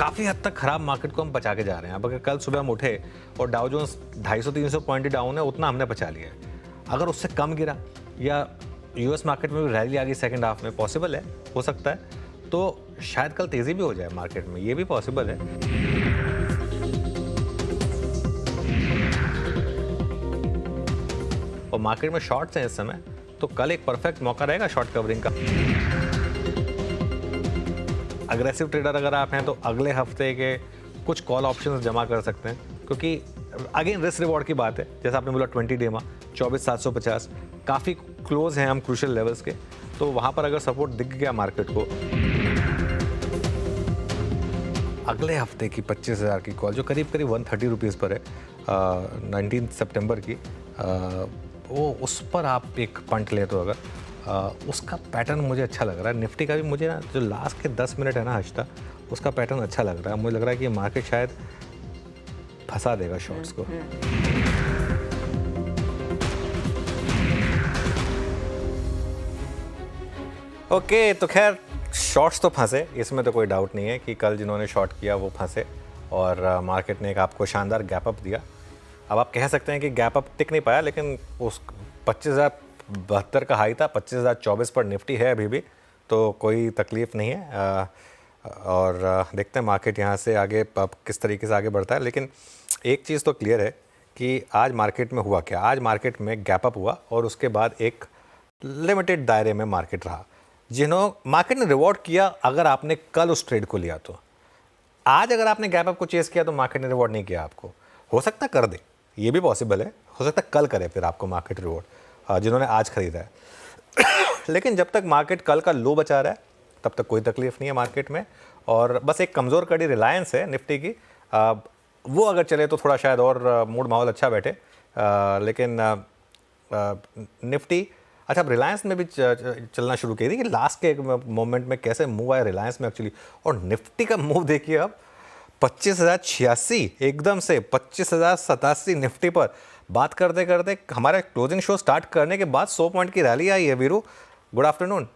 काफ़ी हद तक ख़राब मार्केट को हम बचा के जा रहे हैं। अब अगर कल सुबह हम उठे और डाउ जोन्स 250-300 पॉइंट डाउन है, उतना हमने बचा लिया है। अगर उससे कम गिरा या यूएस मार्केट में भी रैली आ गई सेकंड हाफ में, पॉसिबल है, हो सकता है, तो शायद कल तेज़ी भी हो जाए मार्केट में, ये भी पॉसिबल है। और मार्केट में शॉर्ट्स हैं इस समय, तो कल एक परफेक्ट मौका रहेगा शॉर्ट कवरिंग का। अग्रेसिव ट्रेडर अगर आप हैं तो अगले हफ्ते के कुछ कॉल ऑप्शंस जमा कर सकते हैं, क्योंकि अगेन रिस्क रिवॉर्ड की बात है। जैसा आपने बोला 20 डेमा 24,750 काफ़ी क्लोज हैं हम क्रूशियल लेवल्स के, तो वहाँ पर अगर सपोर्ट दिख गया मार्केट को, अगले हफ्ते की 25,000 की कॉल जो करीब करीब 130 रुपीज़ पर है 19 सितंबर की, वो उस पर आप एक पंट ले तो अगर उसका पैटर्न मुझे अच्छा लग रहा है। निफ्टी का भी मुझे ना जो लास्ट के 10 मिनट है ना हश्ता, उसका पैटर्न अच्छा लग रहा है। मुझे लग रहा है कि मार्केट शायद फंसा देगा शॉर्ट्स को। ओके, तो खैर शॉर्ट्स तो फंसे, इसमें तो कोई डाउट नहीं है कि कल जिन्होंने शॉर्ट किया वो फंसे और मार्केट ने एक आपको शानदार गैप अप दिया। अब आप कह सकते हैं कि गैप अप टिक नहीं पाया, लेकिन उस 25,072 का हाई था, 25,024 पर निफ्टी है अभी भी, तो कोई तकलीफ़ नहीं है। और देखते हैं मार्केट यहाँ से आगे अब किस तरीके से आगे बढ़ता है। लेकिन एक चीज़ तो क्लियर है कि आज मार्केट में हुआ क्या। आज मार्केट में गैप अप हुआ और उसके बाद एक लिमिटेड दायरे में मार्केट रहा। मार्केट ने रिवॉर्ड किया अगर आपने कल उस ट्रेड को लिया, तो आज अगर आपने गैप अप को चेस किया तो मार्केट ने रिवॉर्ड नहीं किया आपको। हो सकता है कर दे, ये भी पॉसिबल है, हो सकता है कल करे फिर आपको मार्केट रिवॉर्ड जिन्होंने आज खरीदा है। लेकिन जब तक मार्केट कल का लो बचा रहा है तब तक कोई तकलीफ नहीं है मार्केट में। और बस एक कमज़ोर कड़ी रिलायंस है निफ्टी की, वो अगर चले तो थोड़ा शायद और मूड माहौल अच्छा बैठे। लेकिन निफ्टी अच्छा, अब रिलायंस में भी चलना शुरू की थी कि लास्ट के मोमेंट में कैसे मूव आया रिलायंस में एक्चुअली। और निफ्टी का मूव देखिए अब 25,086 एकदम से 25,087 निफ्टी पर। बात करते करते हमारे क्लोजिंग शो स्टार्ट करने के बाद 100 पॉइंट की रैली आई है। Veeru, good afternoon.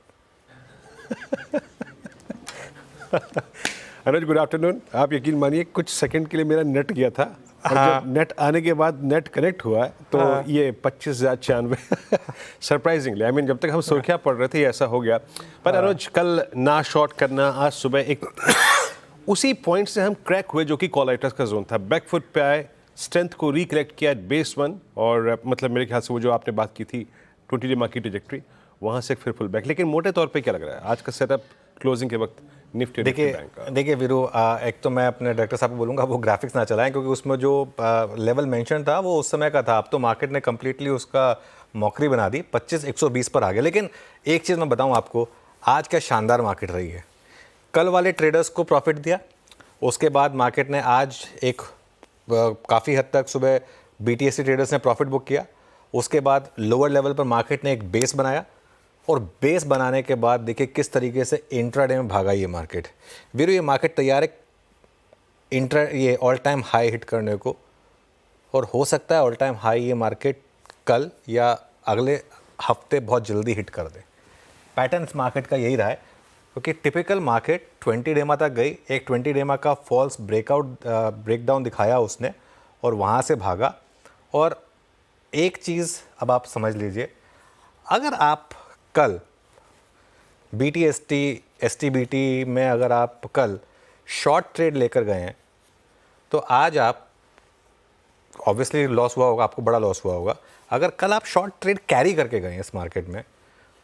Anuj, good afternoon. आप यकीन मानिए कुछ सेकंड के लिए मेरा नेट गया था, और हाँ। जब नेट आने के बाद नेट कनेक्ट हुआ है तो हाँ। ये 25,096 सरप्राइजिंगली, आई मीन जब तक हम सुर्खियाँ पढ़ रहे थे ऐसा हो गया। पर अनुज, कल ना शॉर्ट करना, आज सुबह एक उसी पॉइंट से हम क्रैक हुए जो कि कॉल राइटर्स का जोन था। बैकफुट पे आए, स्ट्रेंथ को रिकलेक्ट किया बेस 1, और मतलब मेरे ख्याल से वो जो आपने बात की थी 20 डे मार्केट ट्रैजेक्टरी, वहाँ से फिर फुल बैक। लेकिन मोटे तौर पे क्या लग रहा है आज का सेटअप क्लोजिंग के वक्त निफ्टी बैंक का? देखिए वीरू, एक तो मैं अपने डायरेक्टर साहब को बोलूँगा वो ग्राफिक्स ना चलाएं, क्योंकि उसमें जो लेवल मेंशन था वो उस समय का था। अब तो मार्केट ने कम्प्लीटली उसका मौकरी बना दी, 25,120 पर आ गया। लेकिन एक चीज़ मैं बताऊँ आपको, आज क्या शानदार मार्केट रही है। कल वाले ट्रेडर्स को प्रॉफिट दिया, उसके बाद मार्केट ने आज एक काफ़ी हद तक सुबह BTSC ट्रेडर्स ने प्रॉफिट बुक किया। उसके बाद लोअर लेवल पर मार्केट ने एक बेस बनाया, और बेस बनाने के बाद देखिए किस तरीके से इंट्राडे में भागा ये मार्केट। वीरू, ये मार्केट तैयार है ये ऑल टाइम हाई हिट करने को, और हो सकता है ऑल टाइम हाई ये मार्केट कल या अगले हफ्ते बहुत जल्दी हिट कर दे। पैटर्न मार्केट का यही रहा है, क्योंकि टिपिकल मार्केट 20 डेमा तक गई, एक 20 डेमा का फॉल्स ब्रेकडाउन दिखाया उसने और वहाँ से भागा। और एक चीज़ अब आप समझ लीजिए, अगर आप कल BTST STBT में अगर आप कल शॉर्ट ट्रेड लेकर गए हैं तो आज आप ऑब्वियसली लॉस हुआ होगा, आपको बड़ा लॉस हुआ होगा। अगर कल आप शॉर्ट ट्रेड कैरी करके गए हैं इस मार्केट में,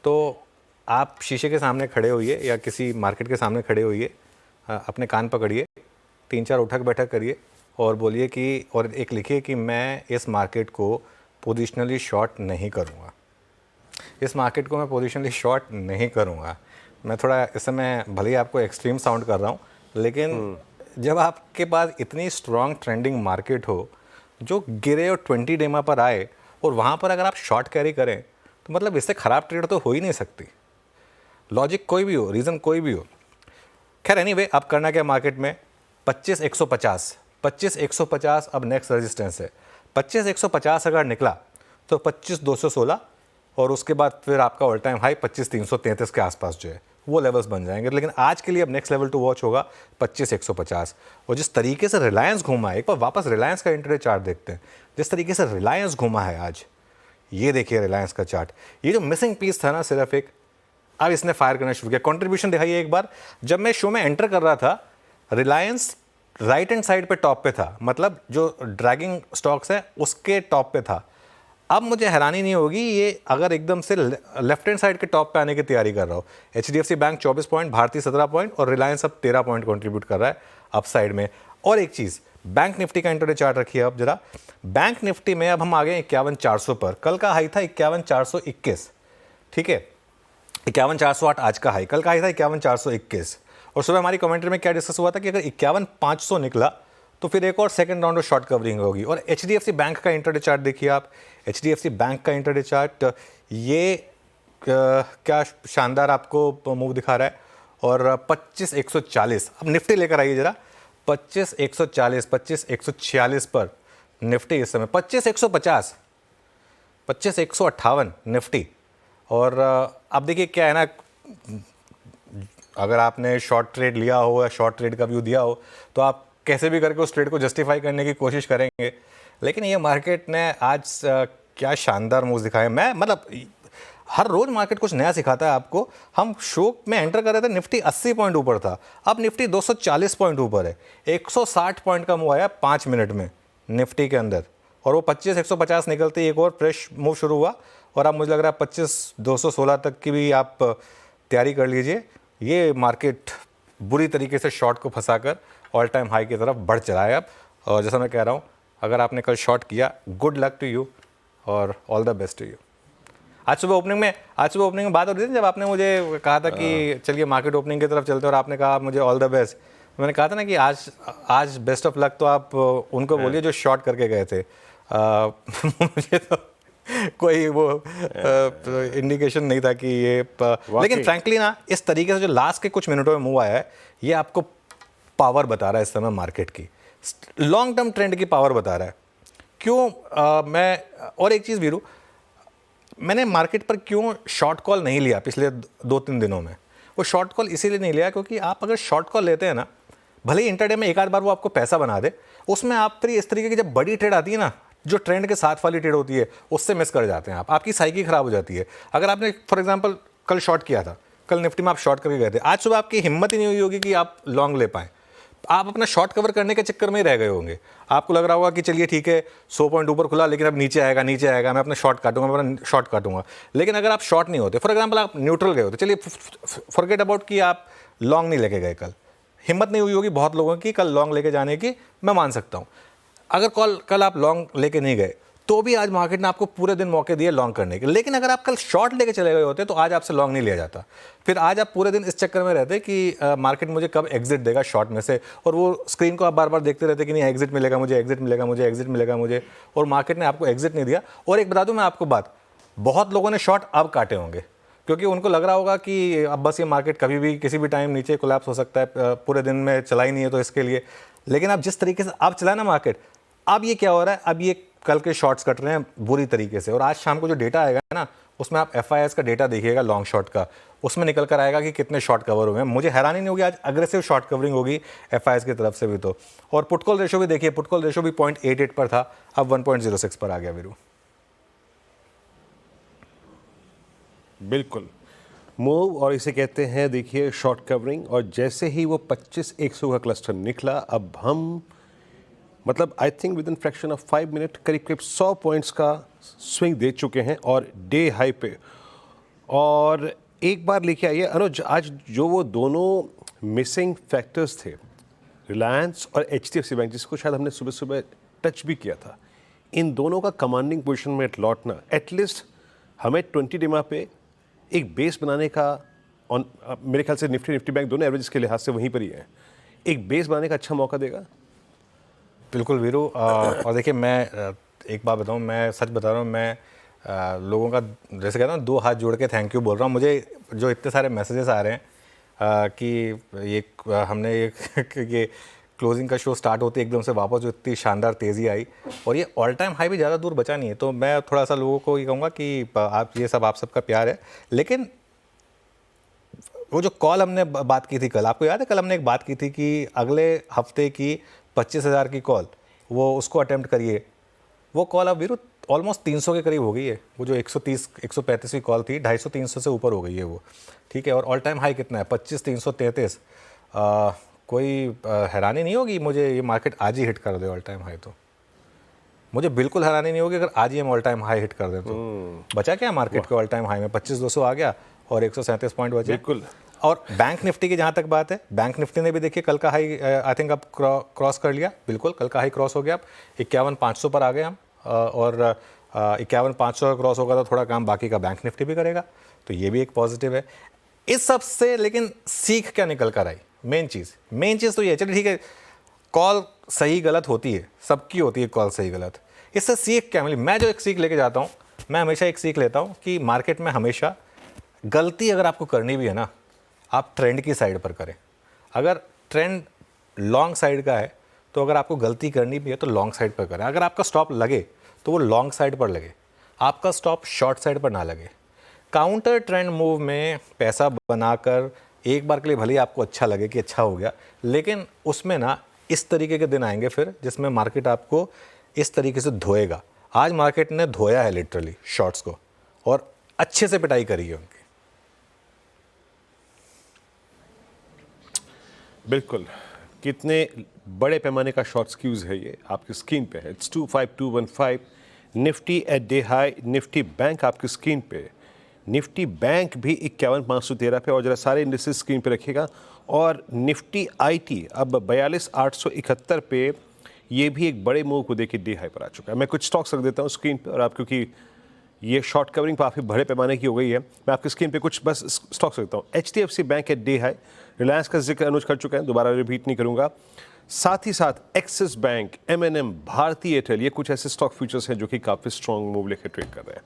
तो आप शीशे के सामने खड़े होइए या किसी मार्केट के सामने खड़े होइए, अपने कान पकड़िए, 3-4 उठक बैठक करिए और बोलिए कि, और एक लिखिए कि मैं इस मार्केट को पोजिशनली शॉर्ट नहीं करूँगा, इस मार्केट को मैं पोजिशनली शॉर्ट नहीं करूँगा। मैं थोड़ा इस समय भले ही आपको एक्सट्रीम साउंड कर रहा हूँ, लेकिन जब आपके पास इतनी स्ट्रॉन्ग ट्रेंडिंग मार्केट हो, जो गिरे और 20 डेमा पर आए, और वहाँ पर अगर आप शॉर्ट कैरी करें, तो मतलब इससे ख़राब ट्रेड तो हो ही नहीं सकती। लॉजिक कोई भी हो, रीज़न कोई भी हो। खैर एनीवे, अब करना क्या मार्केट में, 25,150 अब नेक्स्ट रेजिस्टेंस है। 25,150 अगर निकला तो 25,216, और उसके बाद फिर आपका ऑल टाइम हाई 25,333 के आसपास जो है वो लेवल्स बन जाएंगे। लेकिन आज के लिए अब नेक्स्ट लेवल टू वॉच होगा 25,150। और जिस तरीके से रिलायंस घूमा है, एक बार वापस रिलायंस का इंट्राडे चार्ट देखते हैं, जिस तरीके से रिलायंस घूमा है आज, ये देखिए रिलायंस का चार्ट, ये जो मिसिंग पीस था ना सिर्फ एक, अब इसने फायर करना शुरू किया। कंट्रीब्यूशन दिखाइए एक बार। जब मैं शो में एंटर कर रहा था, रिलायंस राइट हैंड साइड पे टॉप पे था, मतलब जो ड्रैगिंग स्टॉक्स है उसके टॉप पे था। अब मुझे हैरानी नहीं होगी ये अगर एकदम से लेफ्ट हैंड साइड के टॉप पे आने की तैयारी कर रहा हो। HDFC बैंक 24 पॉइंट, भारतीय 17 पॉइंट और रिलायंस अब 13 पॉइंट कंट्रीब्यूट कर रहा है अप साइड में। और एक चीज़, बैंक निफ्टी का इंट्राडे चार्ट रखिए अब जरा। बैंक निफ्टी में अब हम आ गए 51,400 पर। कल का हाई था 51,421, ठीक है, 51,408 आज का हाई, कल का हाई था 51,421। और सुबह हमारी कमेंट्री में क्या डिस्कस हुआ था कि अगर 51,500 निकला तो फिर एक और second round of short covering होगी। और HDFC बैंक का इंट्राडे चार्ट देखिए आप, HDFC बैंक का इंट्राडे चार्ट, ये क्या शानदार आपको मूव दिखा रहा है। और 25,140, अब निफ्टी लेकर आइए जरा, 25,140, 25,146 पर निफ्टी इस समय, 25,150, 25,158 निफ्टी। और अब देखिए क्या है ना, अगर आपने शॉर्ट ट्रेड लिया हो या शॉर्ट ट्रेड का व्यू दिया हो तो आप कैसे भी करके उस ट्रेड को जस्टिफाई करने की कोशिश करेंगे। लेकिन ये मार्केट ने आज क्या शानदार मूव्स दिखाए। मैं मतलब हर रोज़ मार्केट कुछ नया सिखाता है आपको। हम शो में एंटर कर रहे थे, निफ्टी 80 पॉइंट ऊपर था, अब निफ्टी 240 पॉइंट ऊपर है। 160 पॉइंट का मूव आया 5 मिनट में निफ्टी के अंदर। और वो 25,150 निकलते ही एक और फ्रेश मूव शुरू हुआ। और अब मुझे लग रहा है 25,216 तक की भी आप तैयारी कर लीजिए। ये मार्केट बुरी तरीके से शॉर्ट को फंसाकर ऑल टाइम हाई की तरफ बढ़ चला है अब। और जैसा मैं कह रहा हूँ, अगर आपने कल शॉर्ट किया, गुड लक टू यू और all the best to you. आज सुबह ओपनिंग में बात हो रही थी, जब आपने मुझे कहा था कि चलिए मार्केट ओपनिंग की तरफ चलते हैं और आपने कहा मुझे ऑल द बेस्ट। मैंने कहा था ना कि आज बेस्ट ऑफ लक तो आप उनको बोलिए जो शॉर्ट करके गए थे। मुझे तो कोई वो इंडिकेशन नहीं था कि ये लेकिन फ्रैंकली ना, इस तरीके से जो लास्ट के कुछ मिनटों में मूव आया है, ये आपको पावर बता रहा है इस समय मार्केट की, लॉन्ग टर्म ट्रेंड की पावर बता रहा है। क्यों मैं और एक चीज़ वीरू, मैंने मार्केट पर क्यों शॉर्ट कॉल नहीं लिया पिछले 2-3 दिनों में। वो शॉर्ट कॉल इसीलिए नहीं लिया क्योंकि आप अगर शॉर्ट कॉल लेते हैं ना, भले ही इंटरडे में एक आध बार वो आपको पैसा बना दे, उसमें आप फिर इस तरीके की जब बड़ी ट्रेड आती है ना, जो ट्रेंड के साथ वाली ट्रेड होती है, उससे मिस कर जाते हैं आप, आपकी साइकी खराब हो जाती है। अगर आपने फॉर एग्जांपल कल शॉर्ट किया था, कल निफ्टी में आप शॉर्ट करके गए थे, आज सुबह आपकी हिम्मत ही नहीं हुई होगी कि आप लॉन्ग ले पाएँ। आप अपना शॉर्ट कवर करने के चक्कर में ही रह गए होंगे। आपको लग रहा होगा कि चलिए ठीक है 100 पॉइंट ऊपर खुला, लेकिन अब नीचे आएगा, मैं अपना शॉर्ट काटूंगा। लेकिन अगर आप शॉर्ट नहीं होते, फॉर एग्जांपल आप न्यूट्रल गए होते, चलिए फॉरगेट अबाउट कि आप लॉन्ग नहीं लेके गए, कल हिम्मत नहीं हुई होगी बहुत लोगों की कल लॉन्ग लेके जाने की, मैं मान सकता हूँ। अगर कल आप लॉन्ग लेके नहीं गए तो भी आज मार्केट ने आपको पूरे दिन मौके दिए लॉन्ग करने के। लेकिन अगर आप कल शॉर्ट लेके चले गए होते तो आज आपसे लॉन्ग नहीं लिया जाता। फिर आज आप पूरे दिन इस चक्कर में रहते कि मार्केट मुझे कब एग्जिट देगा शॉर्ट में से, और वो स्क्रीन को आप बार बार देखते रहते कि नहीं एग्जिट मिलेगा मुझे, और मार्केट ने आपको एग्जिट नहीं दिया। और एक बता दूं मैं आपको बात, बहुत लोगों ने शॉर्ट अब काटे होंगे क्योंकि उनको लग रहा होगा कि अब बस ये मार्केट कभी भी किसी भी टाइम नीचे कोलैप्स हो सकता है, पूरे दिन में चला ही नहीं है तो इसके लिए। लेकिन अब जिस तरीके से अब चला ना मार्केट, अब ये क्या हो रहा है, अब ये कल के शॉर्ट्स कट रहे हैं बुरी तरीके से। और आज शाम को जो डेटा आएगा ना, उसमें आप FIS का डेटा देखिएगा लॉन्ग शॉर्ट का, उसमें निकल कर आएगा कि कितने शॉर्ट कवर हुए हैं। मुझे हैरानी नहीं होगी आज अग्रेसिव शॉर्ट कवरिंग होगी FIS की तरफ से भी तो। और पुट कॉल रेशो भी देखिए, पुट कॉल रेशो भी 0.88 पर था, अब 1.06 पर आ गया वीरू। बिल्कुल मूव, और इसे कहते हैं देखिए शॉर्ट कवरिंग। और जैसे ही वो 25,100 का क्लस्टर निकला, अब हम मतलब I think with in fraction of 5 minute करीब 100 पॉइंट्स का स्विंग दे चुके हैं और डे हाई पे। और एक बार लेके आइए अनुज, आज जो वो दोनों मिसिंग फैक्टर्स थे, रिलायंस और HDFC बैंक, जिसको शायद हमने सुबह सुबह टच भी किया था, इन दोनों का कमांडिंग पोजीशन में लौटना एटलीस्ट हमें 20 डेमा पे एक बेस बनाने का, ऑन मेरे ख्याल से निफ्टी बैंक दोनों एवरेज के लिहाज से वहीं पर ही है, एक बेस बनाने का अच्छा मौका देगा। बिल्कुल वीरू। और देखिए मैं एक बात बताऊं, मैं सच बता रहा हूं, मैं लोगों का जैसे कहता हूं 2 हाथ जोड़ के थैंक यू बोल रहा हूं। मुझे जो इतने सारे मैसेजेस आ रहे हैं कि ये हमने ये क्लोजिंग का शो स्टार्ट होते एकदम से वापस जो इतनी शानदार तेज़ी आई, और ये ऑल टाइम हाई भी ज़्यादा दूर बचा नहीं है, तो मैं थोड़ा सा लोगों को ये कहूँगा कि आप ये सब आप सबका प्यार है, लेकिन वो जो कॉल हमने बात की थी कल, आपको याद है कल हमने एक बात की थी कि अगले हफ्ते की 25,000 की कॉल, वो उसको अटेम्प्ट करिए। वो कॉल अब वीरू ऑलमोस्ट 300 के करीब हो गई है। वो जो 130 135 की कॉल थी, 250 300 से ऊपर हो गई है वो, ठीक है। और ऑल टाइम हाई कितना है? 25,333। कोई हैरानी नहीं होगी मुझे ये मार्केट आज ही हिट कर दे ऑल टाइम हाई, तो मुझे बिल्कुल हैरानी नहीं होगी अगर आज ही हम ऑल टाइम हाई हिट कर दें तो। बचा क्या मार्केट के ऑल टाइम हाई में? 25,200 आ गया और 137 पॉइंट बचे। बिल्कुल। और बैंक निफ्टी की जहाँ तक बात है, बैंक निफ्टी ने भी देखिए कल का हाई आई थिंक अब क्रॉस कर लिया। बिल्कुल कल का हाई क्रॉस हो गया, अब 51,500 पर आ गए हम। और 51,500 क्रॉस होगा तो थोड़ा काम बाकी का बैंक निफ्टी भी करेगा, तो ये भी एक पॉजिटिव है इस सब से। लेकिन सीख क्या निकल कर आई? मेन चीज़ तो ये है, चलिए ठीक है, कॉल सही गलत होती है, सबकी होती है कॉल सही गलत। इससे सीख क्या मिली? मैं जो एक सीख लेके जाता हूँ, मैं हमेशा एक सीख लेता हूँ कि मार्केट में हमेशा गलती अगर आपको करनी भी है ना, आप ट्रेंड की साइड पर करें। अगर ट्रेंड लॉन्ग साइड का है तो अगर आपको गलती करनी भी है तो लॉन्ग साइड पर करें। अगर आपका स्टॉप लगे तो वो लॉन्ग साइड पर लगे, आपका स्टॉप शॉर्ट साइड पर ना लगे। काउंटर ट्रेंड मूव में पैसा बनाकर एक बार के लिए भले ही आपको अच्छा लगे कि अच्छा हो गया, लेकिन उसमें ना इस तरीके के दिन आएंगे फिर जिसमें मार्केट आपको इस तरीके से धोएगा। आज मार्केट ने धोया है लिटरली शॉर्ट्स को, और अच्छे से पिटाई करी है उनकी। बिल्कुल, कितने बड़े पैमाने का शॉर्ट स्क्यूज है ये आपकी स्क्रीन पे है। It's 25215। Nifty at day high, Nifty bank आपकी स्क्रीन पे, निफ्टी बैंक भी 51,513 पे, और जरा सारे इंडिसेस स्क्रीन पे रखिएगा। और निफ्टी आईटी अब 42,871 पे, ये भी एक बड़े मूव को देके डे हाई पर आ चुका है। मैं कुछ स्टॉक्स रख देता हूँ स्क्रीन पे, और आप क्योंकि ये शॉर्ट कवरिंग काफ़ी बड़े पैमाने की हो गई है, मैं आपकी स्क्रीन पे कुछ बस स्टॉक्स रखता हूँ। HDFC bank at day high, Reliance का जिक्र अनुज कर चुका है, दोबारा रिपीट नहीं करूंगा। साथ ही साथ axis bank, M&M, Bharti Airtel, ये कुछ ऐसे स्टॉक फ्यूचर्स हैं जो कि काफ़ी स्ट्रॉन्ग मूव लेकर ट्रेड कर रहे हैं।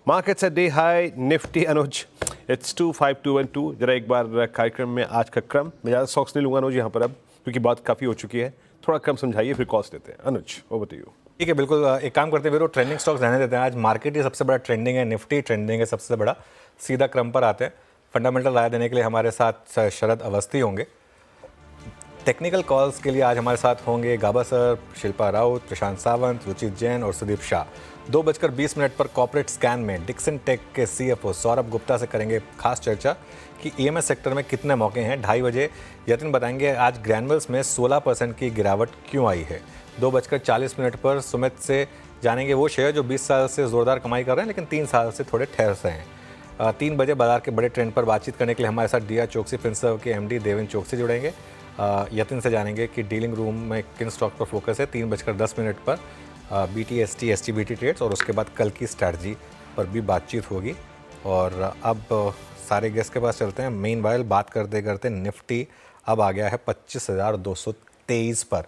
Markets at day high, Nifty Anuj it's 25212। जरा एक बार कार्यक्रम में आज का क्रम, मैं ज़्यादा स्टॉक्स नहीं लूंगा अनुज यहाँ पर अब, क्योंकि बात काफ़ी हो चुकी है। थोड़ा क्रम समझाइए, फिर कॉस्ट देते हैं। अनुज, ओवर टू यू। ठीक है, बिल्कुल। एक काम करते हुए ट्रेंडिंग स्टॉक्स रहने देते हैं। आज मार्केट ही सबसे बड़ा ट्रेंडिंग है, निफ्टी ट्रेंडिंग है सबसे बड़ा। सीधा क्रम पर आते हैं। फंडामेंटल राय देने के लिए हमारे साथ शरद अवस्थी होंगे। टेक्निकल कॉल्स के लिए आज हमारे साथ होंगे गाबा सर, शिल्पा राउत, प्रशांत सावंत, रुचित जैन और सुदीप शाह। 2:20 पर कॉर्पोरेट स्कैन में डिक्सन टेक के CFO सौरभ गुप्ता से करेंगे खास चर्चा कि EMS सेक्टर में कितने मौके हैं। 2:30 बजे यतिन बताएंगे आज ग्रैनुअल्स में 16% की गिरावट क्यों आई है। 2:40 पर सुमित से जानेंगे वो शेयर जो 20 साल से ज़ोरदार कमाई कर रहे हैं लेकिन 3 साल से थोड़े ठहर से हैं। 3 बजे बाजार के बड़े ट्रेंड पर बातचीत करने के लिए हमारे साथ DIA चोकसी फिनसर्व के MD देवेंद्र चोकसी जुड़ेंगे। यतिन से जानेंगे कि डीलिंग रूम में किन स्टॉक पर फोकस है। 3:10 पर BTST STBT ट्रेड्स, और उसके बाद कल की स्ट्रैटेजी पर भी बातचीत होगी। और अब सारे गेस्ट के पास चलते हैं। मेन वाइल बात करते करते निफ्टी अब आ गया है 25,223 पर।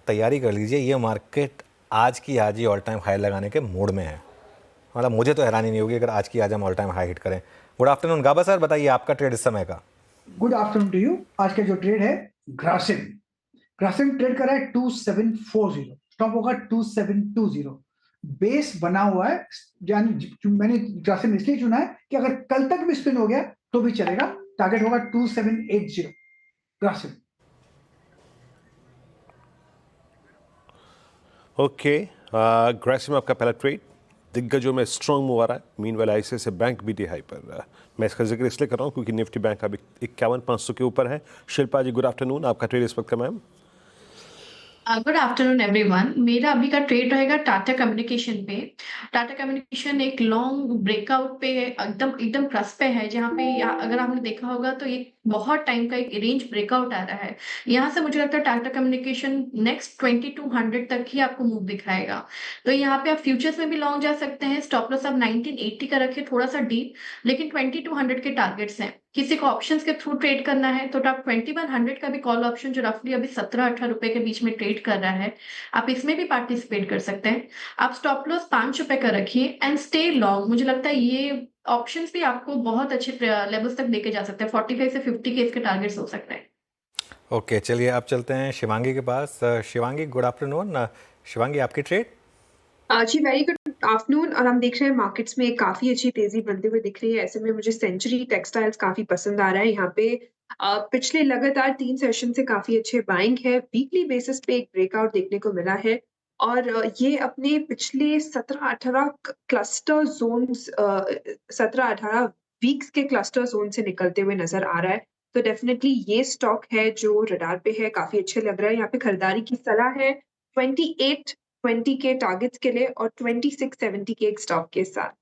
तैयारी कर लीजिए, ये मार्केट आज ही ऑल टाइम हाई लगाने के मूड में है। मतलब मुझे तो हैरानी नहीं होगी अगर आज हम ऑल टाइम हाई हिट करें। गुड आफ्टरनून गाबा सर, बताइए आपका ट्रेड इस समय का। Good afternoon to you. आज का जो ट्रेड है ग्रासिम ट्रेड कर रहा है 2740, स्टॉप होगा 2720। बेस बना हुआ है, यानी मैंने ग्रासिम इसलिए चुना है कि अगर कल तक भी स्पिन हो गया तो भी चलेगा। टारगेट होगा 2780 ग्रासिम। ओके, ग्रासिम आपका पहला ट्रेड। दिग्गजों में स्ट्रॉन्ग मूव आ रहा है। मीनवाइल ICICI बैंक भी डे हाई पर। मैं इसका जिक्र इसलिए कर रहा हूँ क्योंकि निफ्टी बैंक अभी 51,500 के ऊपर है। शिल्पा जी, गुड आफ्टरनून, आपका ट्रेड इस वक्त का मैम। Good afternoon everyone. मेरा अभी का ट्रेड रहेगा टाटा कम्युनिकेशन पे। टाटा कम्युनिकेशन एक लॉन्ग ब्रेकआउट पे एकदम एकदम प्लस पे है, जहाँ पे अगर आपने देखा होगा तो ये बहुत टाइम का एक रेंज ब्रेकआउट आ रहा है। यहाँ से मुझे लगता है टाटा कम्युनिकेशन नेक्स्ट 2200 तक ही आपको मूव दिखाएगा। तो यहाँ पे आप फ्यूचर्स में भी लॉन्ग जा सकते हैं। स्टॉप लॉस आप 1980 का रखिए, थोड़ा सा डीप, लेकिन 2200 के टारगेट्स हैं। किसी को ऑप्शंस के थ्रू ट्रेड करना है तो आप 2100 का भी कॉल ऑप्शन जो रफली अभी 17-18 रुपए के बीच में ट्रेड कर रहा है, आप इसमें भी पार्टिसिपेट कर सकते हैं। आप स्टॉप लॉस 5 रुपए का रखिए एंड स्टे लॉन्ग। मुझे लगता है ये ऑप्शंस भी आपको बहुत अच्छे लेवल्स तक लेके जा सकते हैं। 45 से 50 के इसके टारगेट्स हो सकते हैं। ओके, चलिए अब चलते हैं शिवांगी के पास। Shivangi, good afternoon. शिवांगी, आपकी ट्रेड। जी वेरी गुड आफ्टरनून। और हम देख रहे हैं मार्केट्स में काफ़ी अच्छी तेज़ी बनते हुए दिख रही है। ऐसे में मुझे सेंचुरी टेक्सटाइल्स काफ़ी पसंद आ रहा है। यहाँ पे पिछले लगातार 3 सेशन से काफ़ी अच्छे बाइंग है। वीकली बेसिस पे एक ब्रेकआउट देखने को मिला है और ये अपने पिछले 17-18 क्लस्टर ज़ोन्स 17-18 वीक्स के क्लस्टर ज़ोन से निकलते हुए नज़र आ रहा है। तो डेफ़िनिटली ये स्टॉक है जो रडार पे है, काफ़ी अच्छे लग रहा है। यहाँ पे खरीदारी की सलाह है 28-20 के टारगेट्स के लिए और 26-70 के एक स्टॉप के साथ।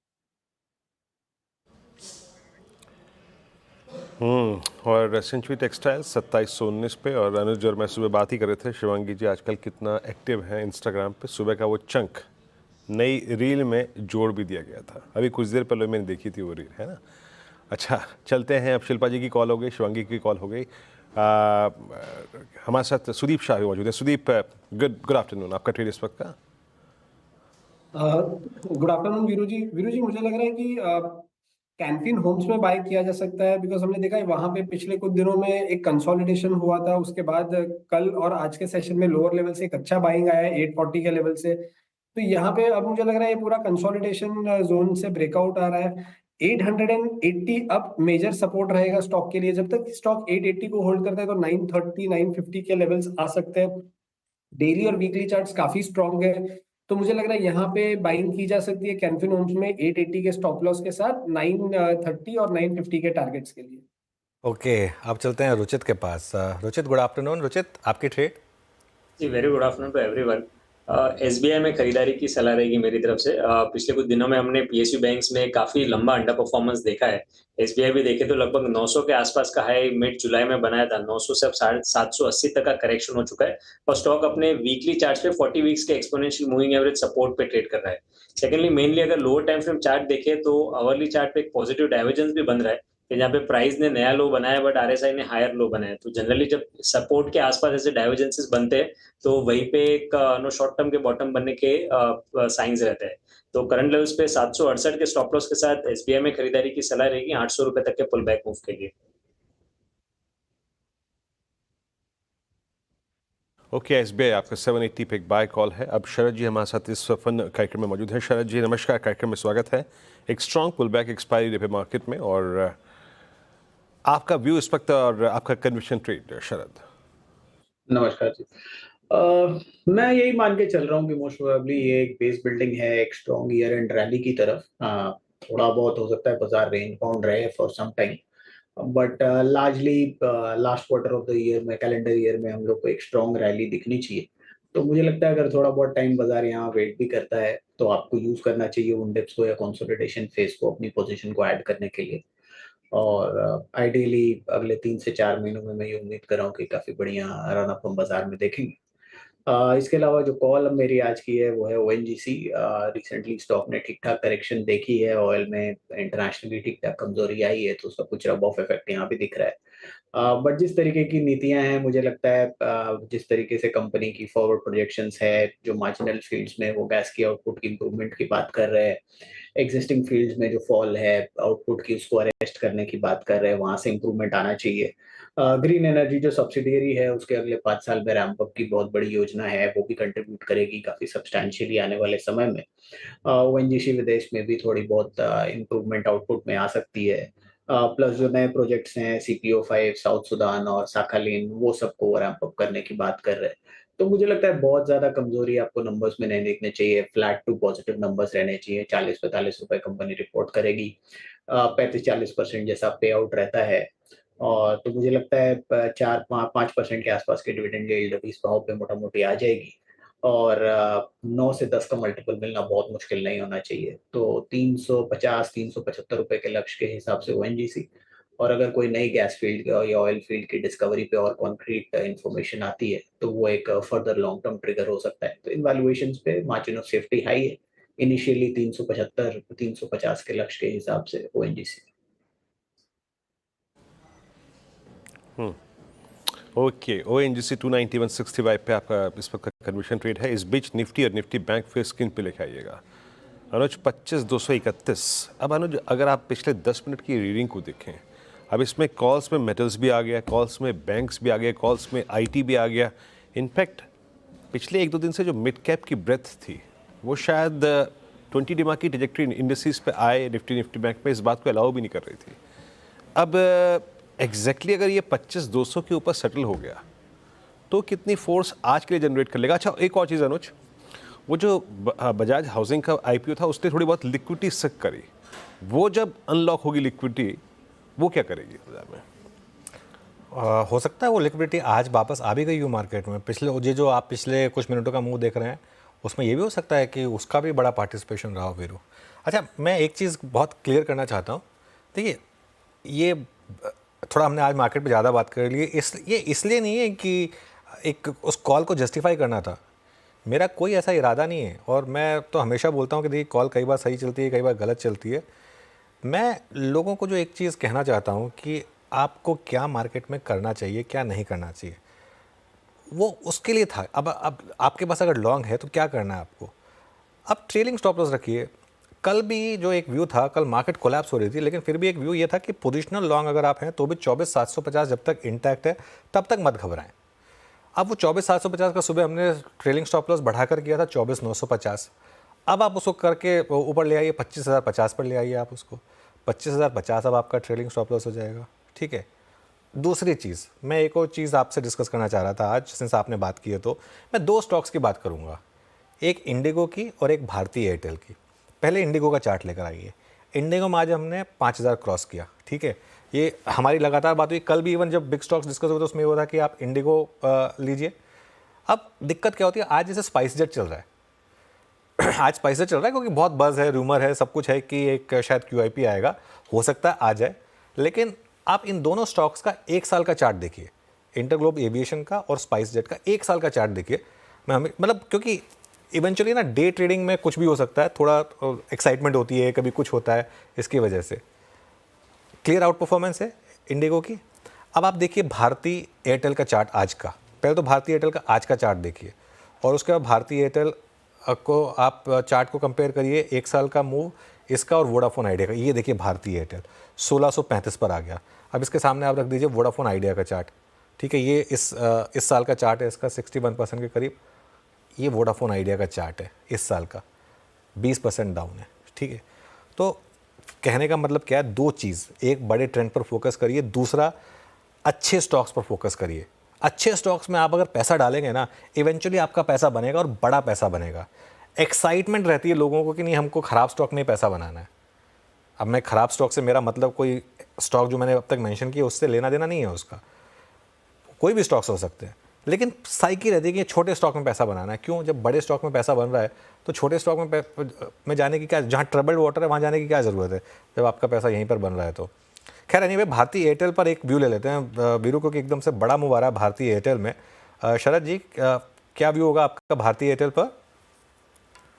और सेंचुरी टेक्सटाइल 2719 पे। और अनुज और मैं सुबह बात ही कर रहे थे, शिवांगी जी आजकल कितना एक्टिव है इंस्टाग्राम पे। सुबह का वो चंक नई रील में जोड़ भी दिया गया था, अभी कुछ देर पहले मैंने देखी थी वो रील, है ना। अच्छा चलते हैं, अब शिल्पा जी की कॉल हो गई, शिवांगी की कॉल हो गई। हमारे साथ सुदीप शाह भी मौजूद है। सुदीप, गुड आफ्टरनून, आपका ट्रेड इस वक्त का? गुड आफ्टरनून वीरू जी। मुझे लग रहा है कि कैनफिन होम्स में बाय किया जा सकता है, बिकॉज हमने देखा है वहां पे पिछले कुछ दिनों में एक कंसोलिडेशन हुआ था, उसके बाद कल और आज के सेशन में लोअर लेवल से एक अच्छा बाइंग आया है 840 के लेवल से। तो यहाँ पे अब मुझे लग रहा है ये पूरा कंसोलिडेशन जोन से ब्रेकआउट आ रहा है। 880 अब मेजर सपोर्ट रहेगा स्टॉक के लिए। जब तक स्टॉक 880 को होल्ड करता है तो 930 950 के लेवल्स आ सकते हैं। डेली और वीकली चार्ट्स काफी स्ट्रॉन्ग है, तो मुझे लग रहा है यहाँ पे बाइंग की जा सकती है कैनफिन होम्स में 880 के स्टॉप लॉस के साथ 930 और 950 के टारगेट्स के लिए। ओके, अब चलते हैं रुचित के पास। Ruchit, good afternoon. रुचित, आपकी ट्रेड? जी very good afternoon to everyone. SBI में खरीदारी की सलाह रहेगी मेरी तरफ से। पिछले कुछ दिनों में हमने पीएसयू बैंक्स में काफी लंबा अंडर परफॉर्मेंस देखा है। एसबीआई भी देखे तो लगभग 900 के आसपास का हाई मिड जुलाई में बनाया था, 900 से अब 780 तक का करेक्शन हो चुका है और स्टॉक अपने वीकली चार्ट पे 40 वीक्स के एक्सपोनेंशियल मूविंग एवरेज सपोर्ट पे ट्रेड कर रहा है। सेकेंडली मेनली अगर लोअर टाइम फ्रेम चार्ट देखे तो अवर्ली चार्ट पे एक पॉजिटिव डाइवर्जेंस भी बन रहा है कि जहाँ पे प्राइस ने नया लो बनाया बट आरएसआई ने हायर लो बनाया। तो जनरली जब सपोर्ट के आसपास ऐसे डाइवर्जेंसेस बनते हैं तो वहीं पे एक नो शॉर्ट टर्म के बॉटम बनने के साइंस रहते हैं। तो करंट लेवल्स पे 768 के स्टॉप लॉस के साथ एसबीआई में खरीदारी की सलाह रहेगी 800 रुपए तक के पुल बैक मूव के लिए। ओके, एसबीआई आपका 780 पे एक बाय कॉल है। अब शरद जी हमारे साथ इस फन कार्यक्रम में मौजूद है। शरद जी नमस्कार, कार्यक्रम में स्वागत है। एक strong pull back expiry day पे मार्केट में, और आपका व्यू इस वक्त और आपका कन्विक्शन ट्रेड। शरद नमस्कार जी। मैं यही मान के चल रहा हूँ कि मोस्ट प्रोबेबली ये एक बेस बिल्डिंग है एक स्ट्रॉन्ग ईयर एंड रैली की तरफ। थोड़ा बहुत हो सकता है बाजार रेंज बाउंड रहे for some time, but largely last quarter of the year में, कैलेंडर ईयर में हम लोग को एक स्ट्रॉन्ग रैली दिखनी चाहिए। तो मुझे लगता है अगर थोड़ा बहुत टाइम बाजार यहाँ वेट भी करता है तो आपको यूज करना चाहिए उन डिप्स को या कंसोलिडेशन फेज को अपनी पोजीशन को ऐड करने के लिए। और आइडियली अगले 3 से 4 महीनों में मैं ये उम्मीद कर रहा हूँ कि काफ़ी बढ़िया रन अप हम बाज़ार में देखेंगे। इसके अलावा जो कॉल अब मेरी आज की है वो है ओएनजीसी। रिसेंटली स्टॉक ने ठीक-ठाक करेक्शन देखी है, ऑयल में इंटरनेशनली ठीक-ठाक कमज़ोरी आई है, तो उसका कुछ रब ऑफ इफेक्ट यहाँ भी दिख रहा है। बट जिस तरीके की नीतियाँ हैं मुझे लगता है जिस तरीके से कंपनी की फॉरवर्ड प्रोजेक्शंस है, जो मार्जिनल फील्ड्स में वो गैस की आउटपुट की इम्प्रूवमेंट की बात कर रहे हैं, एक्जिस्टिंग फील्ड्स में जो फॉल है आउटपुट की उसको अरेस्ट करने की बात कर रहे हैं, वहाँ से इम्प्रूवमेंट आना चाहिए। ग्रीन एनर्जी जो सब्सिडियरी है उसके अगले 5 साल में रैंप अप की बहुत बड़ी योजना है, वो भी कंट्रीब्यूट करेगी काफ़ी सब्सटैंशियली आने वाले समय में। ओएनजीसी विदेश में भी थोड़ी बहुत इम्प्रूवमेंट आउटपुट में आ सकती है। प्लस जो नए प्रोजेक्ट्स हैं सीपीओ-5, साउथ सूडान और साखालिन, वो सबको रैंप अप करने की बात कर रहे हैं। तो मुझे लगता है बहुत ज़्यादा कमज़ोरी आपको नंबर्स में नहीं देखने चाहिए, फ्लैट टू पॉजिटिव नंबर्स रहने चाहिए। 40-45 रुपए कंपनी रिपोर्ट करेगी। 35-40% जैसा पे आउट रहता है। और तो मुझे लगता है 4-5% के आसपास के डिविडेंड यील्ड इस भाव पे मोटा-मोटी आ जाएगी। और 9 से 10 का मल्टीपल मिलना बहुत मुश्किल नहीं होना चाहिए। तो 350-375 रुपए के लक्ष्य के हिसाब से ओएनजीसी। और अगर कोई नई गैस फील्ड या ऑयल फील्ड की डिस्कवरी पे और कॉन्क्रीट इन्फॉर्मेशन आती है तो वो एक फर्दर लॉन्ग टर्म ट्रिगर हो सकता है। तो इन वैल्यूएशंस पे मार्जिन ऑफ सेफ्टी हाई है। इनिशियली 375-350 के लक्ष्य के हिसाब से ओएनजीसी। ओके, ओएनजीसी 291.65 पे आपका इस वक्त का कन्विक्शन ट्रेड है। इस बीच निफ्टी और निफ्टी बैंक फिर स्क्रीन पे लेके आइएगा। अनुज 25,231। अब अनुज अगर आप पिछले 10 मिनट की रीडिंग को देखें, अब इसमें कॉल्स में मेटल्स भी आ गया, कॉल्स में बैंक्स भी आ गया, कॉल्स में आईटी भी आ गया। इनफैक्ट पिछले 1-2 दिन से जो मिड कैप की ब्रेथ थी वो शायद 20 डिमा की ट्रेजेक्टरी इंडस्ट्रीज पे आए, निफ्टी बैंक पे इस बात को अलाउ भी नहीं कर रही थी। अब एग्जैक्टली अगर ये 25,200 के ऊपर सेटल हो गया तो कितनी फोर्स आज के लिए जनरेट कर लेगा। अच्छा, एक और चीज़ अनुज, वो जो बजाज हाउसिंग का आईपीओ था उसने थोड़ी बहुत लिक्विडिटी सक करी, वो जब अनलॉक होगी लिक्विडिटी वो क्या करेगी बाजार में? हो सकता है वो लिक्विडिटी आज वापस आ भी गई हो मार्केट में। पिछले ये जो आप पिछले कुछ मिनटों का मुंह देख रहे हैं उसमें ये भी हो सकता है कि उसका भी बड़ा पार्टिसिपेशन रहा हो वीरू। अच्छा, मैं एक चीज़ बहुत क्लियर करना चाहता हूँ। देखिए, ये थोड़ा हमने आज मार्केट पे ज़्यादा बात कर ली, ये इसलिए नहीं है कि एक उस कॉल को जस्टिफाई करना था। मेरा कोई ऐसा इरादा नहीं है और मैं तो हमेशा बोलता हूँ कि देखिए, कॉल कई बार सही चलती है, कई बार गलत चलती है। मैं लोगों को जो एक चीज़ कहना चाहता हूँ कि आपको क्या मार्केट में करना चाहिए, क्या नहीं करना चाहिए, वो उसके लिए था। अब आपके पास अगर लॉन्ग है तो क्या करना है आपको? अब ट्रेलिंग स्टॉप लॉस रखिए। कल भी जो एक व्यू था, कल मार्केट कोलैप्स हो रही थी, लेकिन फिर भी एक व्यू ये था कि पोजिशनल लॉन्ग अगर आप हैं तो भी 24,750 जब तक इंटैक्ट है तब तक मत घबराएं। अब वो 24,750 का सुबह हमने ट्रेलिंग स्टॉप लॉस बढ़ाकर किया था 24,950। अब आप उसको करके ऊपर ले आइए, 25,050 पर ले आइए आप उसको। 25,050 अब आपका ट्रेलिंग स्टॉप लॉस हो जाएगा। ठीक है। दूसरी चीज़, मैं एक और चीज़ आपसे डिस्कस करना चाह रहा था आज, सिंस आपने बात की है तो मैं दो स्टॉक्स की बात करूँगा, एक इंडिगो की और एक भारती एयरटेल की। पहले इंडिगो का चार्ट लेकर आइए। इंडिगो में आज हमने 5,000 क्रॉस किया। ठीक है, ये हमारी लगातार बात हुई। कल भी इवन जब बिग स्टॉक्स डिस्कस हुए तो उसमें ये हुआ था कि आप इंडिगो लीजिए। अब दिक्कत क्या होती है, आज जैसे स्पाइस जेट चल रहा है आज स्पाइस जेट चल रहा है क्योंकि बहुत बज़ है, रूमर है, सब कुछ है कि एक शायद QIP आएगा, हो सकता है आ जाए। लेकिन आप इन दोनों स्टॉक्स का 1 साल का चार्ट देखिए, इंटरग्लोब एविएशन का और स्पाइस जेट का 1 साल का चार्ट देखिए। मैं हमें मतलब, क्योंकि इवेंचुअली ना डे ट्रेडिंग में कुछ भी हो सकता है, थोड़ा एक्साइटमेंट होती है, कभी कुछ होता है, इसकी वजह से क्लियर आउट परफॉर्मेंस है इंडिगो की। अब आप देखिए भारती एयरटेल का चार्ट आज का। पहले तो भारती एयरटेल का आज का चार्ट देखिए और उसके बाद भारती एयरटेल को आप चार्ट को कंपेयर करिए 1 साल का मूव इसका और वोडाफोन आइडिया का। ये देखिए भारती एयरटेल 1635 पर आ गया। अब इसके सामने आप रख दीजिए वोडाफोन आइडिया का चार्ट। ठीक है, ये इस साल का चार्ट है इसका 61% के करीब। ये वोडाफोन आइडिया का चार्ट है इस साल का, 20% डाउन है। ठीक है, तो कहने का मतलब क्या है, दो चीज़, एक बड़े ट्रेंड पर फोकस करिए, दूसरा अच्छे स्टॉक्स पर फोकस करिए। अच्छे स्टॉक्स में आप अगर पैसा डालेंगे ना, इवेंचुअली आपका पैसा बनेगा और बड़ा पैसा बनेगा। एक्साइटमेंट रहती है लोगों को कि नहीं, हमको ख़राब स्टॉक में पैसा बनाना है। अब मैं ख़राब स्टॉक से मेरा मतलब कोई स्टॉक जो मैंने अब तक मेंशन किया उससे लेना देना नहीं है, उसका कोई भी स्टॉक्स हो सकते हैं, लेकिन साइकी रहती है कि छोटे स्टॉक में पैसा बनाना है। क्यों? जब बड़े स्टॉक में पैसा बन रहा है तो छोटे स्टॉक में जाने की क्या, जहाँ ट्रबल्ड वाटर है वहाँ जाने की क्या ज़रूरत है जब आपका पैसा यहीं पर बन रहा है। तो खैर, एनीवे भारती एयरटेल पर एक व्यू ले लेते हैं वीरू, क्योंकि एकदम से बड़ा मूव आ रहा है भारती एयरटेल में। शरद जी, क्या व्यू होगा आपका भारती एयरटेल पर?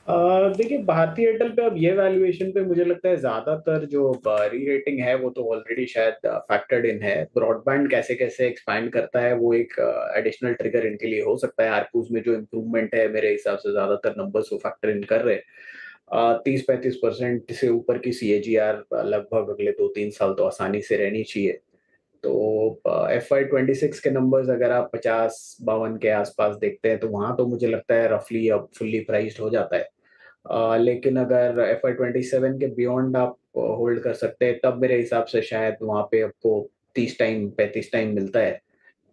देखिए, भारती एयरटेल पे अब ये वैल्यूएशन पे मुझे लगता है ज्यादातर जो री रेटिंग है वो तो ऑलरेडी शायद फैक्टर्ड इन है। ब्रॉडबैंड कैसे कैसे एक्सपैंड करता है वो एक एडिशनल ट्रिगर इनके लिए हो सकता है। आरपूस में जो इम्प्रूवमेंट है मेरे हिसाब से ज्यादातर नंबर्स वो फैक्टर इन कर रहे हैं। 30-35% से ऊपर की CAGR लगभग अगले 2-3 साल तो आसानी से रहनी चाहिए। तो FY26 के नंबर्स अगर आप 50-52 के आसपास देखते हैं तो वहां तो मुझे लगता है रफली अब फुल्ली प्राइस्ड हो जाता है। लेकिन अगर FY27 के बियॉन्ड आप होल्ड कर सकते हैं तब मेरे हिसाब से शायद वहां पे आपको 30 टाइम मिलता है,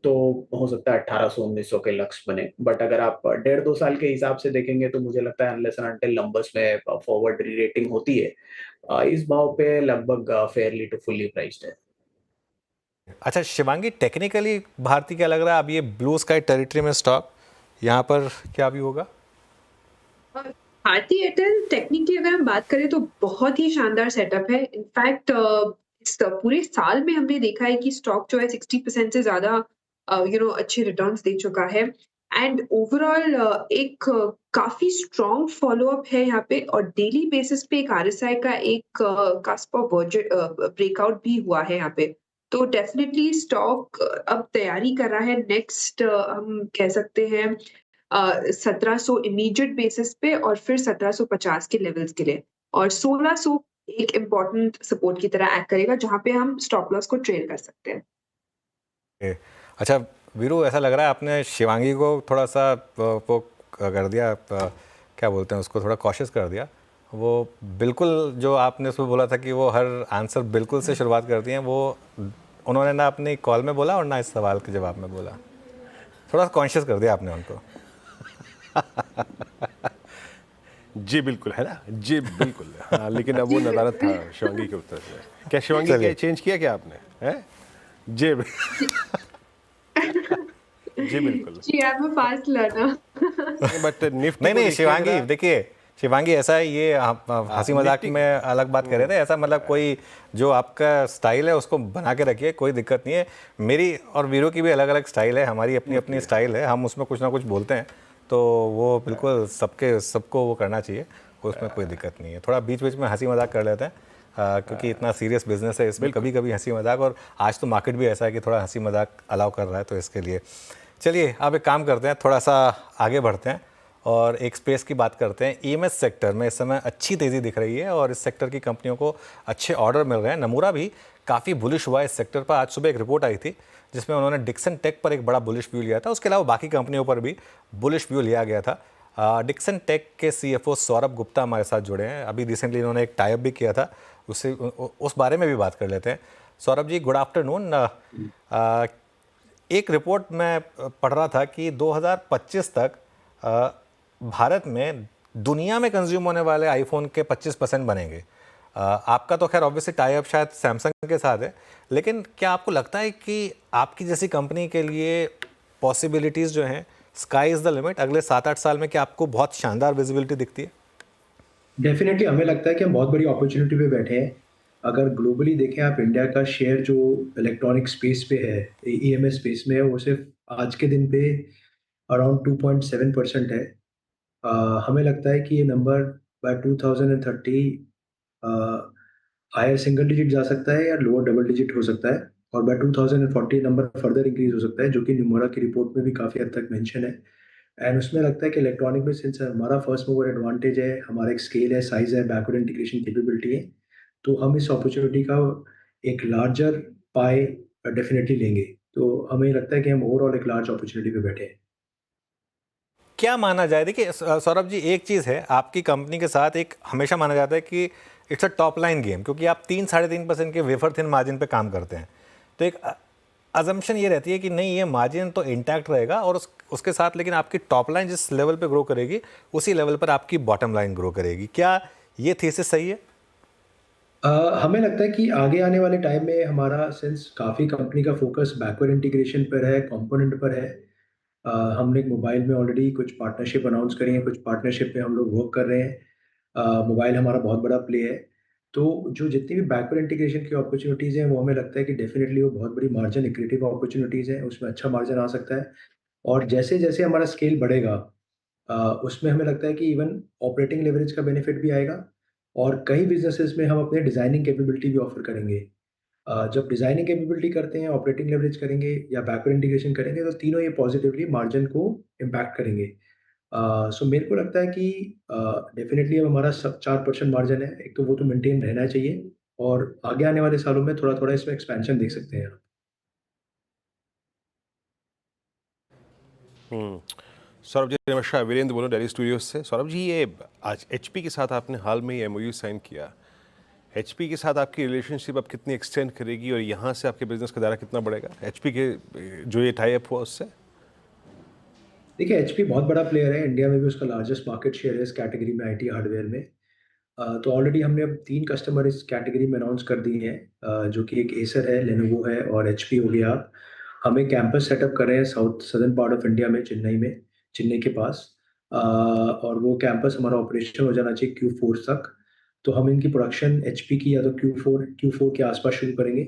तो हो सकता है 1800-1900 के लक्ष्य बने। बट अगर आप 1.5-2 साल के हिसाब से देखेंगे तो मुझे लगता है अनलेस एंड अनटिल नंबर्स में फॉरवर्ड री रेटिंग होती है, इस भाव पे लगभग फेयरली टू फुल्ली प्राइस्ड है। अच्छा शिवांगी, टेक्निकली भारती क्या लग रहा है, अब ये ब्लू स्काई टेरिटरी में स्टॉक, यहाँ पर क्या भी होगा? भारती एयरटेल टेक्निकली अगर हम बात करें तो बहुत ही शानदार सेटअप है। इनफैक्ट इस पूरे साल में हमने देखा है कि स्टॉक जो है 60% से ज्यादा अच्छे रिटर्न्स दे चुका है। एंड ओवरऑल एक काफी स्ट्रॉन्ग फॉलोअप है यहाँ पे, और डेली बेसिस पे एक RSI का एक कास्प ऑफ ब्रेकआउट भी हुआ है यहाँ पे। तो डेफिनेटली स्टॉक अब तैयारी कर रहा है नेक्स्ट, हम कह सकते हैं 1700 इमीडिएट बेसिस पे और फिर 1750 के लेवल्स के लिए, और 1600 एक इम्पोर्टेंट सपोर्ट की तरह एक्ट करेगा जहां पे हम स्टॉप लॉस को ट्रेल कर सकते हैं। अच्छा वीरू, ऐसा लग रहा है आपने शिवांगी को थोड़ा सा वो कर दिया, क्या बोलते हैं उसको, थोड़ा कॉशियस कर दिया। वो बिल्कुल जो आपने उसमें बोला था कि वो हर आंसर बिल्कुल से शुरुआत करती हैं, वो उन्होंने ना अपनी कॉल में बोला और ना इस सवाल के जवाब में बोला। थोड़ा कॉन्शियस कर दिया आपने उनको। जी बिल्कुल, है ना, जी बिल्कुल। हाँ, लेकिन अब वो नदारत था शिवांगी के उत्तर से। क्या शिवांगी चलिए। क्या चेंज किया क्या आपने, हैं? जी जी बिल्कुल। जी आप में पास लाना। बट निफ्टी नहीं को नहीं देखिए शिवांगी, जरा। देखिए शिवांगी, ऐसा है ये आप हंसी मजाक निफ्टी- में अलग बात कर रहे थे, ऐसा मतलब कोई जो आपका स्टाइल है उसको बना के रखिए, कोई दिक्कत नहीं है। मेरी और वीरो की भी अलग अलग स्टाइल है, हमारी अपनी अपनी स्टाइल है, हम उसमें कुछ ना कुछ बोलते हैं, तो वो बिल्कुल सबको वो करना चाहिए, उसमें कोई दिक्कत नहीं है। थोड़ा बीच बीच में हंसी मजाक कर लेते हैं क्योंकि इतना सीरियस बिजनेस है, इसमें कभी कभी हंसी मजाक, और आज तो मार्केट भी ऐसा है कि थोड़ा हंसी मजाक अलाउ कर रहा है, तो इसके लिए चलिए अब एक काम करते हैं, थोड़ा सा आगे बढ़ते हैं और एक स्पेस की बात करते हैं। ईएमएस सेक्टर में इस समय अच्छी तेज़ी दिख रही है और इस सेक्टर की कंपनियों को अच्छे ऑर्डर मिल रहे हैं। नमूरा भी काफ़ी बुलिश हुआ है इस सेक्टर पर। आज सुबह एक रिपोर्ट आई थी जिसमें उन्होंने डिक्सन टेक पर एक बड़ा बुलिश व्यू लिया था, उसके अलावा बाकी कंपनियों पर भी बुलिश व्यू लिया गया था। डिक्सन टेक के सीएफओ सौरभ गुप्ता हमारे साथ जुड़े हैं। अभी रिसेंटली इन्होंने एक टाइप भी किया था, उससे उस बारे में भी बात कर लेते हैं। Saurabh ji, good afternoon. एक रिपोर्ट मैं पढ़ रहा था कि 2025 तक भारत में दुनिया में कंज्यूम होने वाले आईफोन के 25% बनेंगे। आपका तो खैर ऑब्वियसली टाई अप शायद सैमसंग के साथ है, लेकिन क्या आपको लगता है कि आपकी जैसी कंपनी के लिए पॉसिबिलिटीज़ जो हैं, स्काई इज़ द लिमिट, अगले 7-8 साल में क्या आपको बहुत शानदार विजिबिलिटी दिखती है? डेफिनेटली हमें लगता है कि हम बहुत बड़ी अपॉर्चुनिटी पे बैठे हैं। अगर ग्लोबली देखें आप, इंडिया का शेयर जो इलेक्ट्रॉनिक स्पेस पे है, ईएमएस स्पेस में है, वो सिर्फ आज के दिन पे अराउंड 2.7% है। हमें लगता है कि ये number by 2030 higher single digit जा सकता है या लोअर डबल डिजिट हो सकता है, और बाय 2040 नंबर फर्दर इंक्रीज हो सकता है, जो कि न्यूमोरा की रिपोर्ट में भी काफ़ी हद तक मेंशन है। एंड उसमें लगता है कि इलेक्ट्रॉनिक में सिंस हमारा फर्स्ट मूवर एडवांटेज है, हमारा एक स्केल है, साइज है, बैकवर्ड इंटीग्रेशन कैपेबिलिटी है, तो हम इस अपॉर्चुनिटी का एक लार्जर पाई डेफिनेटली लेंगे। तो हमें लगता है कि हम ओवरऑल एक लार्ज अपॉर्चुनिटी पे बैठे हैं। क्या माना जाए, देखिए सौरभ जी, एक चीज़ है आपकी कंपनी के साथ, एक हमेशा माना जाता है कि it's a top line game, क्योंकि आप 3-3.5% के वेफर थिन मार्जिन पे काम करते हैं, तो एक अजम्पशन ये रहती है कि नहीं, ये मार्जिन तो इंटैक्ट रहेगा और उसके साथ लेकिन आपकी टॉप लाइन जिस लेवल पे ग्रो करेगी उसी लेवल पर आपकी बॉटम लाइन ग्रो करेगी। क्या ये थीसिस सही है? हमें लगता है कि आगे आने वाले टाइम में हमारा सिंस काफ़ी कंपनी का फोकस बैकवर्ड इंटीग्रेशन पर है, कंपोनेंट पर है। हमने मोबाइल में ऑलरेडी कुछ पार्टनरशिप अनाउंस करी हैं, कुछ पार्टनरशिप पे हम लोग वर्क कर रहे हैं। मोबाइल हमारा बहुत बड़ा प्ले है, तो जो जितनी भी बैकवर्ड इंटीग्रेशन की अपॉर्चुनिटीज़ हैं, वो हमें लगता है कि डेफिनेटली वो बहुत बड़ी मार्जिन एक्रेटिव अपॉर्चुनिटीज़ हैं, उसमें अच्छा मार्जिन आ सकता है। और जैसे-जैसे हमारा स्केल बढ़ेगा, अ, उसमें हमें लगता है कि इवन ऑपरेटिंग लेवरेज का बेनिफिट भी आएगा, और कई बिज़नेसेस में हम अपने डिज़ाइनिंग कैपेबिलिटी भी ऑफ़र करेंगे। जब डिज़ाइनिंग कैपेबिलिटी करते हैं, ऑपरेटिंग लेवरेज करेंगे या बैकवर्ड इंटीग्रेशन करेंगे, तो तीनों ये पॉजिटिवली मार्जिन को इम्पैक्ट करेंगे। सो मेरे को लगता है कि डेफिनिटली अब हमारा सब 4% मार्जिन है, एक तो वो तो मेंटेन रहना चाहिए, और आगे आने वाले सालों में थोड़ा-थोड़ा इसमें एक्सपेंशन देख सकते हैं आप। सौरभ जी नमस्कार, वीरेंद्र बोलो दिल्ली स्टूडियो से। सौरभ जी, ये आज एचपी के साथ आपने हाल में ही एमओयू साइन किया, एचपी के साथ आपकी रिलेशनशिप अब कितनी एक्सटेंड करेगी और यहाँ से आपके बिजनेस का दायरा कितना बढ़ेगा एचपी के जो ये टाई अप हुआ उससे? देखिए, एचपी बहुत बड़ा प्लेयर है, इंडिया में भी उसका लार्जेस्ट मार्केट शेयर है इस कैटेगरी में, आईटी हार्डवेयर में। तो ऑलरेडी हमने अब 3 कस्टमर इस कैटेगरी में अनाउंस कर दिए हैं, जो कि एक एसर है, लेनोवो है और एचपी हो गया। हम एक कैंपस सेटअप कर रहे हैं south southern part of India में, चेन्नई के पास। और वो कैंपस हमारा ऑपरेशनल हो जाना चाहिए Q4 तक। तो हम इनकी प्रोडक्शन एचपी की या तो Q4 के आसपास शुरू करेंगे।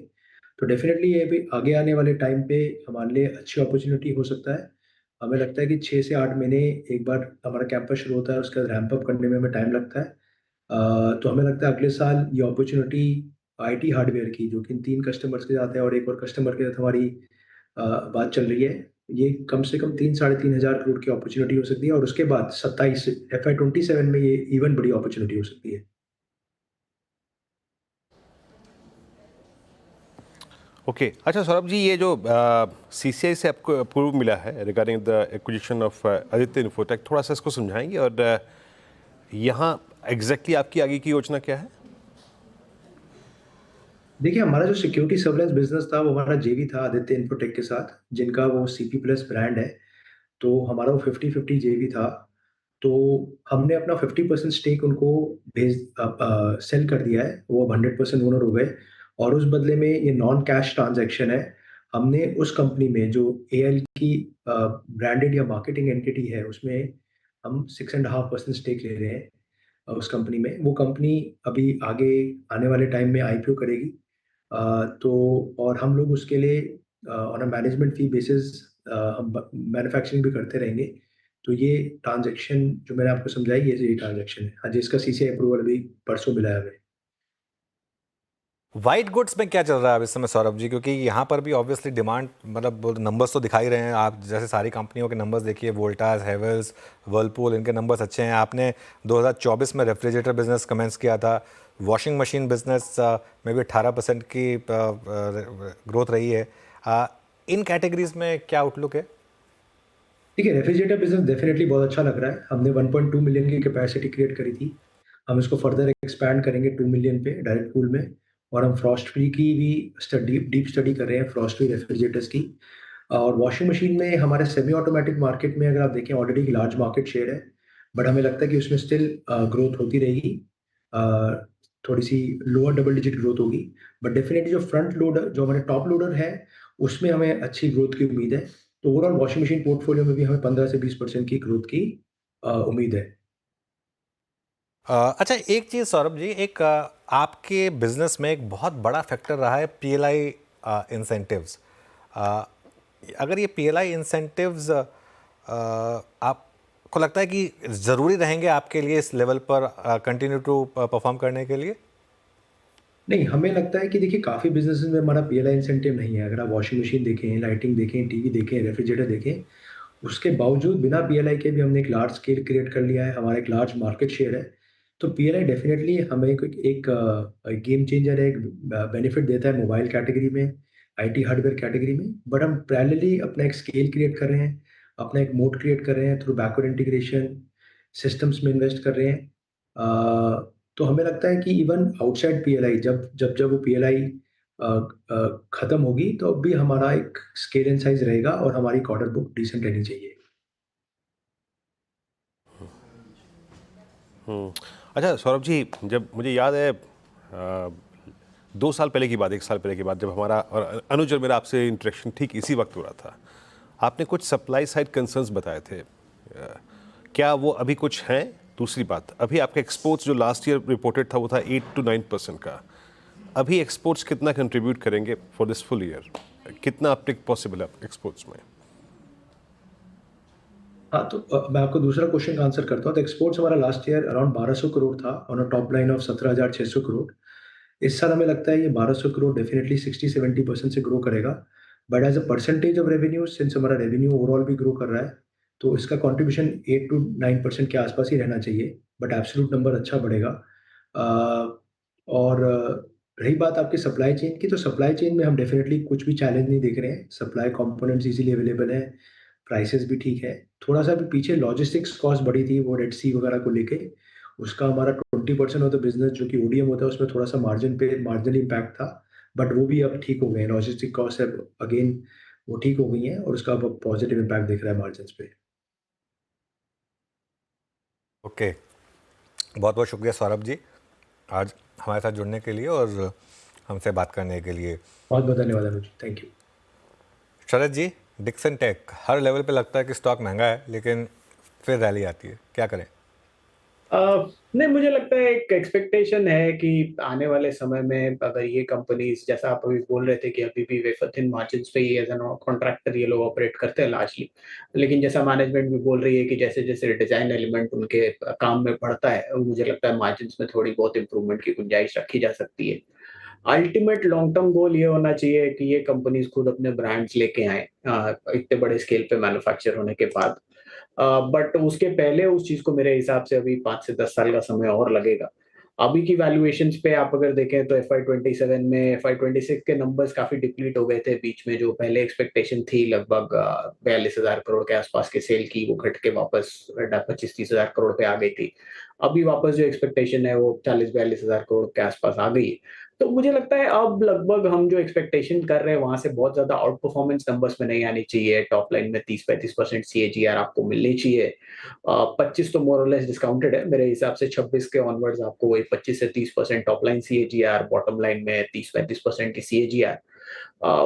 तो डेफिनेटली ये भी आगे आने वाले टाइम पे हमारे लिए अच्छी अपॉर्चुनिटी हो सकता है। हमें लगता है कि 6 से 8 महीने एक बार हमारा कैंपस शुरू होता है, उसका रैंप अप करने में हमें टाइम लगता है। तो हमें लगता है अगले साल ये अपॉर्चुनिटी आईटी हार्डवेयर की, जो कि इन 3 कस्टमर्स के साथ है और एक और कस्टमर के साथ हमारी बात चल रही है, ये कम से कम 3 साढ़े 3 हज़ार करोड़ की अपॉर्चुनिटी हो सकती है, और उसके बाद 27 FY 27 में ये इवन बड़ी अपॉर्चुनिटी हो सकती है। ओके अच्छा सौरभ जी, ये जो सीसीआई से आपको अप्रूव मिला है regarding the acquisition of Aditya infotech, थोड़ा सा इसको समझाएंगे और यहाँ एग्जैक्टली आपकी आगे की योजना क्या है? देखिए, हमारा जो सिक्योरिटी सर्विलेंस बिजनेस था वो हमारा जेवी था आदित्य इन्फोटेक के साथ, जिनका वो सीपी प्लस ब्रांड है। तो हमारा वो 50-50 जेवी था। तो हमने अपना 50% स्टेक उनको सेल कर दिया है, वो अब 100% ओनर हो गए। और उस बदले में ये नॉन कैश ट्रांजैक्शन है। हमने उस कंपनी में जो एएल की ब्रांडेड या मार्केटिंग एंटिटी है, उसमें हम 6.5% स्टेक ले रहे हैं उस कंपनी में। वो कंपनी अभी आगे आने वाले टाइम में आईपीओ करेगी। तो और हम लोग उसके लिए on a management fee basis हम मैन्युफैक्चरिंग भी करते रहेंगे। तो ये ट्रांज़ैक्शन जो मैंने आपको समझाई, ये यही ट्रांज़ैक्शन है। हाँ जी, इसका सीसीआई अप्रूवल अभी परसों मिला है हमें। वाइट गुड्स में क्या चल रहा है अब इस समय सौरभ जी? क्योंकि यहाँ पर भी ऑब्वियसली डिमांड, मतलब नंबर्स तो दिखा ही रहे हैं आप, जैसे सारी कंपनियों के नंबर्स देखिए, वोल्टास, हेवल्स, वर्लपूल, इनके नंबर्स अच्छे हैं। आपने 2024 में रेफ्रिजरेटर बिजनेस कमेंस किया था, वॉशिंग मशीन बिजनेस में भी 18% की ग्रोथ रही है। इन कैटेगरीज में क्या आउटलुक है? देखिए, रेफ्रिजरेटर बिज़नेस डेफ़िनेटली बहुत अच्छा लग रहा है। हमने 1.2 मिलियन की कैपेसिटी क्रिएट करी थी। हम इसको फर्दर एक्सपैंड करेंगे 2 मिलियन पे डायरेक्ट कूल में। और हम फ्रॉस्ट फ्री की भी डीप स्टडी कर रहे हैं, फ्रॉस्ट फ्री रेफ्रिजरेटर्स की। और वॉशिंग मशीन में हमारे सेमी ऑटोमेटिक मार्केट में अगर आप देखें, ऑलरेडी एक लार्ज मार्केट शेयर है, बट हमें लगता है कि उसमें स्टिल ग्रोथ होती रहेगी। थोड़ी-सी लोअर डबल डिजिट ग्रोथ होगी, बट डेफ़िनेटली जो फ्रंट लोडर, जो हमारे टॉप लोडर है, उसमें हमें अच्छी ग्रोथ की उम्मीद है। तो ओवरऑल वॉशिंग मशीन पोर्टफोलियो में भी हमें 15 से 20% की ग्रोथ की उम्मीद है। अच्छा, एक चीज़ सौरभ जी, एक आपके बिजनेस में एक बहुत बड़ा फैक्टर रहा है पीएलआई इंसेंटिव्स। अगर ये पीएलआई इंसेंटिव्स आपको लगता है कि ज़रूरी रहेंगे आपके लिए इस लेवल पर कंटिन्यू टू परफॉर्म करने के लिए? नहीं, हमें लगता है कि देखिए, काफ़ी बिज़नेसेस में हमारा पीएलआई इंसेंटिव नहीं है। अगर आप वॉशिंग मशीन देखें, लाइटिंग देखें, टीवी देखें, रेफ्रिजरेटर देखें, उसके बावजूद बिना पीएलआई के भी हमने एक लार्ज स्केल क्रिएट कर लिया है, हमारा एक लार्ज मार्केट शेयर है। तो पीएलआई डेफ़िनेटली हमें एक गेम चेंजर है, एक बेनिफिट देता है मोबाइल कैटेगरी में, आईटी हार्डवेयर कैटेगरी में। बट हम पैरेलली अपना एक स्केल क्रिएट कर रहे हैं, अपना एक मोड क्रिएट कर रहे हैं थ्रू बैकवर्ड इंटीग्रेशन, सिस्टम्स में इन्वेस्ट कर रहे हैं। तो हमें लगता है कि इवन आउटसाइड पीएलआई, जब वो पीएलआई खत्म होगी, तो अब भी हमारा एक स्केल एंड साइज़ रहेगा और हमारी ऑर्डर बुक डिसेंट रहनी चाहिए। अच्छा सौरभ जी, जब मुझे याद है 2 साल पहले की बात, 1 साल पहले की बात, जब हमारा और अनुज और मेरा आपसे इंटरेक्शन ठीक इसी वक्त हो रहा था, आपने कुछ सप्लाई साइड कंसर्न्स बताए थे। क्या वो अभी कुछ हैं? दूसरी बात, अभी आपका एक्सपोर्ट्स जो लास्ट ईयर रिपोर्टेड था वो था 8 to 9% का। अभी एक्सपोर्ट्स कितना कंट्रीब्यूट करेंगे फॉर दिस फुल ईयर? कितना अपटिक पॉसिबल है एक्सपोर्ट्स में? हाँ, तो मैं आपको दूसरा क्वेश्चन का आंसर करता हूँ। तो एक्सपोर्ट्स हमारा लास्ट ईयर अराउंड 1200 करोड़ था on a top line of 17,600 crore. इस साल हमें लगता है ये 1200 करोड़ डेफिनेटली 60-70% से ग्रो करेगा। But as a percentage of revenue, since हमारा रेवेन्यू ओवरऑल भी ग्रो कर रहा है, तो इसका कंट्रीब्यूशन 8 to 9% के आसपास ही रहना चाहिए, बट एब्सोल्यूट नंबर अच्छा बढ़ेगा। और रही बात आपकी सप्लाई चेन की, तो सप्लाई चेन में हम डेफिनेटली कुछ भी चैलेंज नहीं देख रहे हैं। सप्लाई कंपोनेंट्स इजीली अवेलेबल हैं, प्राइसेस भी ठीक है। थोड़ा-सा अभी पीछे लॉजिस्टिक्स कॉस्ट बढ़ी थी, वो रेड सी वगैरह को लेके। उसका हमारा 20% ऑफ द बिज़नेस जो कि ओडीएम होता है, उसमें थोड़ा-सा मार्जिन पे मार्जिनल इम्पैक्ट था, बट वो भी अब ठीक हो गए हैं। लॉजिस्टिक कॉस्ट अब अगेन वो ठीक हो गई हैं और उसका अब पॉजिटिव इम्पैक्ट दिख रहा है मार्जिन्स पे। ओके, बहुत बहुत शुक्रिया सौरभ जी, आज हमारे साथ जुड़ने के लिए और हमसे बात करने के लिए। बहुत-बहुत धन्यवाद Anuj, thank you. Sharad ji, Dixon tech हर लेवल पे लगता है कि स्टॉक महंगा है, लेकिन फिर रैली आती है, क्या करें? नहीं, मुझे लगता है एक एक्सपेक्टेशन है कि आने वाले समय में अगर ये कंपनीज, जैसा आप अभी बोल रहे थे कि अभी भी वेफर थिन मार्जिन्स पे ही एज एन कॉन्ट्रैक्टर ये लोग ऑपरेट करते हैं लार्जली, लेकिन जैसा मैनेजमेंट भी बोल रही है कि जैसे जैसे डिजाइन एलिमेंट उनके काम में बढ़ता है, मुझे लगता है मार्जिन्स में थोड़ी बहुत इंप्रूवमेंट की गुंजाइश रखी जा सकती है। अल्टीमेट लॉन्ग टर्म गोल ये होना चाहिए कि ये कंपनीज खुद अपने ब्रांड्स लेके आए इतने बड़े स्केल पे मैन्युफैक्चर होने के बाद। बट उसके पहले उस चीज को मेरे हिसाब से अभी 5 से 10 साल का समय और लगेगा। अभी की वैल्यूएशंस पे आप अगर देखें तो FY27 में FY26 के नंबर्स काफी डिप्लीट हो गए थे बीच में। जो पहले एक्सपेक्टेशन थी लगभग 42,000 करोड़ के आसपास के सेल की, वो घट के वापस 25-30,000 करोड़ पे आ गई थी। अभी वापस जो एक्सपेक्टेशन है वो 40-42,000 करोड़ के आसपास आ गई है। तो मुझे लगता है अब लगभग हम जो एक्सपेक्टेशन कर रहे हैं वहां से बहुत ज्यादा आउट परफॉर्मेंस नंबर्स में नहीं आनी चाहिए। टॉप लाइन में 30-35% CAGR आपको मिलनी चाहिए। 25 तो मोर और लेस डिस्काउंटेड है मेरे हिसाब से। 26 के ऑनवर्ड्स आपको वही 25 से 30% top line CAGR, bottom line में 30-35% की CAGR।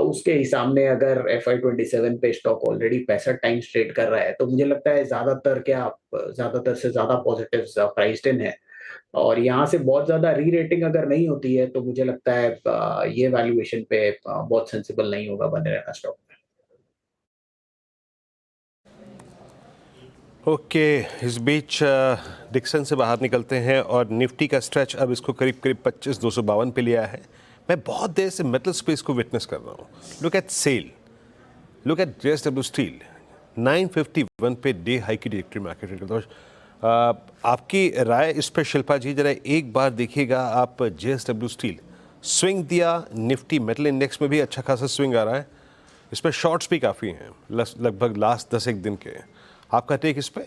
उसके हिसाब में अगर FY27 पे स्टॉक ऑलरेडी 65 टाइम्स ट्रेड कर रहा है, तो मुझे लगता है ज्यादातर से ज्यादा पॉजिटिव्स प्राइस्ड इन है। और यहाँ से बहुत ज्यादा री रेटिंग अगर नहीं होती है, तो मुझे लगता है ये वैल्यूएशन पे बहुत सेंसिबल नहीं होगा बने रहना स्टॉक में। ओके, इस बीच डिक्सन से बाहर निकलते हैं और निफ्टी का स्ट्रेच अब इसको करीब करीब 25,252 पे लिया है। मैं बहुत देर से मेटल स्पेस को विटनेस कर रहा हूँ। Look at SAIL, look at JSW steel 951 पे डे हाई की डायरेक्टरी मार्केट। आपकी राय इस पर शिल्पा जी, जरा एक बार देखिएगा आप। JSW स्टील स्विंग दिया, निफ्टी मेटल इंडेक्स में भी अच्छा खासा स्विंग आ रहा है। इस पर शॉर्ट्स भी काफ़ी हैं, लगभग लास्ट 10 दिन के। आपका टेक इस पे?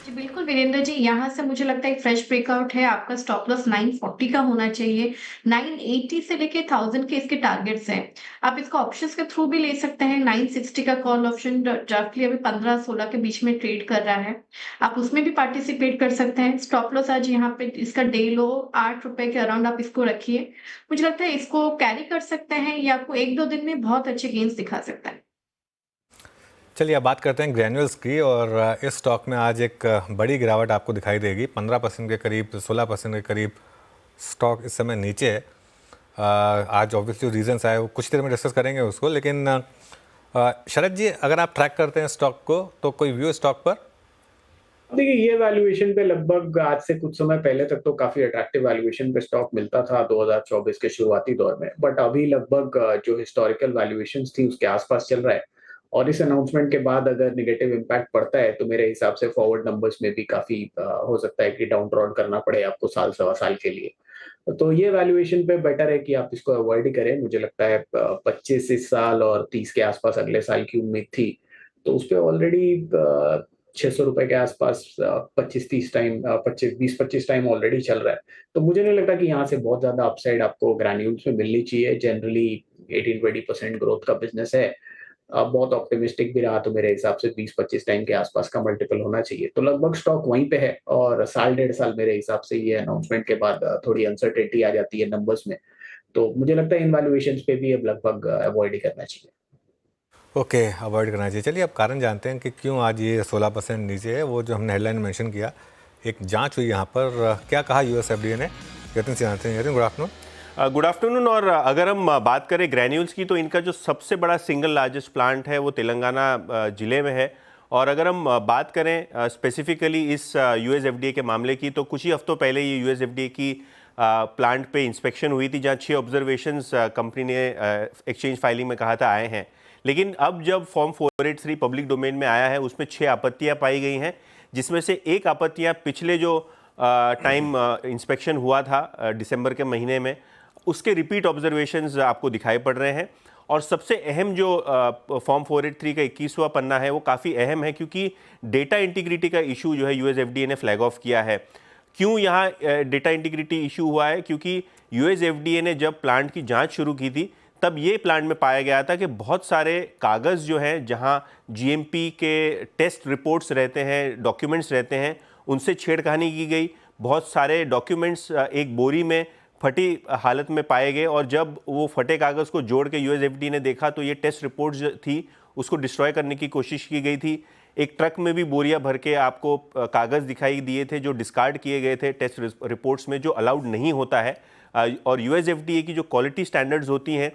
जी बिल्कुल वीरेंद्र जी, यहाँ से मुझे लगता है एक फ्रेश ब्रेकआउट है। आपका स्टॉप लॉस 940 का होना चाहिए। 980 से लेके 1000 के इसके टारगेट्स हैं। आप इसको ऑप्शंस के थ्रू भी ले सकते हैं। 960 का कॉल ऑप्शन रफली अभी 15-16 के बीच में ट्रेड कर रहा है, आप उसमें भी पार्टिसिपेट कर सकते हैं। स्टॉप लॉस आज यहाँ पे इसका डे लो 8 रुपए के अराउंड आप इसको रखिए। मुझे लगता है इसको कैरी कर सकते हैं, ये आपको 1-2 दिन में बहुत अच्छे गेन्स दिखा सकता है। चलिए अब बात करते हैं ग्रैन्यूल्स की। और इस स्टॉक में आज एक बड़ी गिरावट आपको दिखाई देगी। 15% के करीब, 16% के करीब स्टॉक इस समय नीचे है। आज ऑब्वियसली रीजंस आए वो कुछ देर में डिस्कस करेंगे उसको, लेकिन शरद जी अगर आप ट्रैक करते हैं स्टॉक को तो कोई व्यू स्टॉक पर? देखिए, ये वैल्यूएशन पे लगभग आज से कुछ समय पहले तक तो काफी अट्रैक्टिव वैल्यूएशन पे स्टॉक मिलता था 2024 के शुरुआती दौर में, बट अभी लगभग जो हिस्टोरिकल वैल्यूएशंस थी उसके आसपास चल रहा है। और इस अनाउंसमेंट के बाद अगर नेगेटिव इम्पैक्ट पड़ता है तो मेरे हिसाब से फॉरवर्ड नंबर्स में भी काफी हो सकता है कि डाउन ड्रॉ करना पड़े आपको साल सवा साल के लिए। तो ये वैल्यूएशन पे बेटर है कि आप इसको अवॉइड ही करें। मुझे लगता है 25 इस साल और 30 के आसपास अगले साल की उम्मीद थी, तो उस पर ऑलरेडी 600 रुपए के आसपास 25-30 टाइम 20-25 टाइम ऑलरेडी चल रहा है। तो मुझे नहीं लगता कि यहाँ से बहुत ज्यादा अपसाइड आपको ग्रैन्यूल्स में मिलनी चाहिए। जनरली 18-20% ग्रोथ का बिजनेस है। बहुत ऑप्टिमिस्टिक भी रहा तो मेरे हिसाब से 20-25 टाइम के आसपास का मल्टीपल होना चाहिए। तो लगभग स्टॉक वहीं पे है। और साल 1.5 साल मेरे हिसाब से ये अनाउंसमेंट के बाद थोड़ी अनसर्टेनिटी आ जाती है नंबर्स में, तो मुझे लगता है इन वैल्यूएशंस पे भी अब लगभग अवॉइड ही करना चाहिए। ओके, अवॉइड करना चाहिए। चलिए अब कारण जानते हैं कि क्यों आज ये 16% नीचे है। वो जो हमने हेडलाइन मेंशन किया, एक जांच हुई यहाँ पर, क्या कहा US FDA ने? यतिन से जानते हैं। Yatin, good afternoon. Good afternoon. और अगर हम बात करें ग्रैन्यूल्स की, तो इनका जो सबसे बड़ा सिंगल लार्जेस्ट प्लांट है वो तेलंगाना जिले में है। और अगर हम बात करें स्पेसिफिकली इस US FDA के मामले की, तो कुछ ही हफ्तों पहले ये US FDA की प्लांट पे इंस्पेक्शन हुई थी, जहाँ 6 ऑब्जर्वेशंस कंपनी ने एक्सचेंज फाइलिंग में कहा था आए हैं। लेकिन अब जब फॉर्म 483 पब्लिक डोमेन में आया है, उसमें 6 आपत्तियाँ पाई गई हैं, जिसमें से एक आपत्तियाँ पिछले जो टाइम इंस्पेक्शन हुआ था दिसंबर के महीने में, उसके रिपीट ऑब्जर्वेशंस आपको दिखाई पड़ रहे हैं। और सबसे अहम जो फॉर्म 483 का 21वां पन्ना है वो काफ़ी अहम है, क्योंकि डेटा इंटीग्रिटी का इशू जो है US FDA ने फ्लैग ऑफ किया है। क्यों यहाँ डेटा इंटीग्रिटी इशू हुआ है? क्योंकि US FDA ने जब प्लांट की जांच शुरू की थी, तब ये प्लांट में पाया गया था कि बहुत सारे कागज़ जो हैं, जहाँ GMP के टेस्ट रिपोर्ट्स रहते हैं, डॉक्यूमेंट्स रहते हैं, उनसे छेड़खानी की गई। बहुत सारे डॉक्यूमेंट्स एक बोरी में फटी हालत में पाए गए, और जब वो फटे कागज़ को जोड़ के US FDA ने देखा तो ये टेस्ट रिपोर्ट्स थी, उसको डिस्ट्रॉय करने की कोशिश की गई थी। एक ट्रक में भी बोरियां भर के आपको कागज़ दिखाई दिए थे जो डिस्कार्ड किए गए थे टेस्ट रिपोर्ट्स में, जो अलाउड नहीं होता है। और US FDA की जो क्वालिटी स्टैंडर्ड्स होती हैं,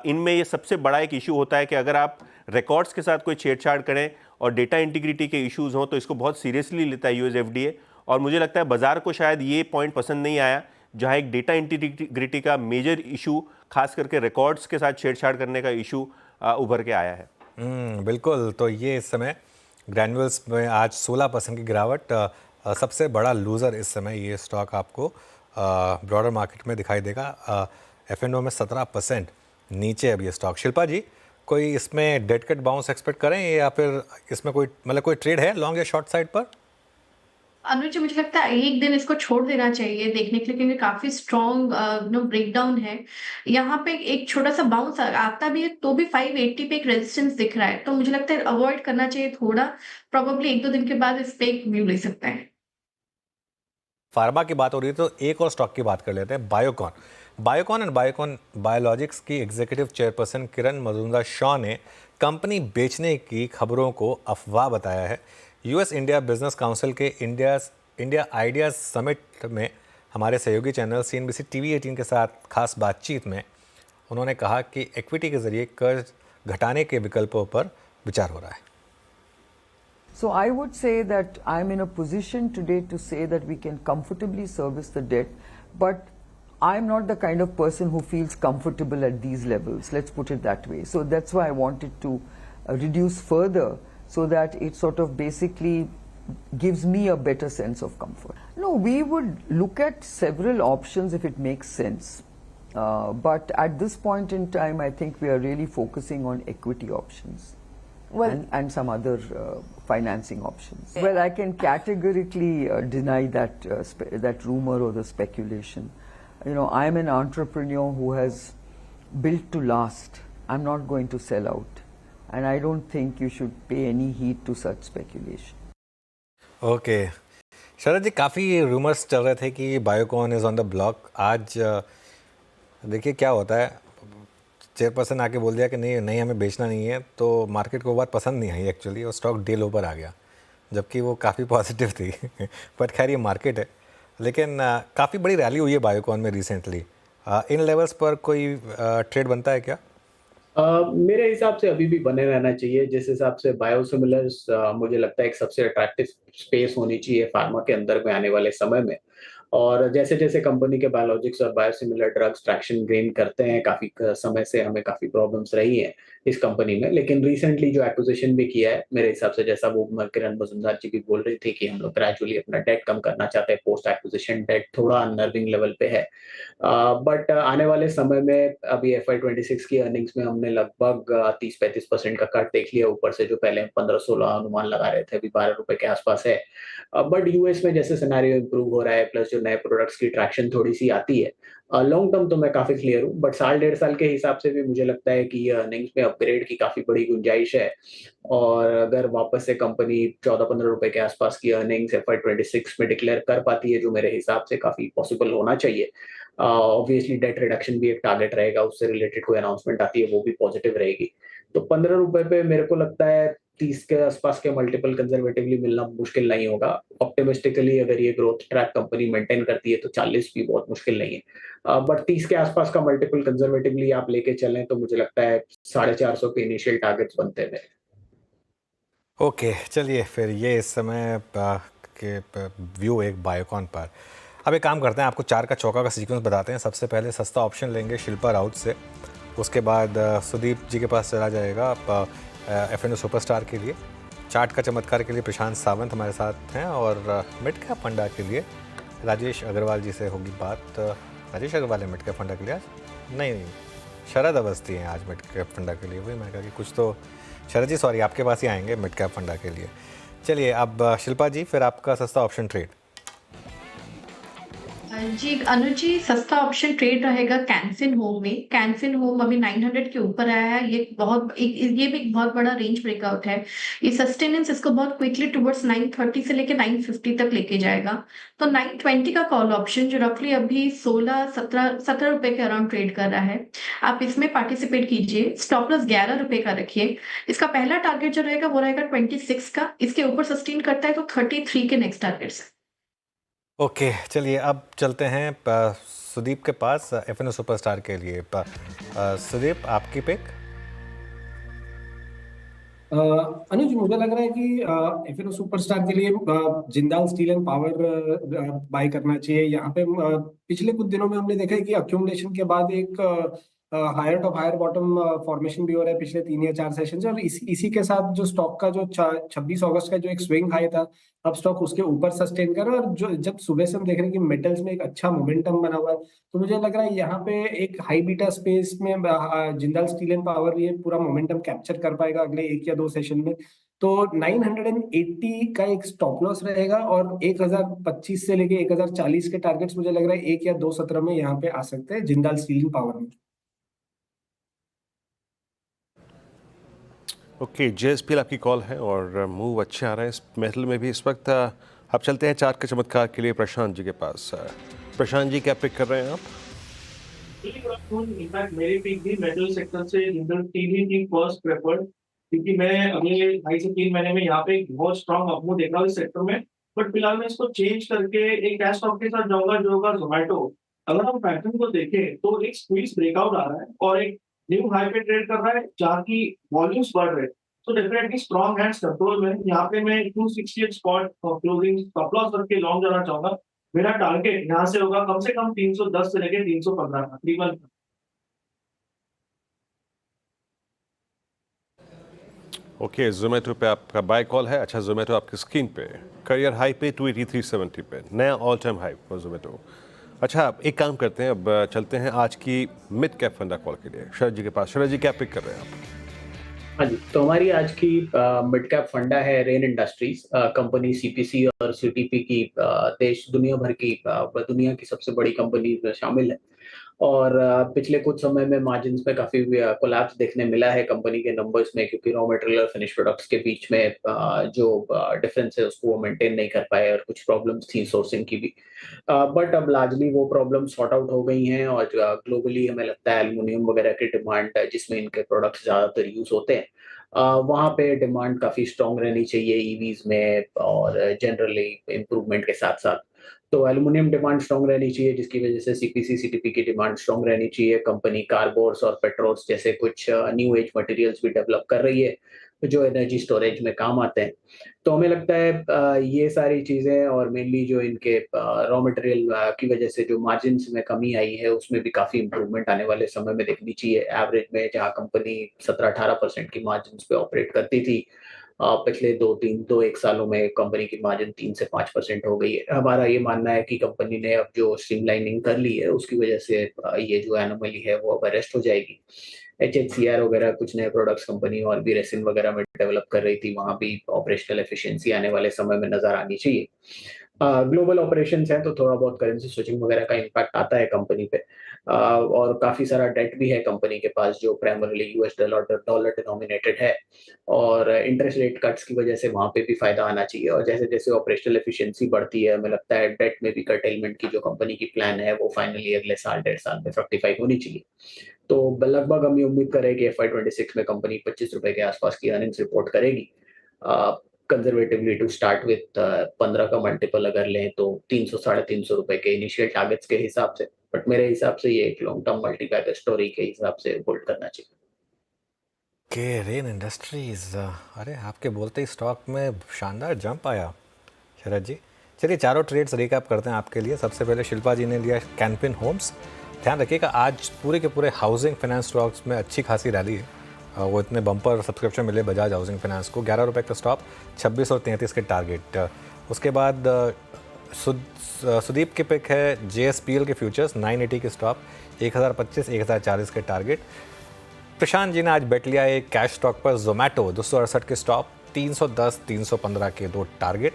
इनमें ये सबसे बड़ा एक इशू होता है कि अगर आप रिकॉर्ड्स के साथ कोई छेड़छाड़ करें और डेटा इंटीग्रिटी के इश्यूज़ हों, तो इसको बहुत सीरियसली लेता है US FDA। और मुझे लगता है बाज़ार को शायद ये पॉइंट पसंद नहीं आया, जहाँ एक डेटा इंटीग्रिटी का मेजर इशू, खास करके रिकॉर्ड्स के साथ छेड़छाड़ करने का इशू उभर के आया है। बिल्कुल। तो ये इस समय ग्रैन्यूल्स में आज 16% की गिरावट। सबसे बड़ा लूज़र इस समय ये स्टॉक आपको ब्रॉडर मार्केट में दिखाई देगा। F&O में 17% नीचे अब ये स्टॉक। शिल्पा जी, कोई इसमें डेड कट बाउंस एक्सपेक्ट करें या फिर इसमें कोई ट्रेड है लॉन्ग या शॉर्ट साइड पर? अनुज जी, मुझे लगता है एक दिन इसको छोड़ देना चाहिए देखने के लिए, क्योंकि काफी स्ट्रॉन्ग ब्रेकडाउन है। यहाँ पे एक छोटा सा बाउंस आता भी है तो भी 580 पे एक रेजिस्टेंस दिख रहा है, तो मुझे लगता है अवॉइड करना चाहिए थोड़ा। प्रोबेबली 1-2 दिन के बाद इस पे एक व्यू ले सकते हैं। फार्मा की बात हो रही है तो एक और स्टॉक की बात कर लेते हैं, बायोकॉन एंड बायोकॉन बायोलॉजिक्स की एग्जीक्यूटिव चेयरपर्सन किरण मजूमदार-शॉ ने कंपनी बेचने की खबरों को अफवाह बताया है। यूएस इंडिया बिजनेस काउंसिल के इंडिया आइडियाज समिट में हमारे सहयोगी चैनल CNBC TV18 के साथ खास बातचीत में उन्होंने कहा कि इक्विटी के जरिए कर्ज घटाने के विकल्पों पर विचार हो रहा है। So I would say that I'm in a position today to say that we can comfortably service the debt, but I'm not the kind of person who feels comfortable at these levels, let's put it that way. So that's why I wanted to reduce further so that it sort of basically gives me a better sense of comfort. No, we would look at several options if it makes sense. But at this point in time, I think we are really focusing on equity options. Well, And some other financing options. Well, I can categorically deny that that rumor or the speculation. You know, I'm an entrepreneur who has built to last. I'm not going to sell out, and I don't think you should pay any heed to such speculation. Okay Sharad ji, काफ़ी rumours चल रहे थे कि Biocon is on the block. आज देखिए क्या होता है, चेयरपर्सन आके बोल दिया कि नहीं हमें बेचना नहीं है, तो मार्केट को वो बात पसंद नहीं आई एक्चुअली, और स्टॉक डे लो पर आ गया, जबकि वो काफ़ी पॉजिटिव थी। बट खैर ये मार्केट है, लेकिन काफ़ी बड़ी रैली हुई है बायोकॉन में रिसेंटली। इन लेवल्स पर कोई ट्रेड बनता है क्या? मेरे हिसाब से अभी भी बने रहना चाहिए। जिस हिसाब से बायोसिमिलर्स मुझे लगता है एक सबसे अट्रैक्टिव स्पेस होनी चाहिए फार्मा के अंदर में आने वाले समय में। और जैसे जैसे कंपनी के बायोलॉजिक्स और बायोसिमिलर ड्रग्स ट्रैक्शन गेन करते हैं, काफी समय से हमें काफी प्रॉब्लम्स रही हैं इस कंपनी में, लेकिन रिसेंटली जो एक्विजिशन भी किया है, मेरे हिसाब से जैसा वो किरण मजूमदार जी भी बोल रही थी कि हम लोग ग्रेजुअली अपना डेट कम करना चाहते हैं, पोस्ट एक्विजिशन डेट थोड़ा अननर्विंग लेवल पे है। बट आने वाले समय में अभी FY26 की अर्निंग्स में हमने लगभग 30-35% का कट देख लिया ऊपर से, जो पहले 15-16 अनुमान लगा रहे थे, अभी 12 रुपए के आसपास है। बट यूएस में जैसे सिनेरियो इंप्रूव हो रहा है, प्लस जो नए प्रोडक्ट्स की ट्रैक्शन थोड़ी सी आती है, लॉन्ग टर्म तो मैं काफी क्लियर हूँ, बट साल 1.5 साल के हिसाब से भी मुझे लगता है कि ये अर्निंग्स में अपग्रेड की काफी बड़ी गुंजाइश है। और अगर वापस से कंपनी 14-15 रुपए के आसपास की अर्निंग्स FY26 में डिक्लेयर कर पाती है, जो मेरे हिसाब से काफी पॉसिबल होना चाहिए। ऑब्वियसली डेट रिडक्शन भी एक टारगेट रहेगा, उससे रिलेटेड कोई अनाउंसमेंट आती है वो भी पॉजिटिव रहेगी। तो 15 रुपए पे मेरे को लगता है 30 के आसपास के मल्टीपल कंजर्वेटिवली मिलना मुश्किल नहीं होगा। ऑप्टिमिस्टिकली अगर ये ग्रोथ ट्रैक कंपनी मेंटेन करती है तो 40 भी बहुत मुश्किल नहीं है। बट 30 के आसपास का मल्टीपल कंजर्वेटिवली आप लेके चलें तो मुझे लगता है 450 के इनिशियल टारगेट्स बनते हैं। ओके चलिए, फिर ये इस समय के व्यू एक बायोकॉन पर। अब एक काम करते हैं, आपको 4 का चौका का सीक्वेंस बताते हैं। सबसे पहले सस्ता ऑप्शन लेंगे शिल्पा राउत से, उसके बाद सुदीप जी के पास चला जाएगा F&O सुपरस्टार के लिए, चार्ट का चमत्कार के लिए प्रशांत सावंत हमारे साथ हैं, और मिड कैप फंडा के लिए राजेश अग्रवाल जी से होगी बात। राजेश अग्रवाल है मिड कैप फंडा के लिए आज? नहीं, शरद अवस्थी हैं आज मिड कैप फंडा के लिए। वही मैं कहा कि कुछ तो शरद जी सॉरी आपके पास ही आएंगे मिड कैप फंडा के लिए। चलिए अब शिल्पा जी, फिर आपका सस्ता ऑप्शन ट्रेड। जी अनुज जी, सस्ता ऑप्शन ट्रेड रहेगा कैनफिन होम में। कैनफिन होम अभी 900 के ऊपर आया है। ये भी एक बहुत बड़ा रेंज ब्रेकआउट है। ये सस्टेनेंस इसको बहुत क्विकली टुवर्ड्स 930 से लेके 950 तक लेके जाएगा। तो 920 का कॉल ऑप्शन जो रफली अभी 16-17 रुपए के अराउंड ट्रेड कर रहा है, आप इसमें पार्टिसिपेट कीजिए। स्टॉप लॉस 11 रुपए का रखिए। इसका पहला टारगेट जो रहेगा वो रहेगा 26 का। इसके ऊपर सस्टेन करता है तो 33 के नेक्स्ट टारगेट से। ओके चलिए अब चलते हैं सुदीप के पास F&O सुपरस्टार के लिए। सुदीप, आपकी पिक? अनुज, मुझे लग रहा है कि F&O सुपरस्टार के लिए Jindal steel and power bye करना चाहिए। यहाँ पे पिछले कुछ दिनों में हमने देखा है कि अक्यूमुलेशन के बाद एक higher top higher bottom formation भी हो रहा है पिछले 3 या 4 सेशन से, और इसी के साथ जो स्टॉक का जो 26 अगस्त का जो एक स्विंग हाई था, अब स्टॉक उसके ऊपर सस्टेन कर रहा है। और जो जब सुबह से हम देख रहे हैं कि मेटल्स में एक अच्छा मोमेंटम बना हुआ है, तो मुझे लग रहा है यहाँ पे एक हाई बीटा स्पेस में जिंदाल स्टील एंड पावर ये पूरा मोमेंटम कैप्चर कर पाएगा अगले 1 या 2 सेशन में। तो 980 का एक स्टॉप लॉस रहेगा, और 1025 से लेके 1040 के टारगेट्स मुझे लग रहा है 1 या 2 सत्र में यहाँ पे आ सकते हैं जिंदाल स्टील एंड पावर में। ओके, जेएसपीएल आपकी कॉल है और मूव अच्छे आ रहे हैं इस मेटल में भी इस वक्त। आप चलते हैं चार्ट के चमत्कार के लिए प्रशांत जी के पास। प्रशांत जी, क्या पिक कर रहे हैं आप? इनफैक्ट मेरी पिक भी मेटल सेक्टर से जिंदल स्टील ही थी फर्स्ट प्रेफर्ड, क्योंकि मैं अगले 2.5 से 3 महीने में यहाँ पे एक बहुत स्ट्रॉन्ग अपमूव देख रहा हूँ इस सेक्टर में। बट फिलहाल मैं इसको चेंज करके एक कैश स्टॉक के साथ जाऊंगा जो होगा जोमेटो। अगर हम पैटर्न को देखें तो एक स्क्वीज ब्रेकआउट आ रहा है और एक न्यू हाई पे ट्रेड कर रहा है जहाँ की वॉल्यूम्स बढ़ रहे हैं। तो डेफिनेटली स्ट्रॉन्ग हैंड्स कंट्रोल में यहाँ पे मैं 268 स्पॉट क्लोजिंग स्टॉप लॉस करके लॉन्ग जाना चाहूंगा। मेरा टारगेट यहाँ से होगा कम से कम 310 से लेके 315 तकरीबन। ओके, जोमेटो पे आपका बाय कॉल है। अच्छा, जोमेटो आपकी स्क्रीन पे करियर हाई पे 283.70 पे नया all time high for Zomato. अच्छा, एक काम करते हैं, अब चलते हैं आज की मिड कैप फंडा कॉल के लिए शरद जी के पास। शरद जी, क्या पिक कर रहे हैं आप? हाँ जी, तो हमारी आज की मिड कैप फंडा है रेन इंडस्ट्रीज। कंपनी सीपीसी और सीटीपी की देश दुनिया भर की दुनिया की सबसे बड़ी कंपनी शामिल है। और पिछले कुछ समय में मार्जिन्स में काफी कोलैप्स देखने मिला है कंपनी के नंबर्स में, क्योंकि रॉ मटेरियल और फिनिश प्रोडक्ट्स के बीच में जो डिफरेंस है उसको वो मेंटेन नहीं कर पाए, और कुछ प्रॉब्लम्स थी सोर्सिंग की भी। बट अब लार्जली वो प्रॉब्लम सॉर्ट आउट हो गई हैं, और ग्लोबली हमें लगता है एल्युमिनियम वगैरह की डिमांड जिसमें इनके प्रोडक्ट्स ज्यादातर यूज होते हैं, वहाँ पे डिमांड काफी स्ट्रांग रहनी चाहिए ईवीज में, और जनरली इम्प्रूवमेंट के साथ साथ। तो एल्युमिनियम डिमांड स्ट्रांग रहनी चाहिए, जिसकी वजह से सीपीसी सीटीपी की डिमांड स्ट्रांग रहनी चाहिए। कंपनी कार्बोर्स और पेट्रोल्स जैसे कुछ न्यू एज मटेरियल्स भी डेवलप कर रही है जो एनर्जी स्टोरेज में काम आते हैं। तो हमें लगता है ये सारी चीजें, और मेनली जो इनके रॉ मटेरियल की वजह से जो मार्जिन्स में कमी आई है उसमें भी काफी इंप्रूवमेंट आने वाले समय में देखनी चाहिए। एवरेज में जहां कंपनी 17-18% की मार्जिन्स पे ऑपरेट करती थी, पिछले 2-1 सालों में कंपनी की मार्जिन 3 से 5% हो गई है। हमारा ये मानना है कि कंपनी ने अब जो स्ट्रीमलाइनिंग कर ली है उसकी वजह से ये जो एनोमली है वो अब अरेस्ट हो जाएगी। HHCR वगैरह कुछ नए प्रोडक्ट्स कंपनी और भी रेसिन वगैरह में डेवलप कर रही थी, वहां भी ऑपरेशनल एफिशिएंसी आने वाले समय में नजर आनी चाहिए। ग्लोबल ऑपरेशंस हैं तो थोड़ा बहुत करेंसी स्विचिंग वगैरह का इम्पैक्ट आता है कंपनी पे, और काफी सारा डेट भी है कंपनी के पास जो प्राइमरीली यूएस डॉलर डिनोमिनेटेड है, और इंटरेस्ट रेट कट्स की वजह से वहां पे भी फायदा आना चाहिए। और जैसे जैसे ऑपरेशनल एफिशिएंसी बढ़ती है, हमें लगता है डेट में भी कर्टेलमेंट की जो कंपनी की प्लान है वो फाइनली अगले साल 1.5 साल में फ्रक्टिफाई होनी चाहिए। तो लगभग हम ये उम्मीद करें कि FY26 में कंपनी 25 रुपए के आसपास की अर्निंग्स रिपोर्ट करेगी। कंजर्वेटिवली टू स्टार्ट विथ 15 का मल्टीपल अगर लें तो 300-350 रुपए के इनिशियल टारगेट्स के हिसाब से, बट मेरे हिसाब से ये एक लॉन्ग टर्म मल्टीबैगर स्टोरी के हिसाब से होल्ड करना चाहिए। के रेन इंडस्ट्रीज, अरे आपके बोलते ही स्टॉक में शानदार जंप आया शरद जी। चलिए चारों ट्रेड्स रिकैप करते हैं आपके लिए। सबसे पहले शिल्पा जी ने लिया कैनफिन होम्स। ध्यान रखिएगा आज पूरे के पूरे हाउसिंग फाइनेंस स्टॉक्स में अच्छी खासी रैली है। वो इतने बम्पर सब्सक्रिप्शन मिले बजाज हाउसिंग फाइनेंस को, 11 रुपये का स्टॉप, 26 और 33 के टारगेट। उसके बाद सुदीप के पिक है JSPL के फ्यूचर्स, 980 के स्टॉप, 1025-1040 के टारगेट। प्रशांत जी ने आज बैठ लिया एक कैश स्टॉक पर जोमेटो, 268 के स्टॉप, 310-315 के 2 टारगेट।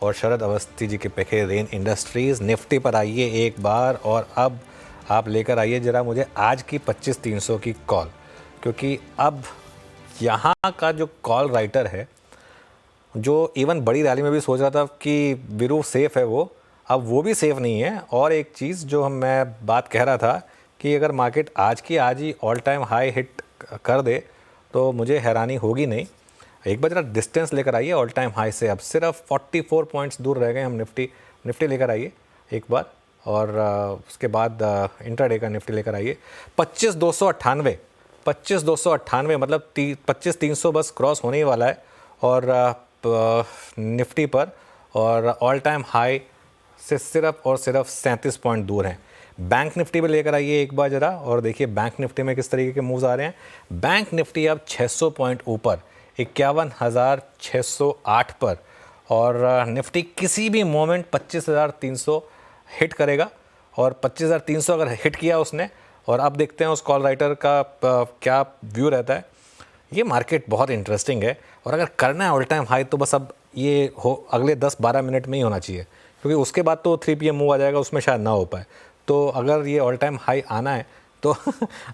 और शरद अवस्थी जी के पिक है रेन इंडस्ट्रीज़। निफ्टी पर आइए एक बार, और अब आप लेकर आइए जरा मुझे आज की 25-300 की कॉल, क्योंकि अब यहाँ का जो कॉल राइटर है, जो इवन बड़ी रैली में भी सोच रहा था कि वीरू सेफ़ है, वो अब वो भी सेफ़ नहीं है। और एक चीज़ जो मैं बात कह रहा था कि अगर मार्केट आज की आज ही ऑल टाइम हाई हिट कर दे तो मुझे हैरानी होगी नहीं। एक बार जरा डिस्टेंस लेकर आइए ऑल टाइम हाई से, अब सिर्फ 44 पॉइंट्स दूर रह गए हम। निफ्टी लेकर आइए एक बार, और उसके बाद इंट्राडे का निफ्टी लेकर आइए। 25,298 मतलब 25,300 बस क्रॉस होने ही वाला है, और निफ्टी पर, और ऑल टाइम हाई से सिर्फ और सिर्फ 37 पॉइंट दूर हैं। बैंक निफ्टी पे लेकर आइए एक बार ज़रा और देखिए बैंक निफ्टी में किस तरीके के मूव्स आ रहे हैं। बैंक निफ्टी अब 600 पॉइंट ऊपर 51,608 पर, और निफ्टी किसी भी मोमेंट 25,300 हिट करेगा, और 25,300 अगर हिट किया उसने, और अब देखते हैं उस कॉल राइटर का क्या व्यू रहता है। ये मार्केट बहुत इंटरेस्टिंग है, और अगर करना है ऑल टाइम हाई तो बस अब ये हो अगले 10-12 मिनट में ही होना चाहिए, क्योंकि उसके बाद तो 3 PM मूव आ जाएगा, उसमें शायद ना हो पाए। तो अगर ये ऑल टाइम हाई आना है तो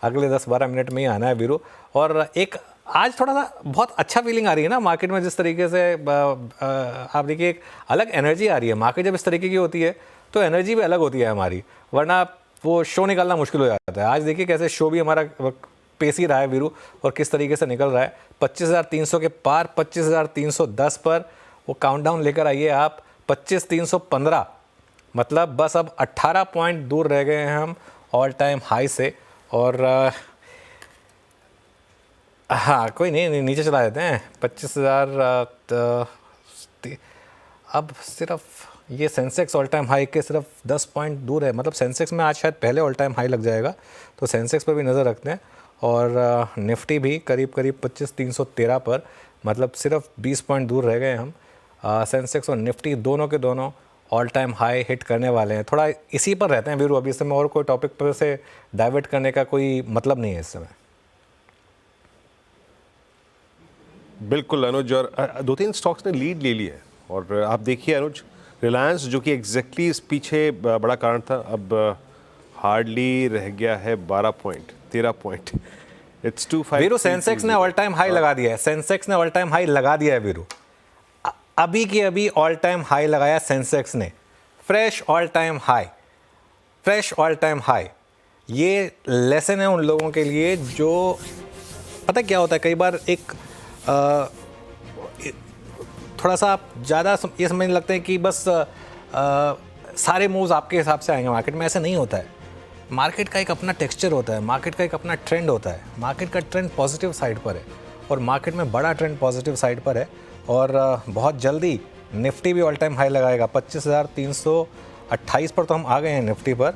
अगले 10-12 मिनट में ही आना है वीरू। और एक आज थोड़ा सा बहुत अच्छा फीलिंग आ रही है ना मार्केट में, जिस तरीके से आप देखिए एक अलग एनर्जी आ रही है। मार्केट जब इस तरीके की होती है तो एनर्जी भी अलग होती है हमारी, वरना वो शो निकालना मुश्किल हो जाता है। आज देखिए कैसे शो भी हमारा पेश ही रहा है वीरू, और किस तरीके से निकल रहा है 25,300 के पार, 25,310 पर वो काउंटडाउन लेकर आइए आप 25,315, मतलब बस अब 18 पॉइंट दूर रह गए हैं हम ऑल टाइम हाई से। और हाँ कोई नहीं, नीचे चला देते हैं 25,000। अब सिर्फ ये सेंसेक्स ऑल टाइम हाई के सिर्फ 10 पॉइंट दूर है, मतलब सेंसेक्स में आज शायद पहले ऑल टाइम हाई लग जाएगा, तो सेंसेक्स पर भी नज़र रखते हैं। और निफ्टी भी करीब 25,313 पर, मतलब सिर्फ 20 पॉइंट दूर रह गए हम। सेंसेक्स और निफ्टी दोनों के दोनों ऑल टाइम हाई हिट करने वाले हैं। थोड़ा इसी पर रहते हैं वीरू अभी इस समय, और कोई टॉपिक पर से डाइवर्ट करने का कोई मतलब नहीं है इस समय। बिल्कुल अनुज, और 2-3 स्टॉक्स ने लीड ले ली है। और आप देखिए अनुज, रिलायंस जो कि एग्जैक्टली इस पीछे बड़ा कारण था, अब हार्डली रह गया है 12 point 13 point. It's 25 Veeru Sensex ने ऑल टाइम हाई लगा दिया है, सेंसेक्स ने ऑल टाइम हाई लगा दिया है वीरू, अभी की अभी ऑल टाइम हाई लगाया सेंसेक्स ने, fresh all time high, fresh all time high. ये लेसन है उन लोगों के लिए जो, पता क्या होता है कई बार एक थोड़ा सा आप ज़्यादा ये समझने लगते हैं कि बस सारे मूव्स आपके हिसाब से आएंगे मार्केट में। ऐसा नहीं होता है। मार्केट का एक अपना टेक्सचर होता है, मार्केट का एक अपना ट्रेंड होता है। मार्केट का ट्रेंड पॉजिटिव साइड पर है, और मार्केट में बड़ा ट्रेंड पॉजिटिव साइड पर है। और बहुत जल्दी निफ्टी भी ऑल टाइम हाई लगाएगा 25,328 पर, तो हम आ गए हैं निफ्टी पर।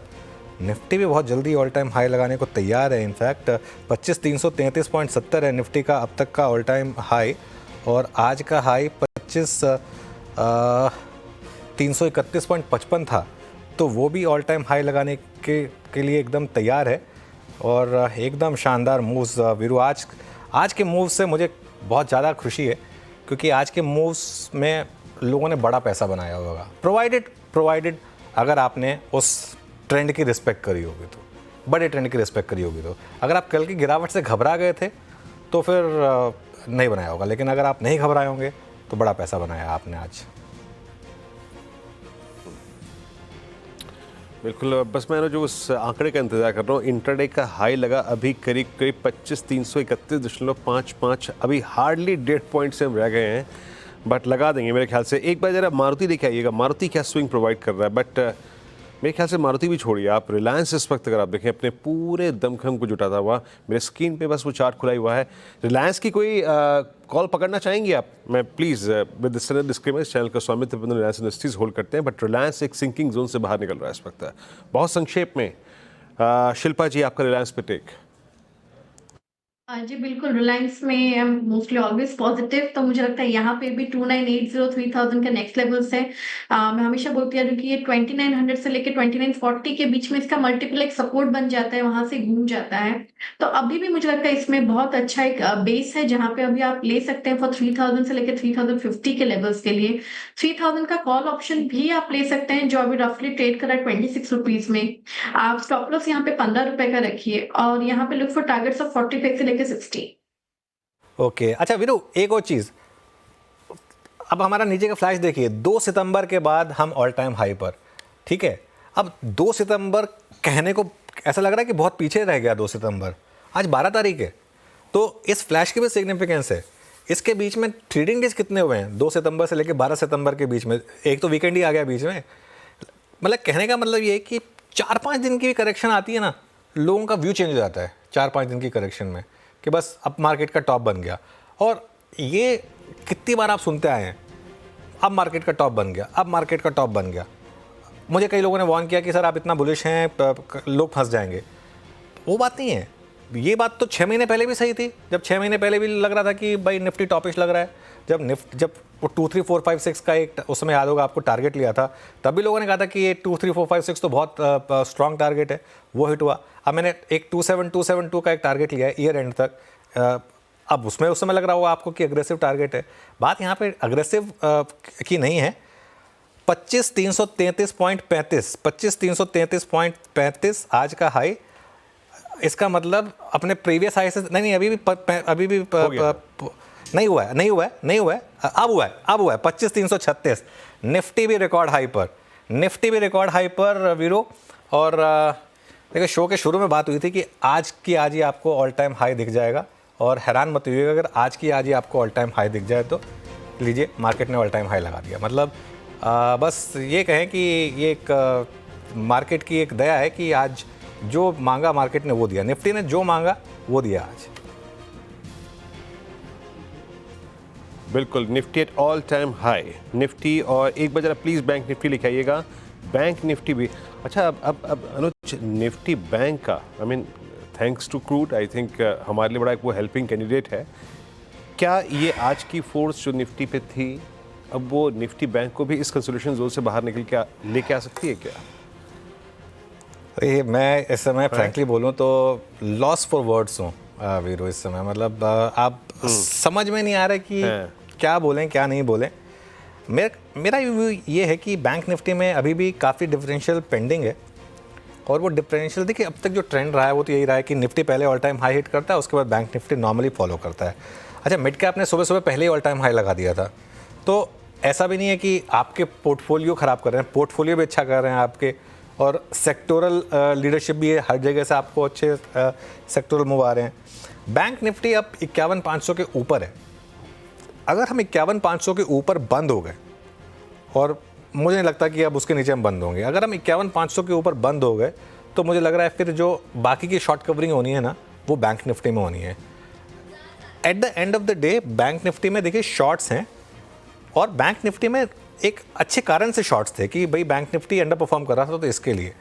निफ्टी भी बहुत जल्दी ऑल टाइम हाई लगाने को तैयार है। इनफैक्ट 25,333.70 है निफ्टी का अब तक का ऑल टाइम हाई, और आज का हाई 25,331.55 था, तो वो भी ऑल टाइम हाई लगाने के लिए एकदम तैयार है। और एकदम शानदार मूव्स वीरू, आज के मूव से मुझे बहुत ज़्यादा खुशी है, क्योंकि आज के मूव्स में लोगों ने बड़ा पैसा बनाया होगा, प्रोवाइडेड अगर आपने उस ट्रेंड की रिस्पेक्ट करी होगी तो, बड़े ट्रेंड की रिस्पेक्ट करी होगी तो। अगर आप कल की गिरावट से घबरा गए थे तो फिर नहीं बनाया होगा, लेकिन अगर आप नहीं घबराए होंगे तो बड़ा पैसा बनाया आपने आज। बिल्कुल, बस मैं जो उस आंकड़े का इंतजार कर रहा हूँ। इंटरडे का हाई लगा अभी करीब 25,331.55, अभी हार्डली 1.5 पॉइंट से हम रह गए हैं, बट लगा देंगे मेरे ख्याल से। एक बार ज़रा मारुति देखे आइएगा, मारुति क्या स्विंग प्रोवाइड कर रहा है। बट मेरे ख्याल से मारुति भी छोड़िए, आप रिलायंस इस वक्त अगर आप देखें अपने पूरे दमखम को जुटाता हुआ, मेरे स्क्रीन पे बस वो चार्ट खुला हुआ है। रिलायंस की कोई कॉल पकड़ना चाहेंगे आप? मैं प्लीज़ विद डिस्क्लेमर, इस चैनल का स्वामित्व रिलायंस इंडस्ट्रीज होल्ड करते हैं, बट रिलायंस एक सिंकिंग जोन से बाहर निकल रहा है इस वक्त। बहुत संक्षेप में शिल्पा जी, आपका रिलायंस पे टेक। जी बिल्कुल, रिलायंस में I am mostly always positive. तो मुझे लगता है यहाँ पे भी 2980 3000 का नेक्स्ट लेवल्स है। मैं हमेशा बोलती हूँ कि ये 2900 से लेकर 2940 के बीच में इसका मल्टीपल एक सपोर्ट बन जाता है, वहां से घूम जाता है। तो अभी भी मुझे लगता है इसमें बहुत अच्छा एक बेस है, जहाँ पे अभी आप ले सकते हैं फॉर 3000 से लेकर 3050 के लेवल्स के लिए। 3000 का कॉल ऑप्शन भी आप ले सकते हैं, जो अभी रफली ट्रेड कर रहा है 26 रुपीज में। आप स्टॉप लॉस यहाँ पे 15 रुपए का रखिए, और यहाँ पे लुक फॉर टारगेट्स ऑफ 45 से लेकर 60। ओके, अच्छा वीरू, एक और चीज़, अब हमारा नीचे का फ्लैश देखिए, 2 सितंबर के बाद हम ऑल टाइम हाई पर, ठीक है। अब 2 सितंबर कहने को ऐसा लग रहा है कि बहुत पीछे रह गया 2 सितंबर, आज 12 तारीख है, तो इस फ्लैश की भी सिग्निफिकेंस है। इसके बीच में ट्रेडिंग डेज कितने हुए हैं 2 सितंबर से लेकर 12 सितंबर के बीच में? एक तो वीकेंड ही आ गया बीच में। मतलब कहने का मतलब ये है कि 4-5 दिन की भी करेक्शन आती है ना, लोगों का व्यू चेंज हो जाता है 4-5 दिन की करेक्शन में, कि बस अब मार्केट का टॉप बन गया। और ये कितनी बार आप सुनते आए हैं, अब मार्केट का टॉप बन गया, अब मार्केट का टॉप बन गया। मुझे कई लोगों ने वार्न किया कि सर आप इतना बुलिश हैं, लोग फंस जाएंगे। वो बात नहीं है। ये बात तो 6 महीने पहले भी सही थी, जब 6 महीने पहले भी लग रहा था कि भाई निफ्टी टॉपिश लग रहा है। जब वो 2 3 4 5 6 का एक, उस समय याद होगा आपको, टारगेट लिया था, तब भी लोगों ने कहा था कि ये 2 3 4 5 6 तो बहुत स्ट्रॉन्ग टारगेट है, वो हिट हुआ। अब मैंने एक 27272 का एक टारगेट लिया है ईयर एंड तक। अब उसमें उस समय लग रहा होगा आपको कि अग्रेसिव टारगेट है। बात यहाँ पे अग्रेसिव की नहीं है। 25,333.35 25,333.35 आज का हाई। इसका मतलब अपने प्रीवियस हाई से नहीं, अभी भी नहीं हुआ है, अब हुआ है 25,336। निफ्टी भी रिकॉर्ड हाई पर वीरो। और देखिए, शो के शुरू में बात हुई थी कि आज ही आपको ऑल टाइम हाई दिख जाएगा, और हैरान मत होइएगा अगर आज ही आपको ऑल टाइम हाई दिख जाए तो। लीजिए, मार्केट ने ऑल टाइम हाई लगा दिया। मतलब बस ये कहें कि ये एक मार्केट की एक दया है कि आज जो मांगा मार्केट ने वो दिया, निफ्टी ने जो मांगा वो दिया आज। बिल्कुल, Nifty at all time high Nifty. और एक बार जरा प्लीज़ बैंक निफ्टी लिखाइएगा, बैंक निफ्टी भी। अच्छा, अब अनुज, निफ्टी बैंक का, I mean thanks to crude, I think हमारे लिए बड़ा एक वो हेल्पिंग कैंडिडेट है। क्या ये आज की फोर्स जो निफ्टी पे थी, अब वो निफ्टी बैंक को भी इस कंसोलिडेशन जोन से बाहर निकल के लेके आ सकती है क्या? ये मैं इस समय फ्रैंकली बोलूँ तो लॉस फॉर वर्ड्स हूँ वीरो इस समय। मतलब आप समझ में नहीं आ रहा कि क्या बोलें क्या नहीं बोलें। मेरा व्यू ये है कि बैंक निफ्टी में अभी भी काफ़ी डिफरेंशियल पेंडिंग है, और वो डिफरेंशियल देखिए, अब तक जो ट्रेंड रहा है वो तो यही रहा है कि निफ्टी पहले ऑल टाइम हाई हिट करता है, उसके बाद बैंक निफ्टी नॉर्मली फॉलो करता है। अच्छा, मिड कैप ने सुबह पहले ही ऑल टाइम हाई लगा दिया था, तो ऐसा भी नहीं है कि आपके पोर्टफोलियो ख़राब कर रहे हैं, पोर्टफोलियो भी अच्छा कर रहे हैं आपके, और सेक्टोरल लीडरशिप भी है, हर जगह से आपको अच्छे सेक्टोरल मूव आ रहे हैं। बैंक निफ्टी अब 51,500 के ऊपर है। अगर हम 51,500 के ऊपर बंद हो गए, और मुझे नहीं लगता कि अब उसके नीचे हम बंद होंगे, अगर हम 51,500 के ऊपर बंद हो गए तो मुझे लग रहा है फिर जो बाकी की शॉर्ट कवरिंग होनी है ना, वो बैंक निफ्टी में होनी है। At the end of the day bank Nifty में देखिए शॉर्ट्स हैं, और बैंक निफ्टी में एक अच्छे कारण से शॉर्ट्स थे कि भाई बैंक निफ्टी अंडर परफॉर्म कर रहा था तो इसके लिए।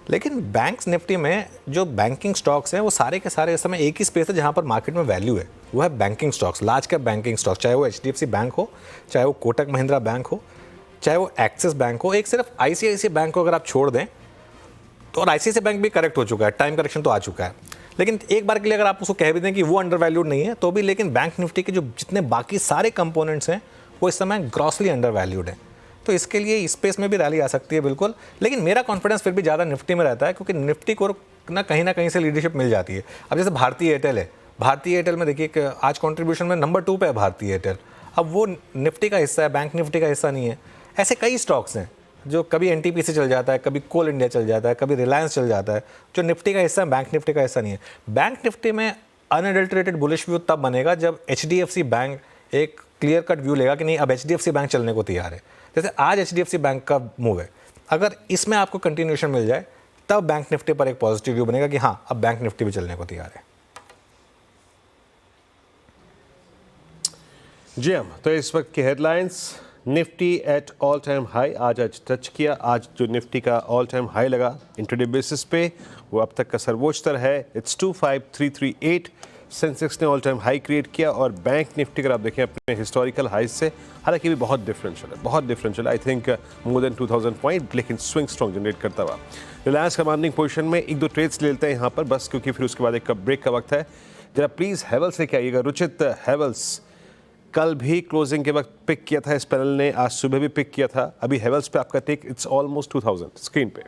लेकिन बैंक निफ्टी में जो बैंकिंग स्टॉक्स हैं वो सारे के सारे इस समय एक ही स्पेस है जहाँ पर मार्केट में वैल्यू है, वो है banking stocks, large cap banking stocks, चाहे वो HDFC बैंक हो, चाहे वो कोटक महिंद्रा बैंक हो, चाहे वो एक्सिस बैंक हो। एक सिर्फ ICICI बैंक को अगर आप छोड़ दें तो, और ICICI बैंक भी करेक्ट हो चुका है, टाइम करेक्शन तो आ चुका है, लेकिन एक बार के लिए अगर आप उसको कह भी दें कि वो अंडर वैल्यूड नहीं है तो भी, लेकिन बैंक निफ्टी के जो जितने बाकी सारे कंपोनेंट्स हैं वो इस समय ग्रॉसली अंडर वैल्यूड है। तो इसके लिए इस स्पेस में भी रैली आ सकती है बिल्कुल, लेकिन मेरा कॉन्फिडेंस फिर भी ज़्यादा निफ्टी में रहता है, क्योंकि निफ्टी को ना कहीं से लीडरशिप मिल जाती है। अब जैसे भारतीय एयरटेल है, भारतीय एयरटेल में देखिए कि आज कंट्रीब्यूशन में नंबर 2 पे है भारतीय एयरटेल, अब वो निफ्टी का हिस्सा है, बैंक निफ्टी का हिस्सा नहीं है। ऐसे कई स्टॉक्स हैं जो कभी NTPC चल जाता है, कभी कोल इंडिया चल जाता है, कभी रिलायंस चल जाता है, जो निफ्टी का हिस्सा है, बैंक निफ्टी का हिस्सा नहीं है। बैंक निफ्टी में अनएडल्टरेटेड बुलिश व्यू तब बनेगा जब HDFC बैंक एक क्लियर कट व्यू लेगा कि नहीं, अब HDFC बैंक चलने को तैयार है। जैसे आज HDFC बैंक का मूव है, अगर इसमें आपको कंटिन्यूएशन मिल जाए तब बैंक निफ्टी पर एक पॉजिटिव व्यू बनेगा कि हाँ, अब बैंक निफ्टी भी चलने को तैयार है। जी हम तो इस वक्त की headlines, Nifty at all time high आज टच किया। आज जो निफ्टी का ऑल टाइम हाई लगा इंट्राडे बेसिस पे, वो अब तक का सर्वोच्च स्तर है, इट्स 25,338। सेंसेक्स ने ऑल टाइम हाई क्रिएट किया, और बैंक निफ्टी अगर आप देखें अपने हिस्टोरिकल हाई से, हालांकि भी बहुत डिफरेंशियल है, I think more than 2000 point, लेकिन स्विंग स्ट्रॉन्ग जनरेट करता हुआ। रिलायंस कमांडिंग पोजीशन में, एक दो ट्रेड्स ले लेते हैं यहाँ पर बस, क्योंकि फिर उसके बाद एक ब्रेक का वक्त है। जरा प्लीज़ हेवल्स लेके आइएगा। रुचित, हेवल्स कल भी क्लोजिंग के वक्त पिक किया था इस पैनल ने, आज सुबह भी पिक किया था। अभी हेवल्स पे आपका टेक, इट्स ऑलमोस्ट 2000 स्क्रीन पे।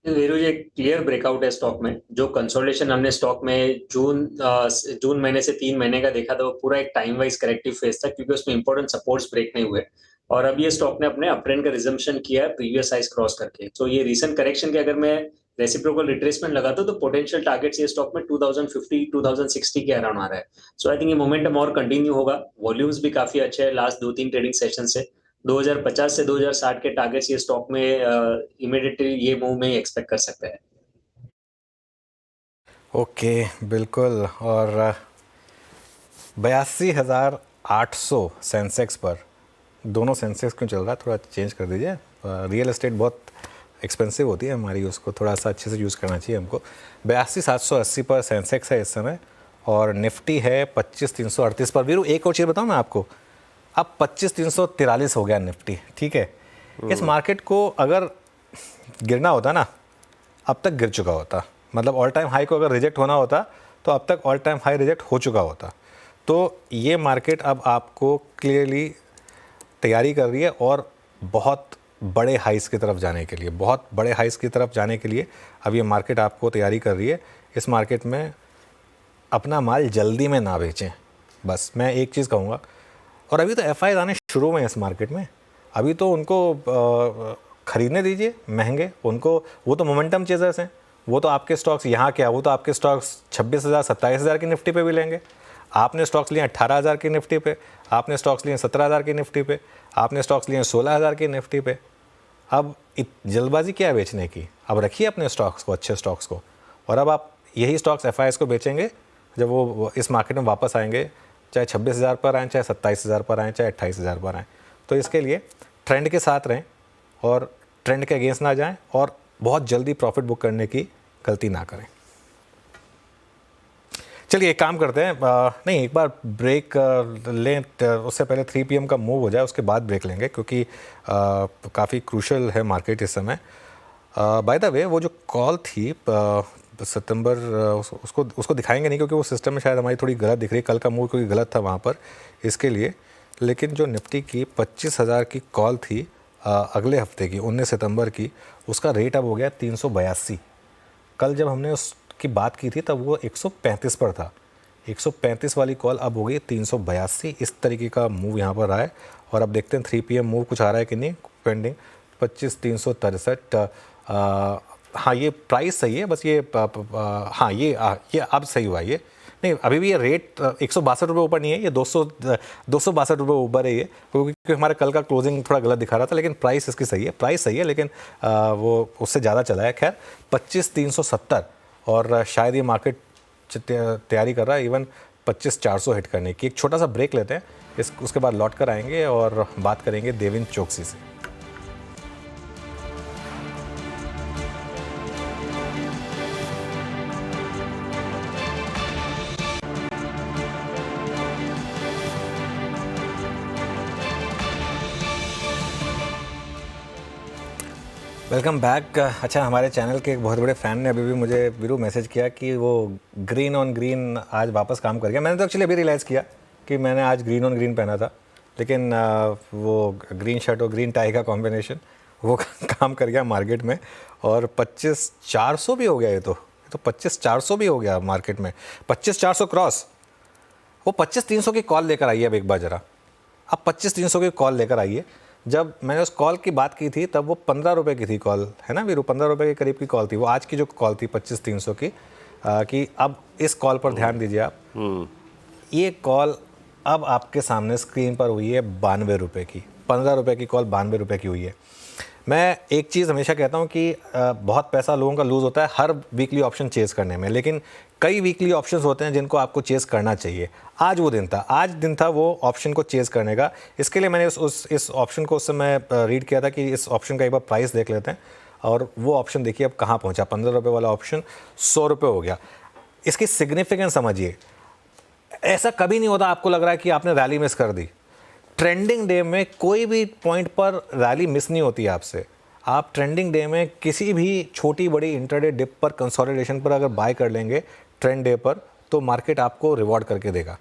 वीरू जी, एक क्लियर ब्रेकआउट है स्टॉक में। जो कंसोलिडेशन हमने स्टॉक में जून महीने से 3 महीने का देखा था, वो पूरा एक टाइम वाइज करेक्टिव फेज था, क्योंकि उसमें इंपॉर्टेंट सपोर्ट्स ब्रेक नहीं हुए, और अब ये स्टॉक ने अपने अपट्रेंड का रिजम्पशन किया है प्रीवियस हाइज क्रॉस करके। तो ये रीसेंट करेक्शन के अगर मैं रेसिप्रोकल रिट्रेसमेंट लगाता हूं तो पोटेंशियल टारगेट्स ये स्टॉक में 2050 2060 के अराउंड आ रहा है। सो आई थिंक ये मोमेंटम और कंटिन्यू होगा। वॉल्यूम्स भी काफी अच्छे हैं लास्ट 2-3 ट्रेडिंग सेशन से। 2050 से 2060 के टारगेट्स ये स्टॉक में इमीडिएटली ये मूव में एक्सपेक्ट कर सकते हैं। ओके, बिल्कुल। और 82,800 सेंसेक्स पर, दोनों सेंसेक्स क्यों चल रहा है, थोड़ा चेंज कर दीजिए। रियल एस्टेट बहुत एक्सपेंसिव होती है हमारी, उसको थोड़ा सा अच्छे से यूज़ करना चाहिए हमको। 82,780 पर सेंसेक्स है इस समय और निफ्टी है 25,338 पर। वीरू एक और चीज़ बताऊँ मैं आपको, अब 25,343 हो गया निफ्टी, ठीक है। इस मार्केट को अगर गिरना होता ना, अब तक गिर चुका होता, मतलब ऑल टाइम हाई को अगर रिजेक्ट होना होता तो अब तक ऑल टाइम हाई रिजेक्ट हो चुका होता। तो ये मार्केट अब आपको क्लियरली तैयारी कर रही है और बहुत बड़े हाइस की तरफ जाने के लिए, बहुत बड़े हाइस की तरफ जाने के लिए अब ये मार्केट आपको तैयारी कर रही है। इस मार्केट में अपना माल जल्दी में ना बेचें, बस मैं एक चीज़ कहूँगा। और अभी तो एफआई आने शुरू में है इस मार्केट में, अभी तो उनको ख़रीदने दीजिए महंगे उनको, वो तो मोमेंटम चेजर्स हैं, वो तो आपके स्टॉक्स यहाँ क्या, वो तो आपके स्टॉक्स 26,000 27,000 की निफ्टी पे भी लेंगे। आपने स्टॉक्स लिए 18,000 की निफ्टी पे, आपने स्टॉक्स लिए 17,000 की निफ्टी पे, आपने स्टॉक्स लिए 16,000 की निफ्टी पे। अब जल्दबाजी क्या है बेचने की, अब रखिए अपने स्टॉक्स को, अच्छे स्टॉक्स को, और अब आप यही स्टॉक्स एफआईएस को बेचेंगे जब वो इस मार्केट में वापस आएंगे, चाहे 26,000 पर आएँ, चाहे 27,000 पर आएँ, चाहे 28,000 पर आएँ। तो इसके लिए ट्रेंड के साथ रहें और ट्रेंड के अगेंस्ट ना जाएं और बहुत जल्दी प्रॉफिट बुक करने की गलती ना करें। चलिए एक काम करते हैं, नहीं एक बार ब्रेक लें, उससे पहले 3 PM का मूव हो जाए उसके बाद ब्रेक लेंगे, क्योंकि काफ़ी क्रूशल है मार्केट इस समय। बाय द वे वो जो कॉल थी सितंबर, उसको दिखाएंगे नहीं क्योंकि वो सिस्टम में शायद हमारी थोड़ी गलत दिख रही है, कल का मूव क्योंकि गलत था वहाँ पर इसके लिए। लेकिन जो निफ्टी की 25,000 की कॉल थी अगले हफ्ते की 19 सितंबर की, उसका रेट अब हो गया 382। कल जब हमने उसकी बात की थी तब वो 135 पर था, 135 वाली कॉल अब हो गई 382। इस तरीके का मूव यहाँ पर आया और अब देखते हैं 3 PM मूव कुछ आ रहा है कि नहीं। पेंडिंग 25,363। हाँ ये प्राइस सही है, बस ये हाँ ये अब सही हुआ ये, नहीं अभी भी ये रेट 162 रुपये ऊपर नहीं है, ये 262 रुपये ऊपर है ये, क्योंकि हमारे कल का क्लोजिंग थोड़ा गलत दिखा रहा था। लेकिन प्राइस इसकी सही है, प्राइस सही है, लेकिन वो उससे ज़्यादा चला है। खैर 25,370 और शायद ये मार्केट तैयारी कर रहा है इवन 25,400 हिट करने की। एक छोटा सा ब्रेक लेते हैं, उसके बाद लौट कर आएंगे और बात करेंगे देवेंद्र चोकसी से। Welcome back. अच्छा, हमारे चैनल के एक बहुत बड़े फ़ैन ने अभी भी मुझे वीरू मैसेज किया कि वो ग्रीन ऑन ग्रीन आज वापस काम कर गया। मैंने तो एक्चुअली अभी रियलाइज़ किया कि मैंने आज ग्रीन ऑन ग्रीन पहना था, लेकिन वो ग्रीन शर्ट और ग्रीन टाई का कॉम्बिनेशन वो काम कर गया मार्केट में और 25,400 भी हो गया। ये तो 25,400 भी हो गया मार्केट में, 25,400 क्रॉस। वो 25,300 की कॉल लेकर आइए अब एक बार ज़रा, अब 25,300 की कॉल लेकर आइए। जब मैंने उस कॉल की बात की थी तब वो 15 रुपये की थी कॉल, है ना वीरू, 15 रुपये के करीब की कॉल थी वो। आज की जो कॉल थी 25,300 की, कि अब इस कॉल पर ध्यान दीजिए आप, ये कॉल अब आपके सामने स्क्रीन पर हुई है 92 रुपये की। 15 रुपये की कॉल 92 रुपये की हुई है। मैं एक चीज़ हमेशा कहता हूँ कि बहुत पैसा लोगों का लूज़ होता है हर वीकली ऑप्शन चेज़ करने में, लेकिन कई वीकली ऑप्शंस होते हैं जिनको आपको चेज़ करना चाहिए। आज वो दिन था, आज दिन था वो ऑप्शन को चेज़ करने का। इसके लिए मैंने इस ऑप्शन को उस समय रीड किया था कि इस ऑप्शन का एक बार प्राइस देख लेते हैं, और वो ऑप्शन देखिए अब कहाँ पहुँचा। 15 रुपये वाला ऑप्शन 100 रुपये हो गया। इसकी सिग्निफिकेंस समझिए, ऐसा कभी नहीं होता आपको लग रहा है कि आपने रैली मिस कर दी। ट्रेंडिंग डे में कोई भी पॉइंट पर रैली मिस नहीं होती आपसे। आप ट्रेंडिंग डे में किसी भी छोटी बड़ी इंटरडे डिप पर, कंसोलिडेशन पर अगर बाय कर लेंगे ट्रेंड डे पर, तो मार्केट आपको रिवॉर्ड करके देगा।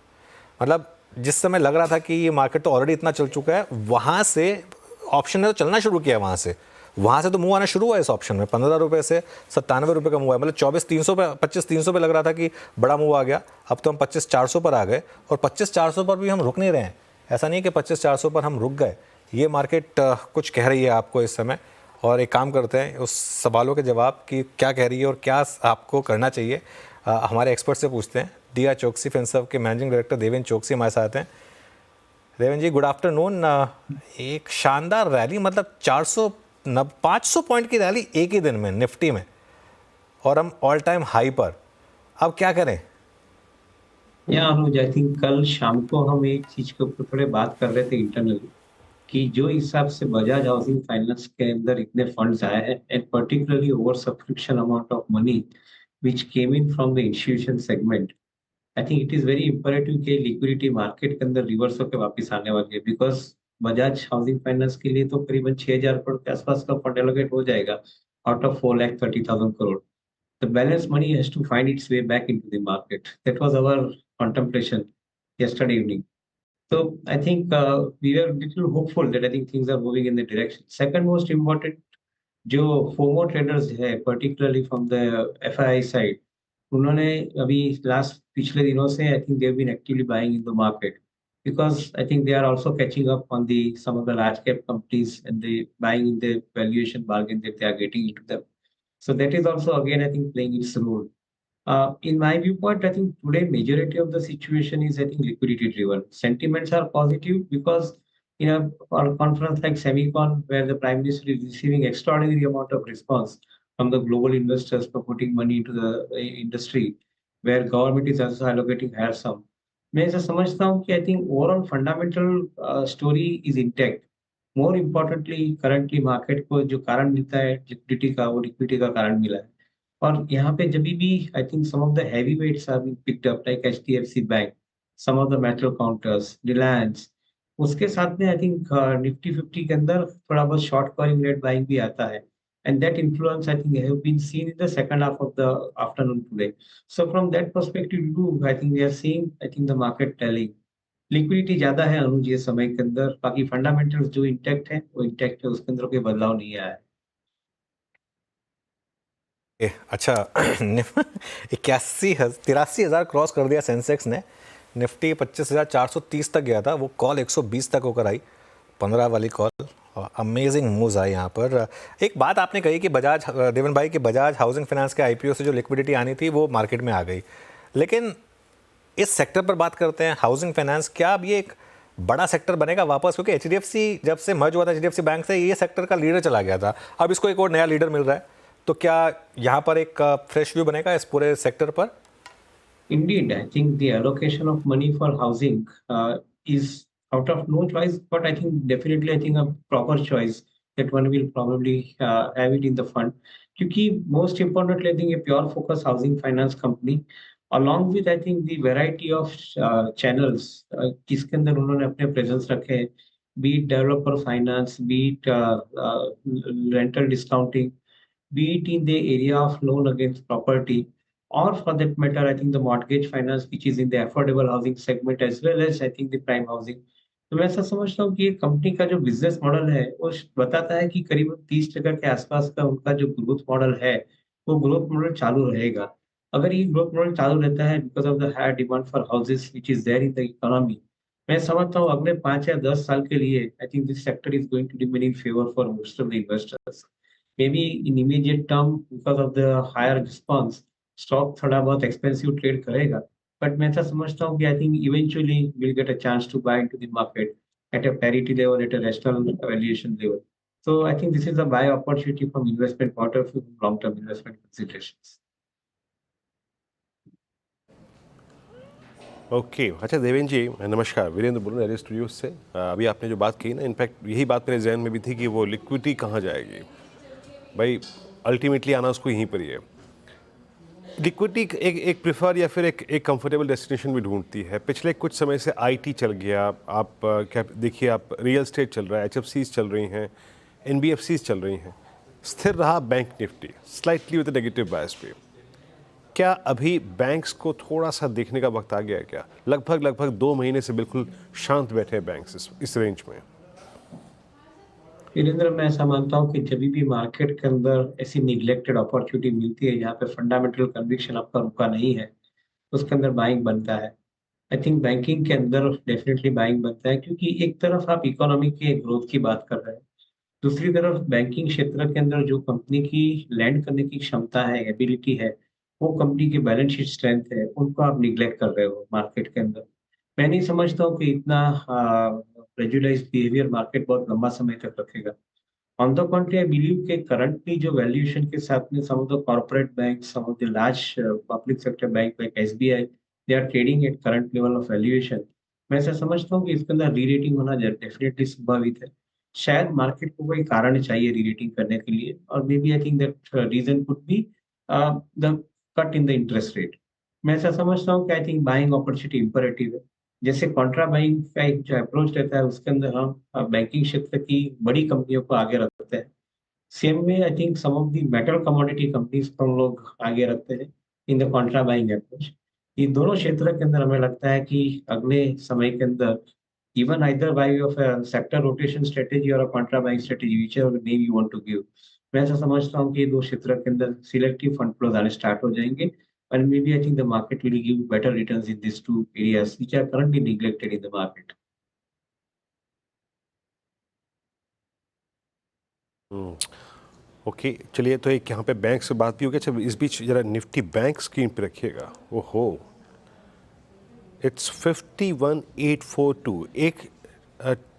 मतलब जिस समय लग रहा था कि ये मार्केट तो ऑलरेडी इतना चल चुका है, वहाँ से ऑप्शन ने तो चलना शुरू किया, वहाँ से तो मूव आना शुरू हुआ इस ऑप्शन में। 15 रुपये से 97 रुपये का मूव है, मतलब 24,300 पे 25,300 पे लग रहा था कि बड़ा मूव आ गया। अब तो हम 25,400 पर आ गए, और 25,400 पर भी हम रुक नहीं रहे हैं। ऐसा नहीं कि 25,400 पर हम रुक गए, ये मार्केट कुछ कह रही है आपको इस समय। और एक काम करते हैं, उस सवालों के जवाब कि क्या कह रही है और क्या आपको करना चाहिए हमारे एक्सपर्ट से पूछते हैं। दिया चोकसी फिनसर्व के मैनेजिंग डायरेक्टर देवेंद्र चोकसी हमारे साथ हैं। देवेंद्र जी, गुड आफ्टरनून। एक शानदार रैली, मतलब 500 पॉइंट की रैली एक ही दिन में निफ्टी में, और हम ऑल टाइम हाई पर। अब क्या करें? या अनुज, आई थिंक कल शाम को हम एक चीज के ऊपर थोड़े बात कर रहे थे इंटरनली, कि जो हिसाब से बजाज हाउसिंग फाइनेंस के अंदर इतने फंड्स आए हैं and particularly over subscription amount of money which came in from the institution segment, I think it is very imperative कि लिक्विडिटी मार्केट के अंदर रिवर्स होकर वापस आने वाली है, बिकॉज बजाज हाउसिंग फाइनेंस के लिए तो करीबन 6,000 करोड़ के आसपास का फंड एलोकेट हो जाएगा out of 4,30,000 crore. The balance money has to find its way back into the market. That was our contemplation yesterday evening. So I think we were a little hopeful that I think things are moving in the direction. Second most important, जो FOMO traders है, particularly from the FII side, उन्होंने अभी पिछले दिनों से I think they've been actively buying in the market because I think they are also catching up on some of the large cap companies and they buying in the valuation bargain that they are getting into them. So that is also again I think playing its role. In my viewpoint, I think today majority of the situation is I think liquidity driven. Sentiments are positive because in a conference like Semicon, where the Prime Minister is receiving extraordinary amount of response from the global investors for putting money into the industry, where government is also allocating higher sum. मैं ऐसा समझता हूँ कि I think overall fundamental story is intact. More importantly currently market को जो कारण मिलता है लिक्विडिटी का, वो लिक्विडिटी का कारण मिला है. और यहाँ पे जब भी I think some of the heavy weights are being picked up like HDFC bank, some of the metal counters, Reliance, उसके साथ में आई थिंक निफ्टी 50 के अंदर थोड़ा बहुत शॉर्ट कवरिंग रेट बाइंग भी आता है and that influence I think have been seen in the second half of the afternoon today. So from that perspective to I think we are seeing I think the market telling liquidity ज्यादा है अनुज ये समय के अंदर, बाकी fundamentals जो intact है वो इंटैक्ट है, उसके अंदर कोई बदलाव नहीं आया है. अच्छा 83,000 क्रॉस कर दिया सेंसेक्स ने. निफ्टी 25,430 तक गया था, वो कॉल 120 तक होकर आई, 15 वाली कॉल. अमेजिंग मूव्स आई यहाँ पर. एक बात आपने कही कि देवन भाई कि बजाज हाउसिंग फाइनेंस के आईपीओ से जो लिक्विडिटी आनी थी वो मार्केट में आ गई, लेकिन इस सेक्टर पर बात करते हैं हाउसिंग फाइनेंस, क्या अब ये एक बड़ा सेक्टर बनेगा वापस? क्योंकि एचडीएफसी जब से मर्ज हुआ था एचडीएफसी बैंक से, ये सेक्टर का लीडर चला गया था, अब इसको एक और नया लीडर मिल रहा है, तो क्या यहाँ पर एक फ्रेश व्यू बनेगा इस पूरे सेक्टर पर? Indeed, I think the allocation of money for housing is out of no choice, but I think definitely I think a proper choice that one will probably have it in the fund. क्योंकि most importantly I think a pure focus housing finance company along with I think the variety of channels जिसके अंदर उन्होंने अपने presence रखे हैं, be it developer finance, be it rental discounting, be it in the area of loan against property, or for that matter, I think the mortgage finance, which is in the affordable housing segment as well as I think the prime housing. तो मैं ऐसा समझता हूँ कि ये company का जो business model है वो बताता है कि करीब 30% के आसपास का उनका जो ग्रोथ मॉडल है वो ग्रोथ मॉडल चालू रहेगा. अगर ये ग्रोथ मॉडल चालू रहता है because of the higher demand for houses which is there in the economy, मैं समझता हूँ अगले 5 या 10 साल के लिए I think this sector is going to remain in favour for most of the investors. maybe in immediate term because of the higher response stock थोड़ा बहुत एक्सपेंसिव ट्रेड करेगा, बट मैं ऐसा समझता हूँ कि I think eventually will get a chance to buy into the market at a parity level, at a rational valuation level. So I think this is a buy opportunity from investment point of view, long term investment considerations. Okay अच्छा देवेन जी नमस्कार, वीरेंद्र बोल रहे हैं studio से. अभी आपने जो बात की ना, इनफैक्ट यही बात मेरे जहन में भी थी कि वो लिक्विडिटी कहाँ जाएगी भाई, अल्टीमेटली आना उसको यहीं पर ही है. लिक्विडिटी एक प्रेफर या फिर एक कंफर्टेबल डेस्टिनेशन भी ढूंढती है. पिछले कुछ समय से आईटी चल गया, आप क्या देखिए, आप रियल एस्टेट चल रहा है, एचएफसीज चल रही हैं, एनबीएफसीज चल रही हैं, स्थिर रहा bank Nifty slightly with negative bias पे. क्या अभी बैंक्स को थोड़ा सा देखने का वक्त आ गया है क्या? लगभग 2 महीने से बिल्कुल शांत बैठे हैं बैंक्स इस रेंज में. वीरेंद्र, मैं ऐसा मानता हूँ कि जब भी मार्केट के अंदर ऐसी निग्लेक्टेड अपॉर्चुनिटी मिलती है जहाँ पे फंडामेंटल कन्विक्शन आपका रुका नहीं है, उसके अंदर बाइंग बनता है. आई थिंक बैंकिंग के अंदर डेफिनेटली बाइंग बनता है, क्योंकि एक तरफ आप इकोनॉमी के ग्रोथ की बात कर रहे हैं, दूसरी तरफ बैंकिंग क्षेत्र के अंदर जो कंपनी की लैंड करने की क्षमता है, एबिलिटी है, वो कंपनी की बैलेंस शीट स्ट्रेंथ है, उनको आप निग्लेक्ट कर रहे हो मार्केट के अंदर. मैं नहीं समझता हूँ कि इतना प्रेजुडाइज्ड बिहेवियर मार्केट बहुत लंबा समय तक रखेगा. On the contrary, I believe कि currently जो valuation के साथ में some of the corporate banks, some of the large public sector bank like SBI, they are trading at current level of valuation. मैं ऐसा समझता हूँ कि इसके अंदर री-रेटिंग होना डेफिनेटली संभावित है। शायद मार्केट को कोई कारण चाहिए री-रेटिंग करने के लिए, और may be I think that reason could be the cut in the interest rate. मैं ऐसा समझता हूँ कि I think buying opportunity imperative है। जैसे कॉन्ट्रा बाइंग का एक जो अप्रोच रहता है, उसके अंदर हम बैंकिंग क्षेत्र की बड़ी कंपनियों को आगे रखते हैं। Same way I think some of the metal commodity companies को हम लोग आगे रखते हैं in the contra buying approach. ये दोनों क्षेत्र के अंदर हमें लगता है कि अगले समय के अंदर even either by of a sector rotation strategy और a contra buying strategy, whichever name you want to give, मैं ऐसा समझता हूँ कि ये दो क्षेत्र के अंदर सिलेक्टिव फंड फ्लोज आने स्टार्ट हो जाएंगे, and maybe I think the market will give better returns in these two areas which are currently neglected in the market. Okay, चलिए, तो एक यहाँ पे बैंक से बात भी हो गई। अच्छा, इस बीच जरा निफ्टी बैंक स्क्रीन पे रखिएगा। ओहो, इट्स 51,842। एक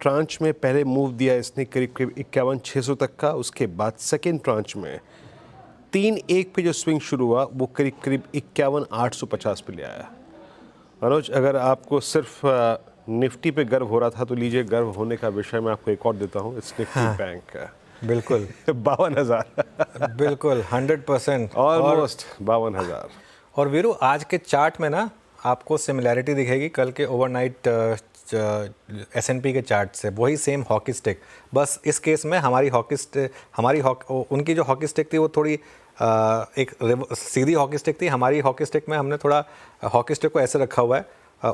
ट्रांच में पहले मूव दिया इसने करीब करीब 51,600 तक का। उसके बाद सेकेंड ट्रांच में 3-1 पे जो स्विंग शुरू हुआ वो करीब करीब 51,850 पे ले आया। मनोज, अगर आपको सिर्फ निफ्टी पे गर्व हो रहा था तो लीजिए, गर्व होने का विषय मैं आपको एक और देता हूँ। इट्स निफ्टी बैंक का बिल्कुल 52,000 बिल्कुल 100% ऑलमोस्ट 52,000। और वीरू, आज के चार्ट में ना आपको सिमिलैरिटी दिखेगी कल के ओवरनाइट S&P के चार्ट से। वही सेम हॉकी स्टिक, बस इस केस में उनकी जो हॉकी स्टिक थी वो थोड़ी एक सीधी हॉकी स्टिक थी। हमारी हॉकी स्टिक में हमने थोड़ा हॉकी स्टिक को ऐसे रखा हुआ है,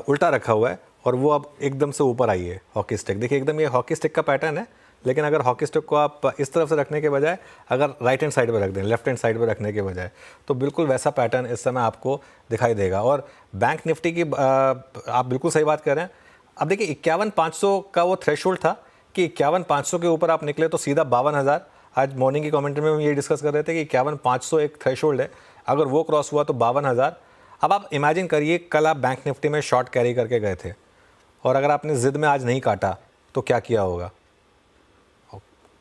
उल्टा रखा हुआ है, और वो अब एकदम से ऊपर आई है हॉकी स्टिक। देखिए, एकदम ये हॉकी स्टिक का पैटर्न है, लेकिन अगर हॉकी स्टिक को आप इस तरफ से रखने के बजाय अगर राइट हैंड साइड पर रख दें, लेफ्ट हैंड साइड पर रखने के बजाय, तो बिल्कुल वैसा पैटर्न इस समय आपको दिखाई देगा। और बैंक निफ्टी की आप बिल्कुल सही बात कर रहे हैं। अब देखिए, 51,500 का वो थ्रेशोल्ड था कि 51,500 के ऊपर आप निकले तो सीधा 52,000। आज मॉर्निंग की कमेंट्री में हम ये डिस्कस कर रहे थे कि 51,500 एक थ्रेशोल्ड है, अगर वो क्रॉस हुआ तो 52,000। अब आप इमेजिन करिए, कल आप बैंक निफ्टी में शॉर्ट कैरी करके गए थे, और अगर आपने ज़िद में आज नहीं काटा तो क्या किया होगा?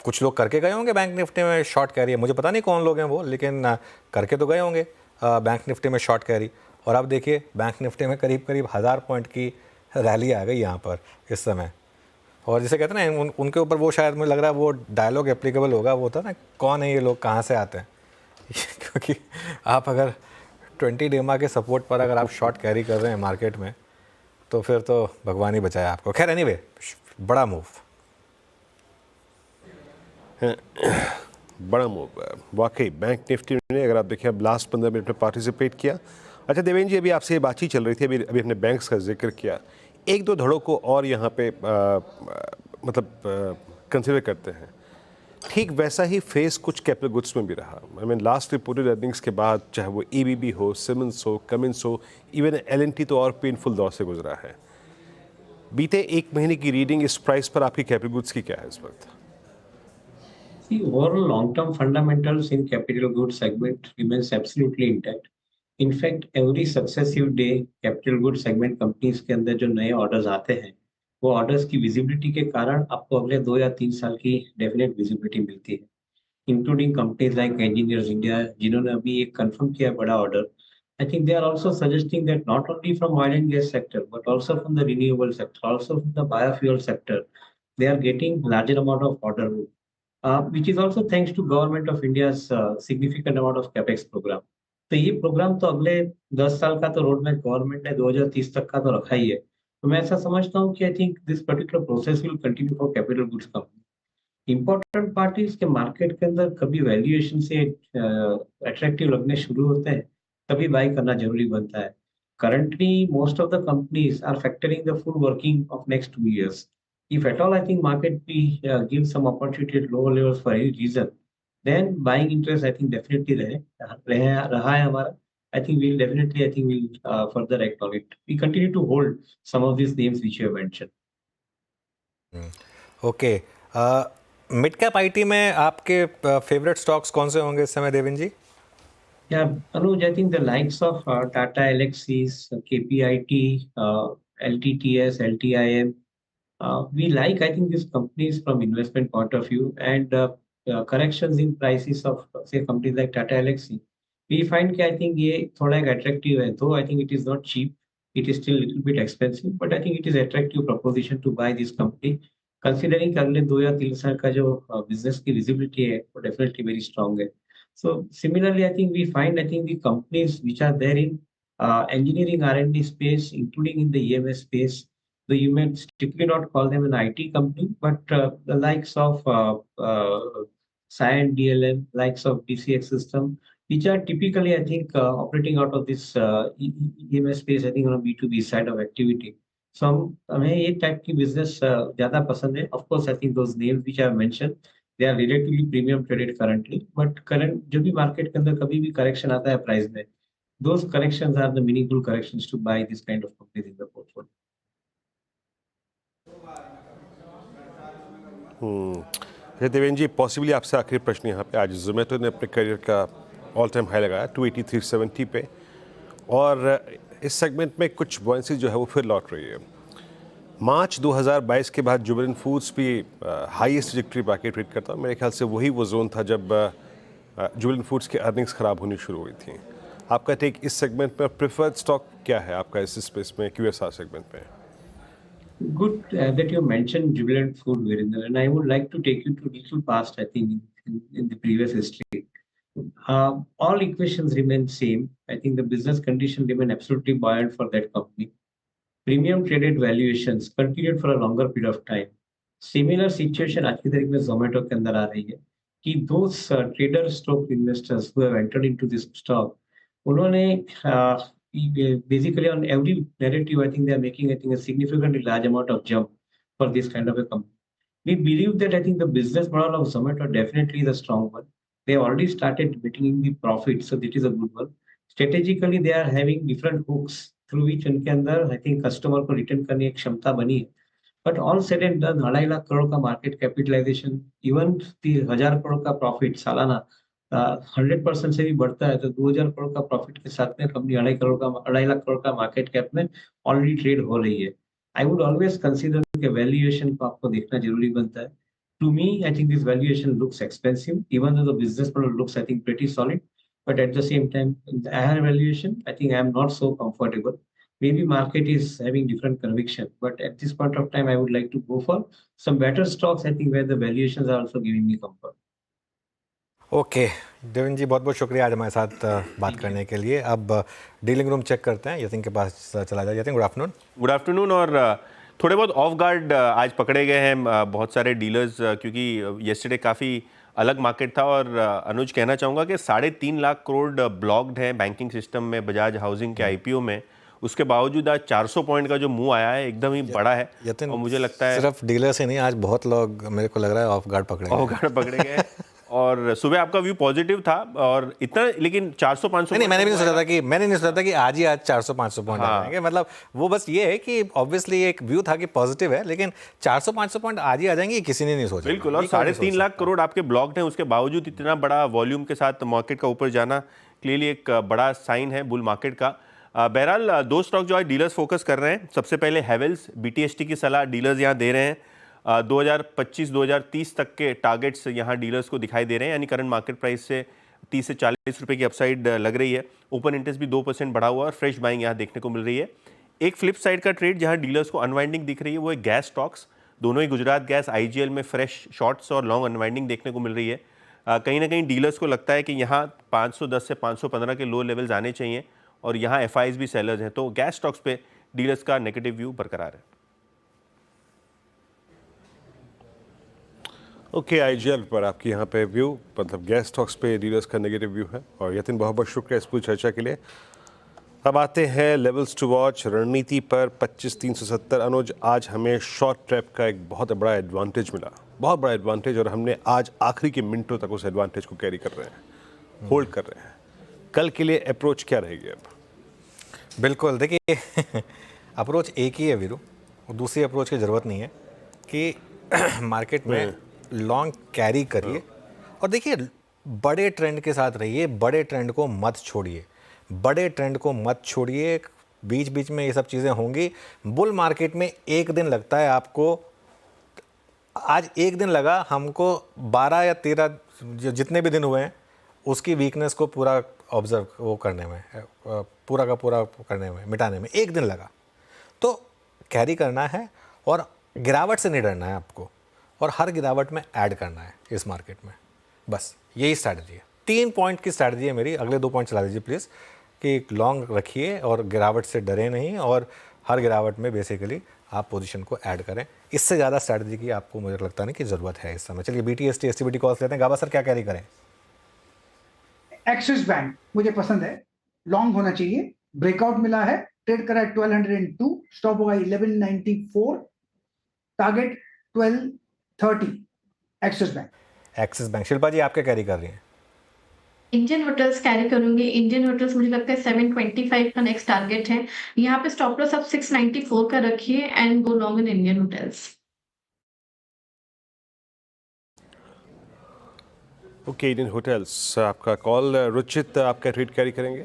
कुछ लोग करके गए होंगे बैंक निफ्टी में शॉर्ट कैरी, मुझे पता नहीं कौन लोग हैं वो, लेकिन करके तो गए होंगे बैंक निफ्टी में शॉर्ट कैरी। और अब देखिए, बैंक निफ्टी में करीब करीब 1000 पॉइंट की रैली आ गई यहाँ पर इस समय। और जिसे कहते हैं ना, उनके ऊपर वो शायद मुझे लग रहा है वो डायलॉग एप्लीकेबल होगा, वो होता है ना, कौन है ये लोग, कहाँ से आते हैं क्योंकि आप अगर 20 डेमा के सपोर्ट पर अगर आप शॉर्ट कैरी कर रहे हैं मार्केट में, तो फिर तो भगवान ही बचाए आपको। खैर, एनीवे, बड़ा मूव बड़ा मूव वाकई बैंक निफ्टी ने। अगर आप देखें, अब लास्ट 15 मिनट में पार्टिसिपेट किया। अच्छा देवेंद्र जी, अभी आपसे ये बातचीत चल रही थी, अभी अपने बैंक्स का जिक्र किया, एक दो धड़ों को और यहाँ पे मतलब कंसिडर करते हैं। ठीक वैसा ही फेस कुछ कैपिटल गुड्स में भी रहा। I mean, last reported earnings के बाद, चाहे वो ABB हो, सिमंस हो, कमिंस हो, इवन L&T तो और पेनफुल दौर से गुजरा है। बीते एक महीने की रीडिंग इस प्राइस पर आपकी कैपिटल गुड्स की क्या है इस वक्त? The overall long-term fundamentals in capital goods segment remains absolutely intact. In fact, every successive day capital goods segment companies के अंदर जो नए orders आते हैं, वो orders की visibility के कारण आपको अगले 2 या 3 साल की definite visibility मिलती है, including companies like Engineers India, जिन्होंने अभी एक confirm किया बड़ा order. I think they are also suggesting that not only from oil and gas sector, but also from the renewable sector, also from the biofuel sector, they are getting larger amount of order. Which is also thanks to government of India's significant amount of capex program. तो ये programme तो अगले 10 साल का तो road map government ने 2030 तक का तो रखा ही है। तो मैं ऐसा समझता हूँ कि I think this particular process will continue for capital goods company. Important parties के मार्केट के अंदर कभी वैल्यूएशन से अट्रैक्टिव लगने शुरू होते हैं, तभी बाय करना जरूरी बनता है। Currently most of the companies are factoring the full working of next 2 years. If at all, I think market we give some opportunity at lower levels for any reason, then buying interest I think definitely रहा है हमारा. I think we'll further act on it. We continue to hold some of these names which you have mentioned. Okay, mid cap IT में आपके favourite stocks कौन से होंगे इस समय देवेंद्र जी? Yeah, Anuj, I think the likes of Tata Elxsi, KPIT, LTTS, LTIM. We like, I think, these companies from investment point of view, and corrections in prices of, say, companies like Tata Elxsi. We find that I think ये थोड़ा एक attractive है, though I think it is not cheap. it is still a little bit expensive, but I think it is attractive proposition to buy this company. Considering कि अगले 2 या 3 साल का जो business की visibility है, वो definitely very strong है. So similarly, I think we find the companies which are there in engineering R&D space, including in the EMS space, though you may strictly not call them an IT company, but the likes of Cyient DLM, likes of DCX System, which are typically, I think, operating out of this EMS space, I think, on a B2B side of activity. So हमें ये type की business ज्यादा पसंद है. Of course, I think those names which I have mentioned, they are relatively premium traded currently, but current जो भी market के अंदर कभी भी करेक्शन आता है प्राइस में, those corrections are the meaningful corrections to buy this kind of companies in the portfolio. Devendra ji, possibly आपसे आखिरी प्रश्न यहाँ पे. आज जोमेटो ने अपने करियर का ऑल टाइम हाई लगाया 283.70 पे, और इस सेगमेंट में कुछ बॉयंसी जो है वो फिर लौट रही है. मार्च 2022 के बाद जुबिलेंट फूड्स भी हाईएस्ट ट्रैजेक्टरी बाकी ट्रेड करता. मेरे ख्याल से वही वो जोन था जब जुबिलेंट फूड्स की अर्निंग्स खराब होनी शुरू हुई थी. आपका टेक इस सेगमेंट में, प्रेफर्ड स्टॉक क्या है आपका इस स्पेस में, QSR सेगमेंट में? Good that you mentioned Jubilant Food, Virender, and I would like to take you to little past, I think, in the previous history. All equations remain same. I think the business condition remain absolutely buoyant for that company. Premium traded valuations continued for a longer period of time. Similar situation आज की तारीख में Zomato के अंदर आ रही है कि those trader stock investors who have entered into this stock, उन्होंने basically on every narrative, I think they are making, I think, a significantly large amount of jump for this kind of a company. We believe that I think the business model of Zomato definitely is a strong one. They have already started making the profit, so that is a good one. Strategically, they are having different hooks through which उनके अंदर I think customer को return करने की क्षमता बनी है. But all said and done, 2.5 lakh crore का market capitalisation, even 1000 crore का प्रॉफिट सालाना 100% से भी बढ़ता है, तो 2000 करोड़ का प्रॉफिट के साथ में कंपनी 2.5 लाख करोड़ का मार्केट कैप में ऑलरेडी ट्रेड हो रही है. आई वुड ऑलवेज कंसीडर कि वैल्यूएशन को आपको देखना जरूरी बनता है. To me, I think this valuation looks expensive, even though the business model looks, I think, pretty solid. But at the same time, the higher valuation, I think I am not so comfortable. Maybe market is having different conviction, but at this point of time, I would like to go for some better stocks, I think, where the valuations are also giving me comfort. Okay Devendra ji, बहुत बहुत शुक्रिया आज हमारे साथ बात करने के लिए. अब डीलिंग रूम चेक करते हैं, यतिन के पास चला जाए. Yatin, good afternoon. Good afternoon. और थोड़े बहुत ऑफ गार्ड आज पकड़े गए हैं बहुत सारे डीलर्स, क्योंकि येस्टरडे काफ़ी अलग मार्केट था. और अनुज, कहना चाहूँगा कि 3.5 लाख करोड़ ब्लॉक्ड हैं बैंकिंग सिस्टम में बजाज हाउसिंग के IPO में. उसके बावजूद आज 400 पॉइंट का जो मूव आया है एकदम ही बड़ा है. यतिन, और मुझे लगता है सिर्फ डीलर्स ही नहीं, आज बहुत लोग मेरे को लग रहा है ऑफ गार्ड पकड़े गए. और सुबह आपका व्यू पॉजिटिव था और इतना, लेकिन 400-500 नहीं, मैंने नहीं सोचा था कि आज 400-500 पॉइंट आ जाएंगे. मतलब वो बस ये है कि ऑब्वियसली एक व्यू था कि पॉजिटिव है, लेकिन 400-500 पॉइंट आज ही आ जाएंगे किसी ने नहीं सोचा. बिल्कुल. और 3.5 लाख करोड़ आपके ब्लॉक्ड हैं, उसके बावजूद इतना बड़ा वॉल्यूम के साथ मार्केट का ऊपर जाना क्लियरली एक बड़ा साइन है बुल मार्केट का. बहरहाल 2 स्टॉक जो आज डीलर्स फोकस कर रहे हैं. सबसे पहले हैवेल्स, BTST की सलाह डीलर्स यहाँ दे रहे हैं. 2025-2030 तक के टारगेट्स यहाँ डीलर्स को दिखाई दे रहे हैं, यानी करंट मार्केट प्राइस से 30 से 40 रुपए की अपसाइड लग रही है. ओपन इंटरेस्ट भी 2% बढ़ा हुआ और फ्रेश बाइंग यहाँ देखने को मिल रही है. एक फ्लिप साइड का ट्रेड जहाँ डीलर्स को अनवाइंडिंग दिख रही है वो है गैस स्टॉक्स. दोनों ही गुजरात गैस, IGL में फ्रेश शॉर्ट्स और लॉन्ग अनवाइंडिंग देखने को मिल रही है. कहीं ना कहीं डीलर्स को लगता है कि यहाँ 510 से 515 के लो लेवल्स आने चाहिए और यहाँ FIs भी सेलर्स हैं, तो गैस स्टॉक्स पे डीलर्स का नेगेटिव व्यू बरकरार है. ओके, IGL पर आपकी यहाँ पे व्यू, मतलब गैस स्टॉक्स पे डीलर्स का नेगेटिव व्यू है. और यतिन, बहुत बहुत शुक्रिया इस पूरी चर्चा के लिए. अब आते हैं लेवल्स टू वॉच रणनीति पर 25,370. अनुज, आज हमें शॉर्ट ट्रैप का एक बहुत बड़ा एडवांटेज मिला, बहुत बड़ा एडवांटेज, और हमने आज आखिरी के मिनटों तक उस एडवांटेज को कैरी कर रहे हैं, होल्ड कर रहे हैं. कल के लिए अप्रोच क्या रहेगी अब? बिल्कुल, देखिए अप्रोच एक ही है वीरू, दूसरी अप्रोच की ज़रूरत नहीं है कि मार्केट में लॉन्ग कैरी करिए और देखिए बड़े ट्रेंड के साथ रहिए, बड़े ट्रेंड को मत छोड़िए, बड़े ट्रेंड को मत छोड़िए. बीच बीच में ये सब चीज़ें होंगी. बुल मार्केट में एक दिन लगता है आपको, आज एक दिन लगा हमको, 12 या 13 जितने भी दिन हुए हैं उसकी वीकनेस को पूरा ऑब्जर्व वो करने में, पूरा का पूरा करने में, मिटाने में 1 दिन लगा। तो कैरी करना है और गिरावट से नहीं डरना है आपको, और हर गिरावट में ऐड करना है इस मार्केट में। बस यही स्ट्रैटेजी है। 3 पॉइंट की स्ट्रैटेजी है मेरी। अगले 2 पॉइंट चला दीजिए प्लीज़, कि लॉन्ग रखिए और गिरावट से डरे नहीं, और हर गिरावट में बेसिकली आप पोजीशन को ऐड करें। इससे ज़्यादा स्ट्रैटेजी की आपको मुझे लगता नहीं कि ज़रूरत है इस समय। चलिए BTST STBT कॉल्स लेते हैं। गाबा सर क्या कैरी करें? एक्सिस बैंक मुझे पसंद है, लॉन्ग होना चाहिए। ब्रेकआउट मिला है, ट्रेड करा है 1202, स्टॉप होगा 1194, target 1230। Axis bank. Shilpa ji आप क्या कैरी कर रही हैं? इंडियन होटल्स कैरी करूंगी। इंडियन होटल्स मुझे लगता है 725 का नेक्स्ट टारगेट है। यहाँ पे स्टॉप लॉस आप 694 का रखिए and go long in Indian hotels. Okay, Indian hotels आपका कॉल। रुचित आपका ट्रेड कैरी करेंगे?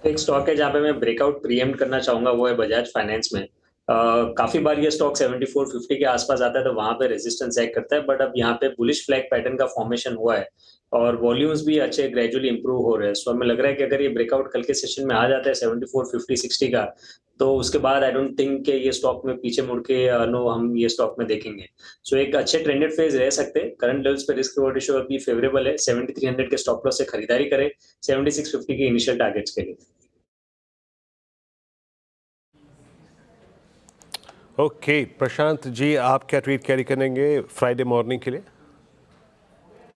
एक स्टॉक है जहाँ पे मैं ब्रेकआउट प्रीएम्प्ट करना चाहूंगा, वो है बजाज फाइनेंस में। काफी बार ये स्टॉक 7450 के आसपास आता है तो वहां पे रेजिस्टेंस एक्ट करता है, बट अब यहाँ पे बुलिश फ्लैग पैटर्न का फॉर्मेशन हुआ है और वॉल्यूम्स भी अच्छे ग्रेजुअली इंप्रूव हो रहे हैं। सो हमें लग रहा है कि अगर ये ब्रेकआउट कल के सेशन में आ जाता है 7450-60 का, तो उसके बाद आई डोंट थिंक कि ये स्टॉक में पीछे मुड़ के नो हम ये स्टॉक में देखेंगे। सो एक अच्छे ट्रेंडेड फेज रह सकते हैं। करंट लेवल्स पे रिस्क रिवॉर्ड रेशियो अभी फेवरेबल है। 7300 के स्टॉप लॉस से खरीदारी करें 7650 के इनिशियल टारगेट्स के लिए। ओके, प्रशांत जी आप क्या ट्रेड कैरी करेंगे फ्राइडे मॉर्निंग के लिए?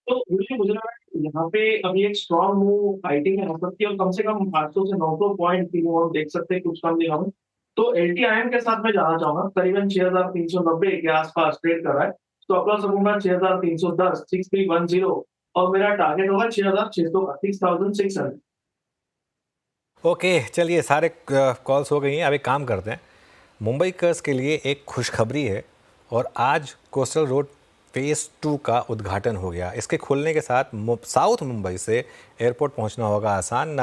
तो मुझे लग रहा है यहाँ पे अभी एक स्ट्रॉन्ग मूव फाइटिंग है हो सकती है, और कम से कम 800 से 900 पॉइंट की हम देख सकते हैं, कुछ कम नहीं हम। तो LTIM के साथ मैं जाना चाहूंगा, करीबन 6390 के आसपास ट्रेड कर रहा है। स्टॉप लॉस रखूंगा 6310, 6310, और मेरा टारगेट होगा 6600 का, 6600। ओके, चलिए सारे कॉल्स हो गई हैं। अब एक काम करते हैं, मुंबई कर्स के लिए एक खुशखबरी है, और आज कोस्टल रोड फेज़ 2 का उद्घाटन हो गया। इसके खुलने के साथ साउथ मुंबई से एयरपोर्ट पहुंचना होगा आसान।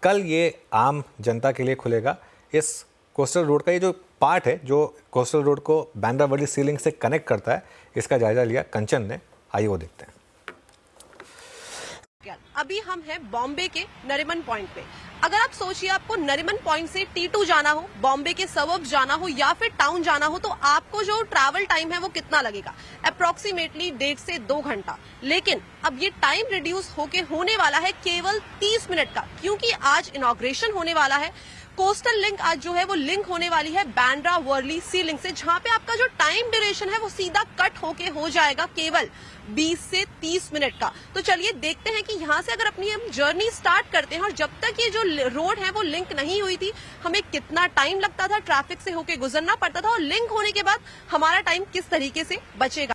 कल ये आम जनता के लिए खुलेगा। इस कोस्टल रोड का ये जो पार्ट है, जो कोस्टल रोड को बांद्रा वर्ली सी लिंक से कनेक्ट करता है, इसका जायजा लिया कंचन ने। आइए वो देखते हैं। अभी हम हैं बॉम्बे के नरीमन पॉइंट पे। अगर आप सोचिए आपको नरीमन पॉइंट से T2 जाना हो, बॉम्बे के सबर्ब्स जाना हो या फिर टाउन जाना हो, तो आपको जो ट्रैवल टाइम है वो कितना लगेगा? अप्रोक्सीमेटली 1.5 से 2 घंटा। लेकिन अब ये टाइम रिड्यूस होने वाला है केवल 30 मिनट का, क्योंकि आज इनॉग्रेशन होने वाला है। कोस्टल लिंक आज जो है वो लिंक होने वाली है बांद्रा वर्ली सी लिंक से, जहां पे आपका जो टाइम ड्यूरेशन है वो सीधा कट होके हो जाएगा केवल 20 से 30 मिनट का। तो चलिए देखते हैं कि यहाँ से अगर अपनी हम जर्नी स्टार्ट करते हैं, और जब तक ये जो रोड है वो लिंक नहीं हुई थी, हमें कितना टाइम लगता था, ट्रैफिक से होके गुजरना पड़ता था, और लिंक होने के बाद हमारा टाइम किस तरीके से बचेगा।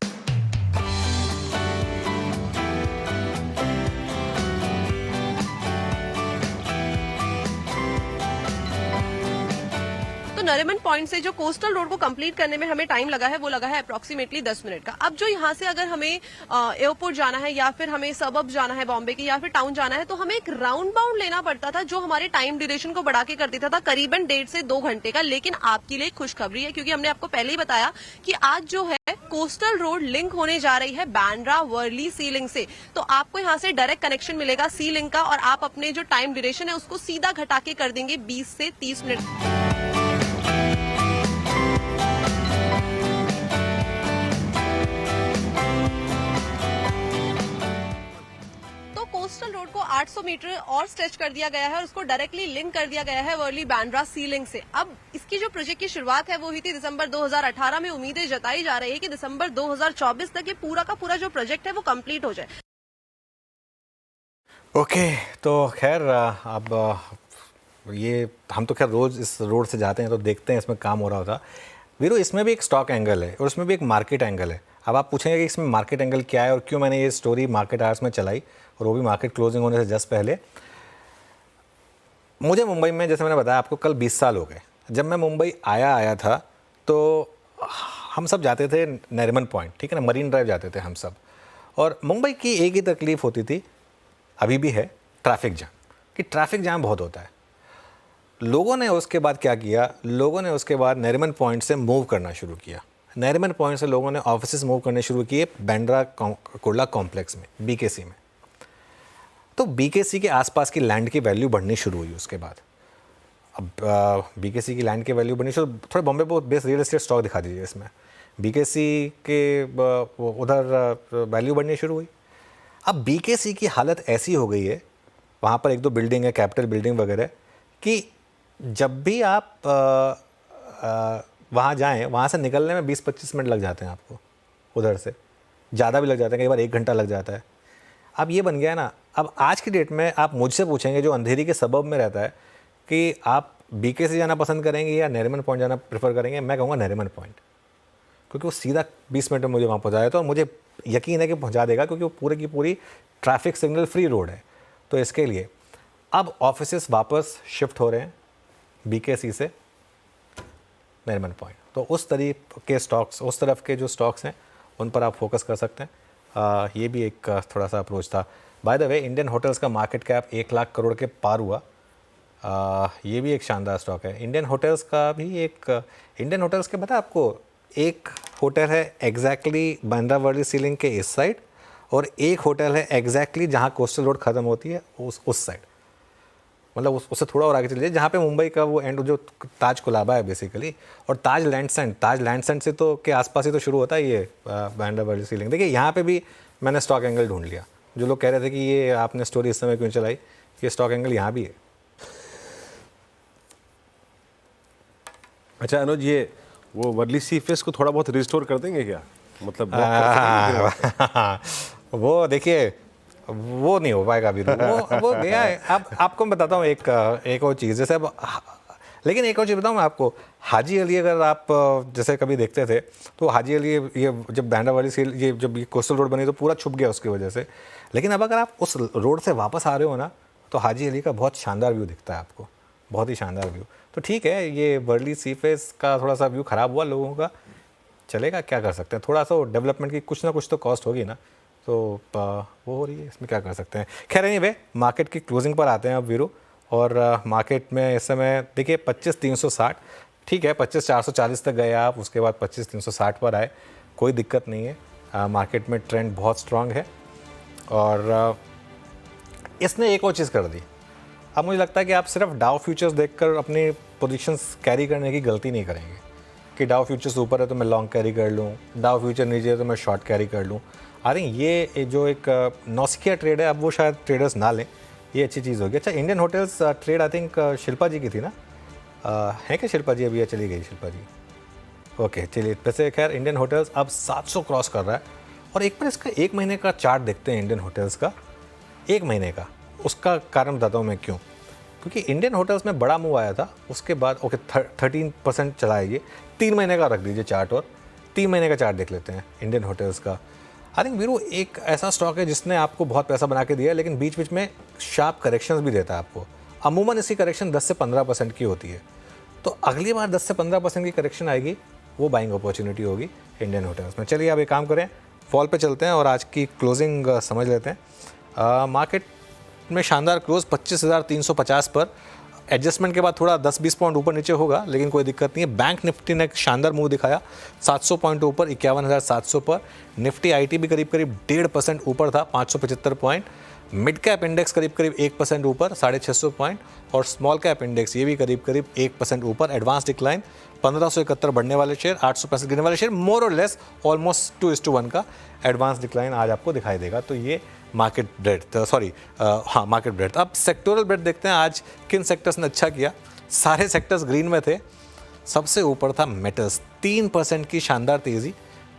नरीमन पॉइंट से जो कोस्टल रोड को कंप्लीट करने में हमें टाइम लगा है वो लगा है अप्रोक्सीमेटली 10 मिनट का। अब जो यहाँ से अगर हमें एयरपोर्ट जाना है या फिर हमें सबअब जाना है बॉम्बे के या फिर टाउन जाना है, तो हमें एक राउंड बाउंड लेना पड़ता था, जो हमारे टाइम ड्यूरेशन को बढ़ा के कर देता था करीबन 1.5 से 2 घंटे का। लेकिन आपके लिए खुशखबरी है, क्योंकि हमने आपको पहले ही बताया कि आज जो है कोस्टल रोड लिंक होने जा रही है बांद्रा वर्ली सी लिंक से। तो आपको यहाँ से डायरेक्ट कनेक्शन मिलेगा सी लिंक का, और आप अपने जो टाइम ड्यूरेशन है उसको सीधा घटा के कर देंगे 20 से 30 मिनट। कोस्टल रोड को 800 मीटर और स्ट्रेच कर दिया गया है, और उसको डायरेक्टली लिंक कर दिया गया है वर्ली बांद्रा सी लिंक से। अब इसकी जो प्रोजेक्ट की शुरुआत है वो हुई थी दिसंबर 2018 में। उम्मीदें जताई जा रही है कि दिसंबर 2024 तक ये पूरा का पूरा जो प्रोजेक्ट है वो कंप्लीट हो जाए। ओके, तो खैर अब ये हम तो खैर रोज इस रोड से जाते हैं तो देखते हैं इसमें काम हो रहा होता। वीरू, इसमें भी एक स्टॉक एंगल है और उसमें भी एक मार्केट एंगल है। अब आप पूछेंगे कि इसमें मार्केट एंगल क्या है और क्यों मैंने ये स्टोरी मार्केट आवर्स में चलाई, और वो भी मार्केट क्लोजिंग होने से जस्ट पहले। मुझे मुंबई में, जैसे मैंने बताया आपको, कल 20 साल हो गए। जब मैं मुंबई आया था तो हम सब जाते थे नरीमन पॉइंट, ठीक है ना, मरीन ड्राइव जाते थे हम सब। और मुंबई की एक ही तकलीफ होती थी, अभी भी है, ट्रैफिक जाम, कि ट्रैफिक जाम बहुत होता है। लोगों ने उसके बाद क्या किया, लोगों ने उसके बाद नरीमन पॉइंट से मूव करना शुरू किया। नरीमन पॉइंट से लोगों ने ऑफिसेस मूव करने शुरू किए बांद्रा कुर्ला कॉम्प्लेक्स में, BKC में। तो BKC के आसपास की लैंड की वैल्यू बढ़नी शुरू हुई उसके बाद। अब BKC की लैंड की वैल्यू बढ़नी शुरू, थोड़े बॉम्बे पर बेस्ड रियल एस्टेट स्टॉक दिखा दीजिए इसमें। BKC के उधर वैल्यू बढ़नी शुरू हुई। अब BKC की हालत ऐसी हो गई है, वहाँ पर 1-2 बिल्डिंग है, कैपिटल बिल्डिंग वगैरह, कि जब भी आप वहाँ जाएं, वहाँ से निकलने में 20-25 मिनट लग जाते हैं आपको, उधर से ज़्यादा भी लग जाते हैं, कई बार 1 घंटा लग जाता है। अब ये बन गया है ना, अब आज की डेट में आप मुझसे पूछेंगे जो अंधेरी के सबब में रहता है कि आप BKC जाना पसंद करेंगे या नरीमन पॉइंट जाना प्रेफर करेंगे, मैं कहूँगा नरीमन पॉइंट, क्योंकि वो सीधा 20 मिनट में मुझे वहाँ पहुँचा देता है और मुझे यकीन है कि पहुँचा देगा, क्योंकि वो पूरे की पूरी ट्रैफिक सिग्नल फ्री रोड है। तो इसके लिए अब ऑफिसेस वापस शिफ्ट हो रहे हैं BKC से नरीमन पॉइंट, तो उस तरीके के स्टॉक्स, उस तरफ के जो स्टॉक्स हैं उन पर आप फोकस कर सकते हैं। ये भी एक थोड़ा सा अप्रोच था। Bye the way, Indian hotels का मार्केट कैप 1 लाख करोड़ के पार हुआ। ये भी एक शानदार स्टॉक है। इंडियन होटल्स का भी एक, इंडियन होटल्स के पता है आपको, एक होटल है एग्जैक्टली बांद्रा वर्ली सीलिंग के इस साइड, और एक होटल है एग्जैक्टली जहाँ कोस्टल रोड ख़त्म होती है उस साइड, मतलब उससे थोड़ा और आगे चलिए, जहाँ पे मुंबई का वो एंड जो ताज कोलाबा है बेसिकली, और ताज लैंडसेंड से तो के आसपास ही तो शुरू होता है ये बांद्रा वर्ली सीलिंग। देखिए यहाँ पे भी मैंने स्टॉक एंगल ढूंढ लिया। जो लोग कह रहे थे कि ये आपने स्टोरी इस समय क्यों चलाई, ये स्टॉक एंगल यहाँ भी है। अच्छा अनुज, ये वो वर्ली सी फेस को थोड़ा बहुत रिस्टोर कर देंगे क्या, मतलब वो देखिए वो नहीं हो पाएगा अभी, वो गया है। अब आपको मैं बताता हूँ एक और चीज़, जैसे अब, लेकिन एक और चीज़ बताऊँ मैं आपको, हाजी अली अगर आप जैसे कभी देखते थे तो हाजी अली ये जब बांद्रा वाली सील, ये जब ये कोस्टल रोड बनी तो पूरा छुप गया उसकी वजह से। लेकिन अब अगर आप उस रोड से वापस आ रहे हो ना, तो हाजी अली का बहुत शानदार व्यू दिखता है आपको, बहुत ही शानदार व्यू। तो ठीक है, ये वर्ली सी फेस का थोड़ा सा व्यू ख़राब हुआ लोगों का, चलेगा, क्या कर सकते हैं, थोड़ा सा डेवलपमेंट की कुछ ना कुछ तो कॉस्ट होगी ना, तो वो हो रही है, इसमें क्या कर सकते हैं। खैर एनीवे, मार्केट की क्लोजिंग पर आते हैं अब वीरू, और मार्केट में इस समय देखिए 25,360, ठीक है 25,440 तक गए आप, उसके बाद 25,360 पर आए, कोई दिक्कत नहीं है। मार्केट में ट्रेंड बहुत स्ट्रांग है, और इसने एक और चीज़ कर दी। अब मुझे लगता है कि आप सिर्फ डाउ फ्यूचर्स देखकर अपनी पोजीशंस कैरी करने की गलती नहीं करेंगे कि डाउ फ्यूचर्स ऊपर है तो मैं लॉन्ग कैरी कर लूँ, डाउ फ्यूचर नीचे है तो मैं शॉर्ट कैरी कर लूँ। आई थिंक ये जो एक नौसिखिया ट्रेड है, अब वो शायद ट्रेडर्स ना लें, ये अच्छी चीज़ होगी। अच्छा, Indian hotels trade I think Shilpa ji की थी ना, है क्या शिल्पा जी, अभी या चली गई शिल्पा जी? ओके चलिए, वैसे खैर इंडियन होटल्स अब 700 क्रॉस कर रहा है। और एक बार इसका 1 महीने का चार्ट देखते हैं इंडियन होटल्स का, 1 महीने का। उसका कारण बताता हूँ मैं क्यों, क्योंकि इंडियन होटल्स में बड़ा मूव आया था, उसके बाद ओके 13% चला है ये। 3 महीने का रख दीजिए चार्ट, और 3 महीने का चार्ट देख लेते हैं इंडियन होटल्स का। आई थिंक वीरू एक ऐसा स्टॉक है जिसने आपको बहुत पैसा बना के दिया है, लेकिन बीच बीच में शार्प करेक्शंस भी देता है आपको। अमूमन इसकी करेक्शन 10 से 15% की होती है, तो अगली बार 10 से 15% की करेक्शन आएगी, वो बाइंग अपॉर्चुनिटी होगी इंडियन होटल्स में। चलिए अब एक काम करें, फॉल पे चलते हैं और आज की क्लोजिंग समझ लेते हैं। मार्केट में शानदार क्लोज 25,350 पर, एडजस्टमेंट के बाद थोड़ा 10-20 पॉइंट ऊपर नीचे होगा, लेकिन कोई दिक्कत नहीं है। बैंक निफ्टी ने एक शानदार मूव दिखाया, 700 पॉइंट ऊपर 51,700 पर। निफ्टी आईटी भी करीब 1.5% ऊपर था, 575 पॉइंट। मिड कैप इंडेक्स करीब 1% ऊपर, 650 पॉइंट। और स्मॉल कैप इंडेक्स ये भी करीब 1% ऊपर। एडवांस डिक्लाइन 1571 बढ़ने वाले शेयर, 865 गिरने वाले शेयर, मोर और लेस ऑलमोस्ट 2:1 का एडवांस डिक्लाइन आज आपको दिखाई देगा। तो ये मार्केट ब्रेड्थ, मार्केट ब्रेड्थ। अब सेक्टोरल ब्रेड्थ देखते हैं आज किन सेक्टर्स ने अच्छा किया। सारे सेक्टर्स ग्रीन में थे, सबसे ऊपर था मेटल्स, 3% की शानदार तेज़ी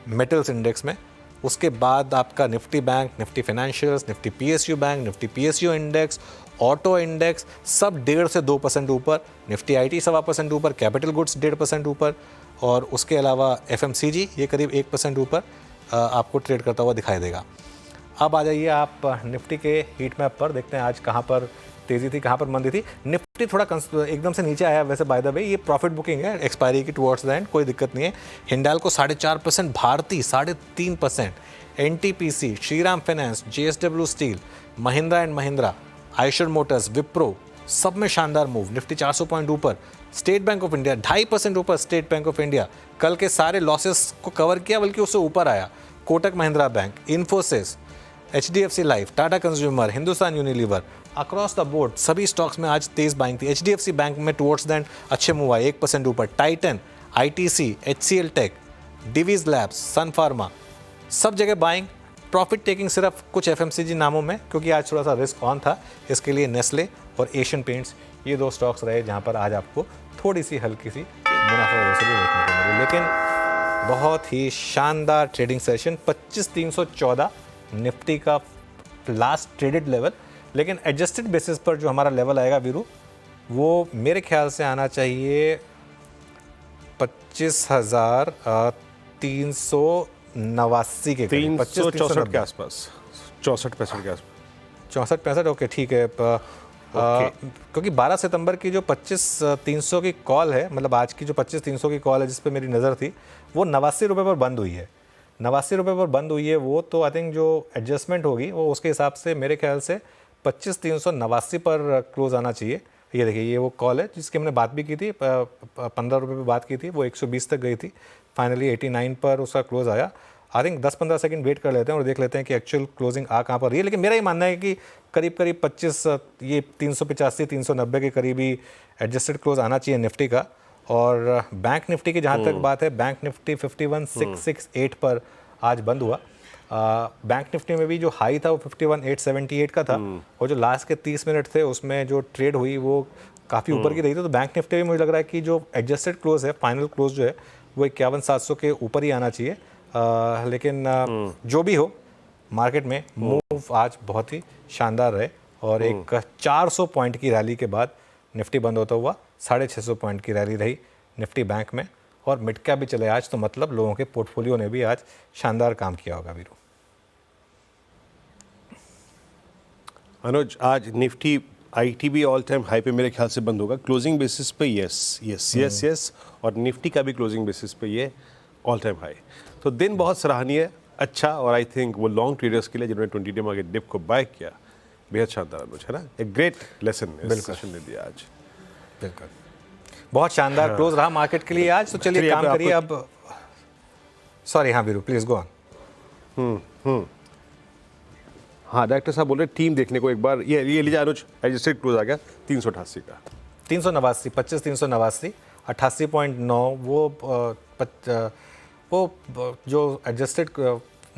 मेटल्स इंडेक्स में। उसके बाद आपका Nifty bank, Nifty financials, Nifty PSU bank, Nifty PSU index, auto index सब 1.5 से 2% ऊपर। निफ्टी आईटी 1.25% ऊपर, कैपिटल गुड्स 1.5% ऊपर, और उसके अलावा एफएमसीजी ये करीब 1% ऊपर आपको ट्रेड करता हुआ दिखाई देगा। अब आ जाइए आप निफ्टी के हीट मैप पर, देखते हैं आज कहाँ पर तेज़ी थी, कहाँ पर मंदी थी। निफ्टी थोड़ा एकदम से नीचे आया, वैसे बाय द वे ये प्रॉफिट बुकिंग है एक्सपायरी की टुवर्ड्स द एंड, कोई दिक्कत नहीं है। Hindalco 4.5%, Bharti 3.5%, NTPC, Shriram finance, JSW steel, Mahindra and Mahindra, Eicher motors, Wipro सब में शानदार मूव। निफ्टी 400 पॉइंट ऊपर। स्टेट बैंक ऑफ इंडिया 2.5% ऊपर। स्टेट बैंक ऑफ इंडिया कल के सारे लॉसेस को कवर किया, बल्कि उससे ऊपर आया। Kotak Mahindra bank, Infosys, HDFC life, Tata consumer, Hindustan Unilever, across the board सभी स्टॉक्स में आज तेज बाइंग थी। HDFC बैंक में टुवर्ड्स द एंड अच्छे मूव आए, 1% ऊपर। Titan, ITC, HCL tech, Divi's labs, sun pharma, सब जगह बाइंग। प्रॉफिट टेकिंग सिर्फ कुछ FMCG नामों में, क्योंकि आज थोड़ा सा रिस्क ऑन था, इसके लिए नेस्ले और एशियन पेंट्स, ये 2 स्टॉक्स रहे जहाँ पर आज आपको थोड़ी सी हल्की सी मुनाफा वसूली देखने को मिली। लेकिन बहुत ही शानदार ट्रेडिंग सेशन, 25,314 निफ्टी का लास्ट ट्रेडेड लेवल। लेकिन एडजस्टेड बेसिस पर जो हमारा लेवल आएगा वीरू, वो मेरे ख्याल से आना चाहिए 25,389 के करीब, 364 के आसपास, 64-65 के आसपास, 64-65। ओके ठीक है। क्योंकि 12 सितंबर की जो 25,300 की कॉल है, मतलब आज की जो 25,300 की कॉल है जिस पे मेरी नज़र थी, वो 89 रुपये पर बंद हुई है। 89 रुपये पर बंद हुई है वो, तो आई थिंक जो एडजस्टमेंट होगी वो उसके हिसाब से मेरे ख्याल से 25,389 पर क्लोज आना चाहिए। ये देखिए, ये वो कॉल है जिसकी हमने बात भी की थी, 15 रुपये पर बात की थी, वो 120 तक गई थी, फाइनली 89 पर उसका क्लोज आया। आई थिंक 10-15 सेकंड वेट कर लेते हैं और देख लेते हैं कि एक्चुअल क्लोजिंग आ कहाँ पर रही है। लेकिन मेरा ये मानना है कि करीब 25, ये 385-390 के करीब ही एडजस्टेड क्लोज आना चाहिए निफ्टी का। और बैंक निफ्टी की जहाँ तक बात है, बैंक निफ्टी 51,668 पर आज बंद हुआ। बैंक निफ्टी में भी जो हाई था वो 51,878 का था, और जो लास्ट के 30 मिनट थे उसमें जो ट्रेड हुई वो काफ़ी ऊपर की रही थी। तो बैंक निफ्टी में मुझे लग रहा है कि जो एडजस्टेड क्लोज है, फाइनल क्लोज जो है वो 51,700 के ऊपर ही आना चाहिए। लेकिन जो भी हो, मार्केट में मूव आज बहुत ही शानदार रहे, और एक 400 पॉइंट की रैली के बाद निफ्टी बंद होता हुआ 650 पॉइंट की रैली रही निफ्टी बैंक में। और मिड कैप भी चले आज, तो मतलब लोगों के पोर्टफोलियो ने भी आज शानदार काम किया होगा वीरू। अनुज, आज निफ्टी IT भी ऑल टाइम हाई पे मेरे ख्याल से बंद होगा क्लोजिंग बेसिस पे। यस, और निफ्टी का भी क्लोजिंग बेसिस पे ये ऑल टाइम हाई। तो दिन बहुत सराहनीय, अच्छा, और आई थिंक वो लॉन्ग ट्रेडर्स के लिए जिन्होंने 20 डे मार्केट डिप को बाय किया, बेहद शानदार अनुज, है ना। एक ग्रेट लेसन इस सेशन ने दिया आज। बिल्कुल, बहुत शानदार क्लोज रहा मार्केट के लिए आज। तो चलिए काम करिए अब। सॉरी, हाँ वीरू प्लीज गो ऑन। हाँ, डायरेक्टर साहब बोल रहे टीम देखने को एक बार। ये लीजिए अनुज, एडजस्टेड क्लोज आ गया 388 का, 389, 25,389, 88.9। वो जो एडजस्टेड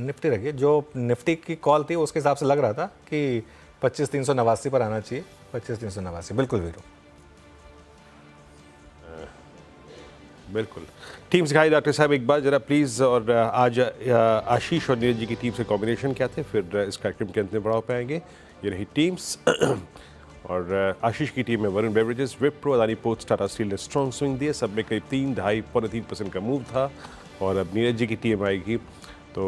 निफ्टी रखिए, जो निफ्टी की कॉल थी उसके हिसाब से लग रहा था कि 25,389 पर आना चाहिए। 25,389, बिल्कुल वीरू, बिल्कुल। टीम सिखाई डॉक्टर साहब एक बार जरा प्लीज़। और आज आशीष और नीरज जी की टीम से कॉम्बिनेशन क्या थे, फिर इस कार्यक्रम के अंत में बढ़ाव पाएंगे। ये रही टीम्स। और आशीष की टीम में Varun beverages, Wipro, Adani ports, Tata steel ने स्ट्रॉन्ग स्विंग दिए, सब में करीब 3-2.5-3% का मूव था। और अब नीरज जी की टीम आएगी, तो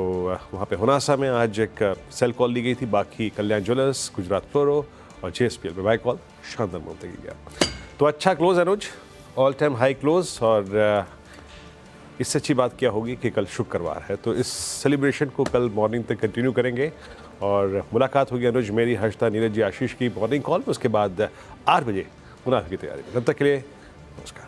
वहाँ पे हुनासा में आज एक सेल कॉल ली गई थी, बाकी कल्याण ज्वेलर्स, गुजरात फ्लोरो और JSPL पे बाय कॉल, शानदार मूव तक गया। तो अच्छा क्लोज अनुज, ऑल टाइम हाई क्लोज। और इससे अच्छी बात क्या होगी कि कल शुक्रवार है, तो इस सेलिब्रेशन को कल मॉर्निंग तक कंटिन्यू करेंगे। और मुलाकात होगी अनुज मेरी, हर्षदा, नीरज जी, आशीष की मॉर्निंग कॉल में। उसके बाद 8 बजे मुनाफे की तैयारी। तब तक के लिए नमस्कार।